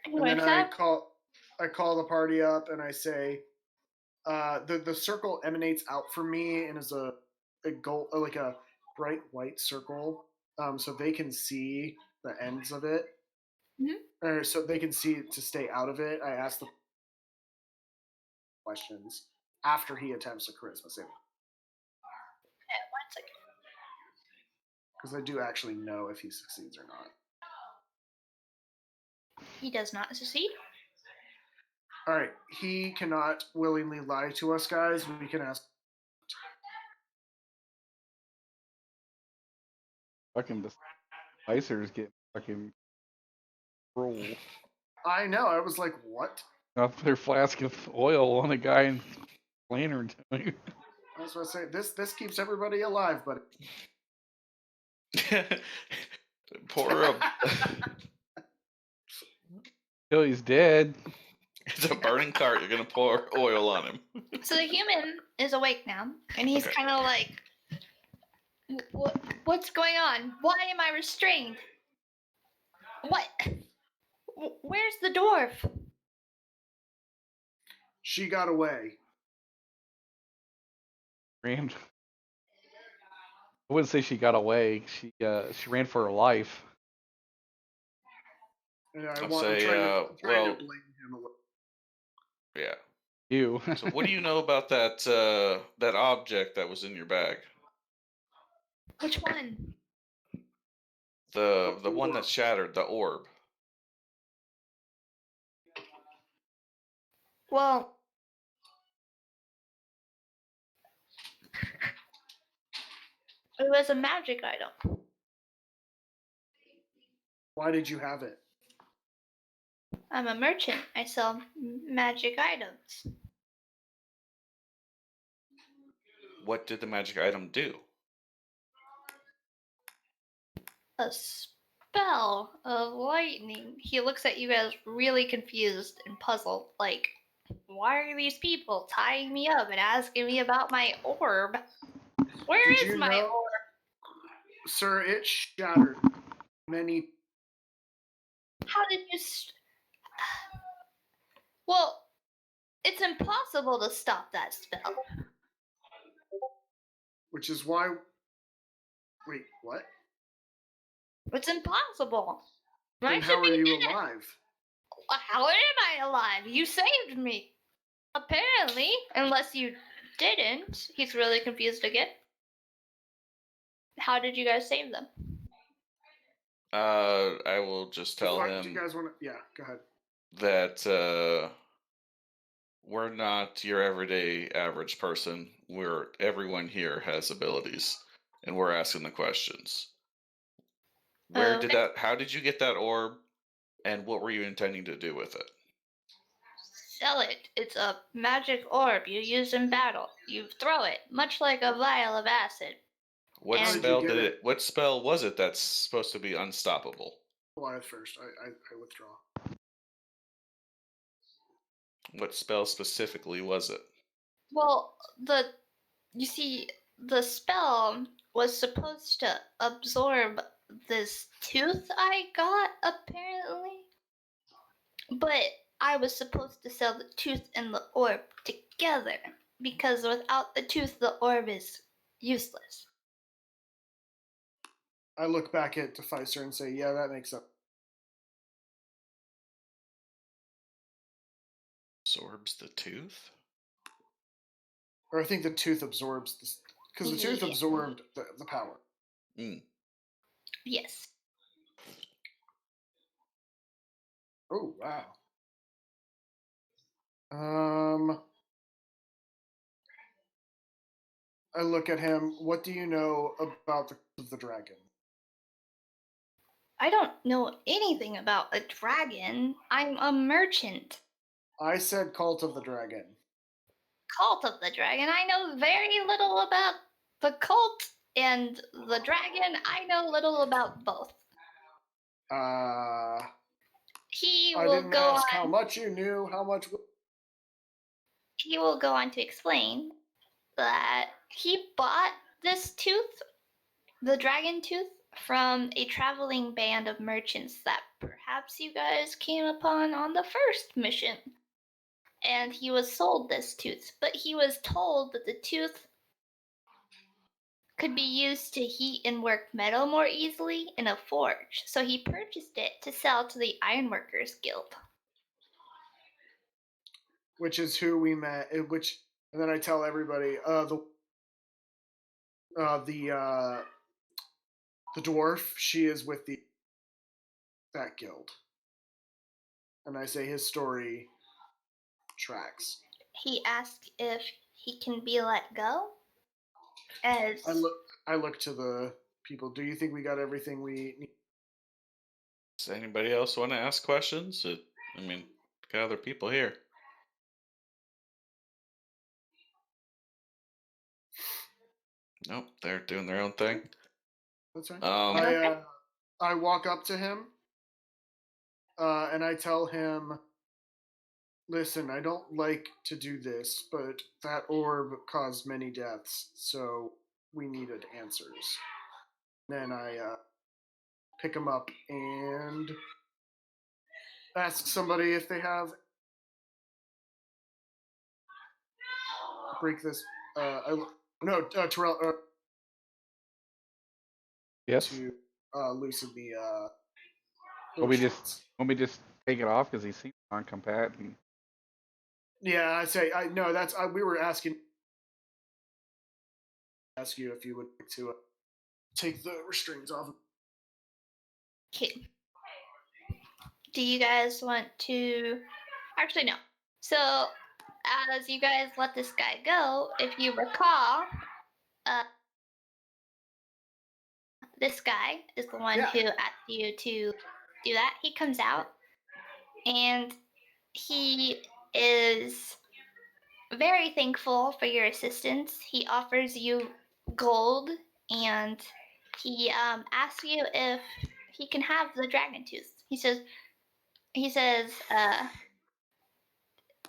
He And then wakes up. I call the party up and I say, the circle emanates out from me and is a gold, like a bright white circle, so they can see the ends of it, or so they can see to stay out of it. I ask the questions after he attempts a charisma saving, Okay, 1 second. because I do actually know if he succeeds or not. He does not succeed. All right, he cannot willingly lie to us, guys. We can ask. Fucking the Spicers get fucking cruel. I know. I was like, what? Up their flask of oil on a guy and lantern. I was going to say this keeps everybody alive, but Pour a. Till he's dead. It's a burning cart. You're gonna pour oil on him. So the human is awake now, and he's Okay. kind of like, what's going on? Why am I restrained? What? Where's the dwarf? she got away. Ran. I wouldn't say she got away. She ran for her life. And I'll I'm say, trying to well, blame him a little. yeah. You. So what do you know about that object that was in your bag? Which one? The one that shattered, the orb. Well, it was a magic item. Why did you have it? I'm a merchant. I sell magic items. What did the magic item do? A spell of lightning. He looks at you guys really confused and puzzled. Like, why are these people tying me up and asking me about my orb? Where Did is you my know, orb? sir? It shattered many. How did you? Well, it's impossible to stop that spell. Which is why. Wait, what? It's impossible. I Then should how are be you dead. alive? How am I alive? You saved me. Apparently, unless you didn't. He's really confused again. How did you guys save them? I will just tell Do him you guys want to? Yeah, go ahead. that we're not your everyday average person. Everyone here has abilities, and we're asking the questions. Where did Okay. that? How did you get that orb, and what were you intending to do with it? Sell it. It's a magic orb you use in battle. You throw it, much like a vial of acid. What And- How did spell you get did it? it? What spell was it that's supposed to be unstoppable? Alive first. I withdraw. What spell specifically was it? Well, you see, the spell was supposed to absorb this tooth I got, apparently. But I was supposed to sell the tooth and the orb together, because without the tooth, the orb is useless. I look back at Deficer and say, "Yeah, that makes sense." Absorbs the tooth? Or I think the tooth absorbs this, because the tooth Yeah. absorbed the power. Mm. Yes. Oh wow. Um, I look at him. What do you know about the dragon? I don't know anything about a dragon. I'm a merchant. I said cult of the dragon. Cult of the dragon. I know very little about the cult and the dragon. I know little about both. He I will didn't go ask on. how much you knew. How much? He will go on to explain that he bought this tooth, the dragon tooth, from a traveling band of merchants that perhaps you guys came upon on the first mission. And he was sold this tooth, but he was told that the tooth could be used to heat and work metal more easily in a forge, so he purchased it to sell to the Ironworkers Guild. Which is who we met. And then I tell everybody, the dwarf, she is with that guild. And I say his story tracks. He asked if he can be let go. As I look to the people. Do you think we got everything we need? Does anybody else want to ask questions? I mean, got other people here. Nope, they're doing their own thing. That's right. Um, I walk up to him, and I tell him, "Listen, I don't like to do this, but that orb caused many deaths, so we needed answers." Then I pick him up and ask somebody if they have break this. Terrell. Yes. To loosen the. Want me restraints. just take it off because he seems non-combatant. Yeah, I say I no. That's we were asking. Ask you if you would like to take the restraints off. Okay. Do you guys want to? Actually, no. So, as you guys let this guy go, if you recall, this guy is the one who asked you to do that. He comes out, and he is very thankful for your assistance. He offers you gold, and he asks you if he can have the dragon tooth. He says,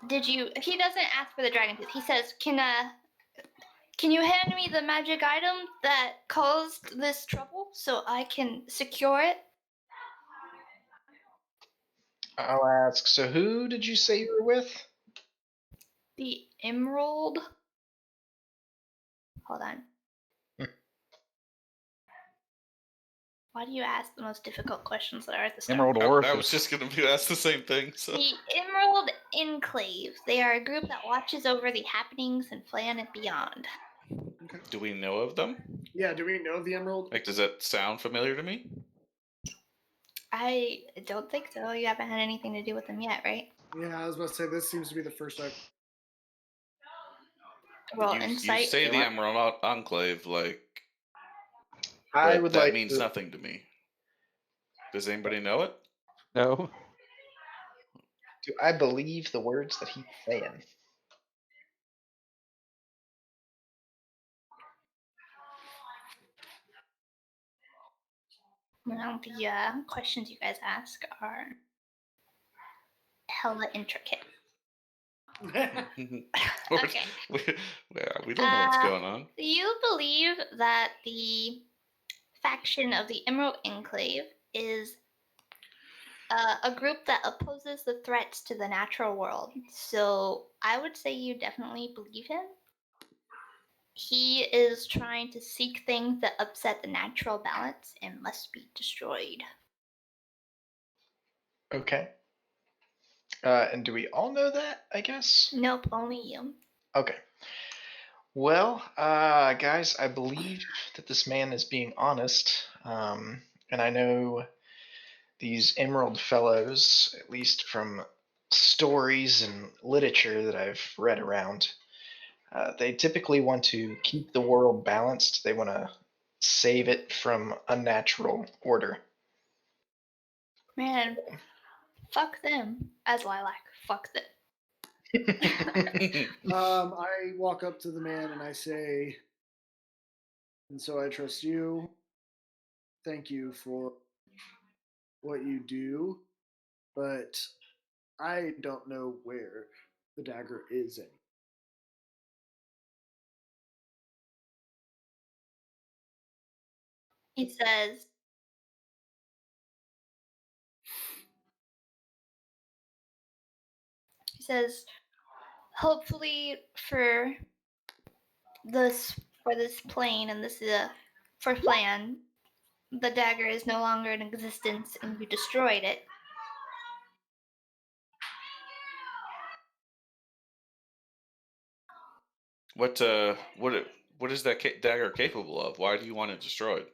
did you? He doesn't ask for the dragon tooth. He says, can you hand me the magic item that caused this trouble so I can secure it? I'll ask, so who did you say you were with? The emerald. Hold on. Why do you ask the most difficult questions that are at the start? Emerald I Orifice. was just gonna be asked the same thing. So. The Emerald Enclave. They are a group that watches over the happenings in Phlan and beyond. Okay. Do we know of them? Yeah. Do we know the Emerald? Like, does that sound familiar to me? I don't think so. You haven't had anything to do with them yet, right? Yeah, I was about to say this seems to be the first I've. Roll you insight. say if the you want. Emerald Enclave, like, I but would that like means to, nothing to me. Does anybody know it? No. do I believe the words that he's saying? Well, the questions you guys ask are hella intricate. Okay. We don't know what's going on. You believe that the faction of the Emerald Enclave is a group that opposes the threats to the natural world. So I would say you definitely believe him. He is trying to seek things that upset the natural balance and must be destroyed. Okay. And do we all know that, I guess? Nope, only you. Okay. Well, guys, I believe that this man is being honest. And I know these Emerald Fellows, at least from stories and literature that I've read around, They typically want to keep the world balanced. They want to save it from unnatural order. Man, fuck them. As Lilac, fuck them. I walk up to the man and I say, and so I trust you. Thank you for what you do, but I don't know where the dagger is anymore. He says, hopefully for this plane and this for Phlan, the dagger is no longer in existence and you destroyed it. What is that dagger capable of? Why do you want it destroyed?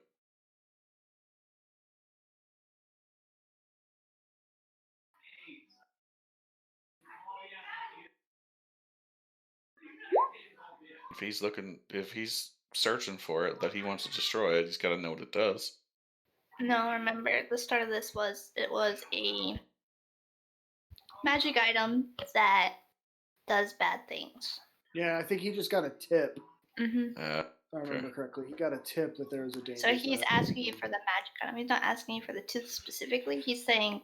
If he's searching for it, that he wants to destroy it, he's got to know what it does. No, remember the start of this was a magic item that does bad things. Yeah, I think he just got a tip. Mm-hmm. If I remember correctly, he got a tip that there was a danger. So he's asking you for the magic item. He's not asking you for the tooth specifically. He's saying,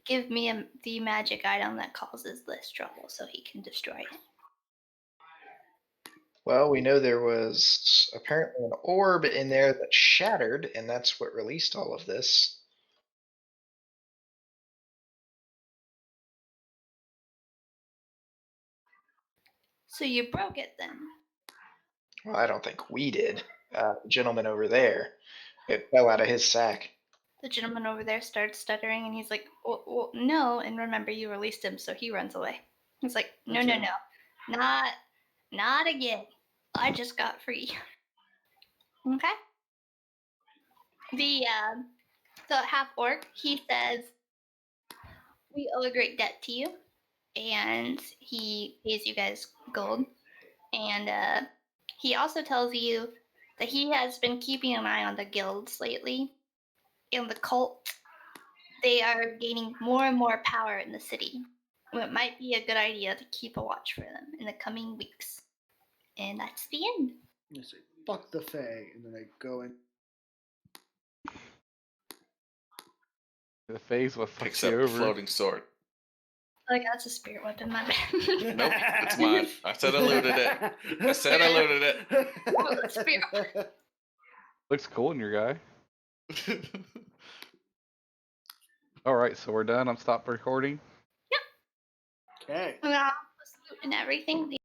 give me the magic item that causes this trouble so he can destroy it. Well, we know there was apparently an orb in there that shattered, and that's what released all of this. So you broke it then? Well, I don't think we did. The gentleman over there, it fell out of his sack. The gentleman over there starts stuttering, and he's like, well, no. And remember, you released him, so he runs away. He's like, no, not again. I just got free. Okay. The half orc, he says, we owe a great debt to you, and he pays you guys gold. And he also tells you that he has been keeping an eye on the guilds lately. In the cult, they are gaining more and more power in the city. It might be a good idea to keep a watch for them in the coming weeks. And that's the end. I say, fuck the Fae, and then I go in. The phase what fucks Picks you up the over. floating sword. Oh, yeah, that's a spirit weapon, my bad. Nope, it's mine. I said I looted it. I said I looted it. Oh, the spirit. Looks cool in your guy. All right, so we're done. I'm stopped recording. Okay. And everything.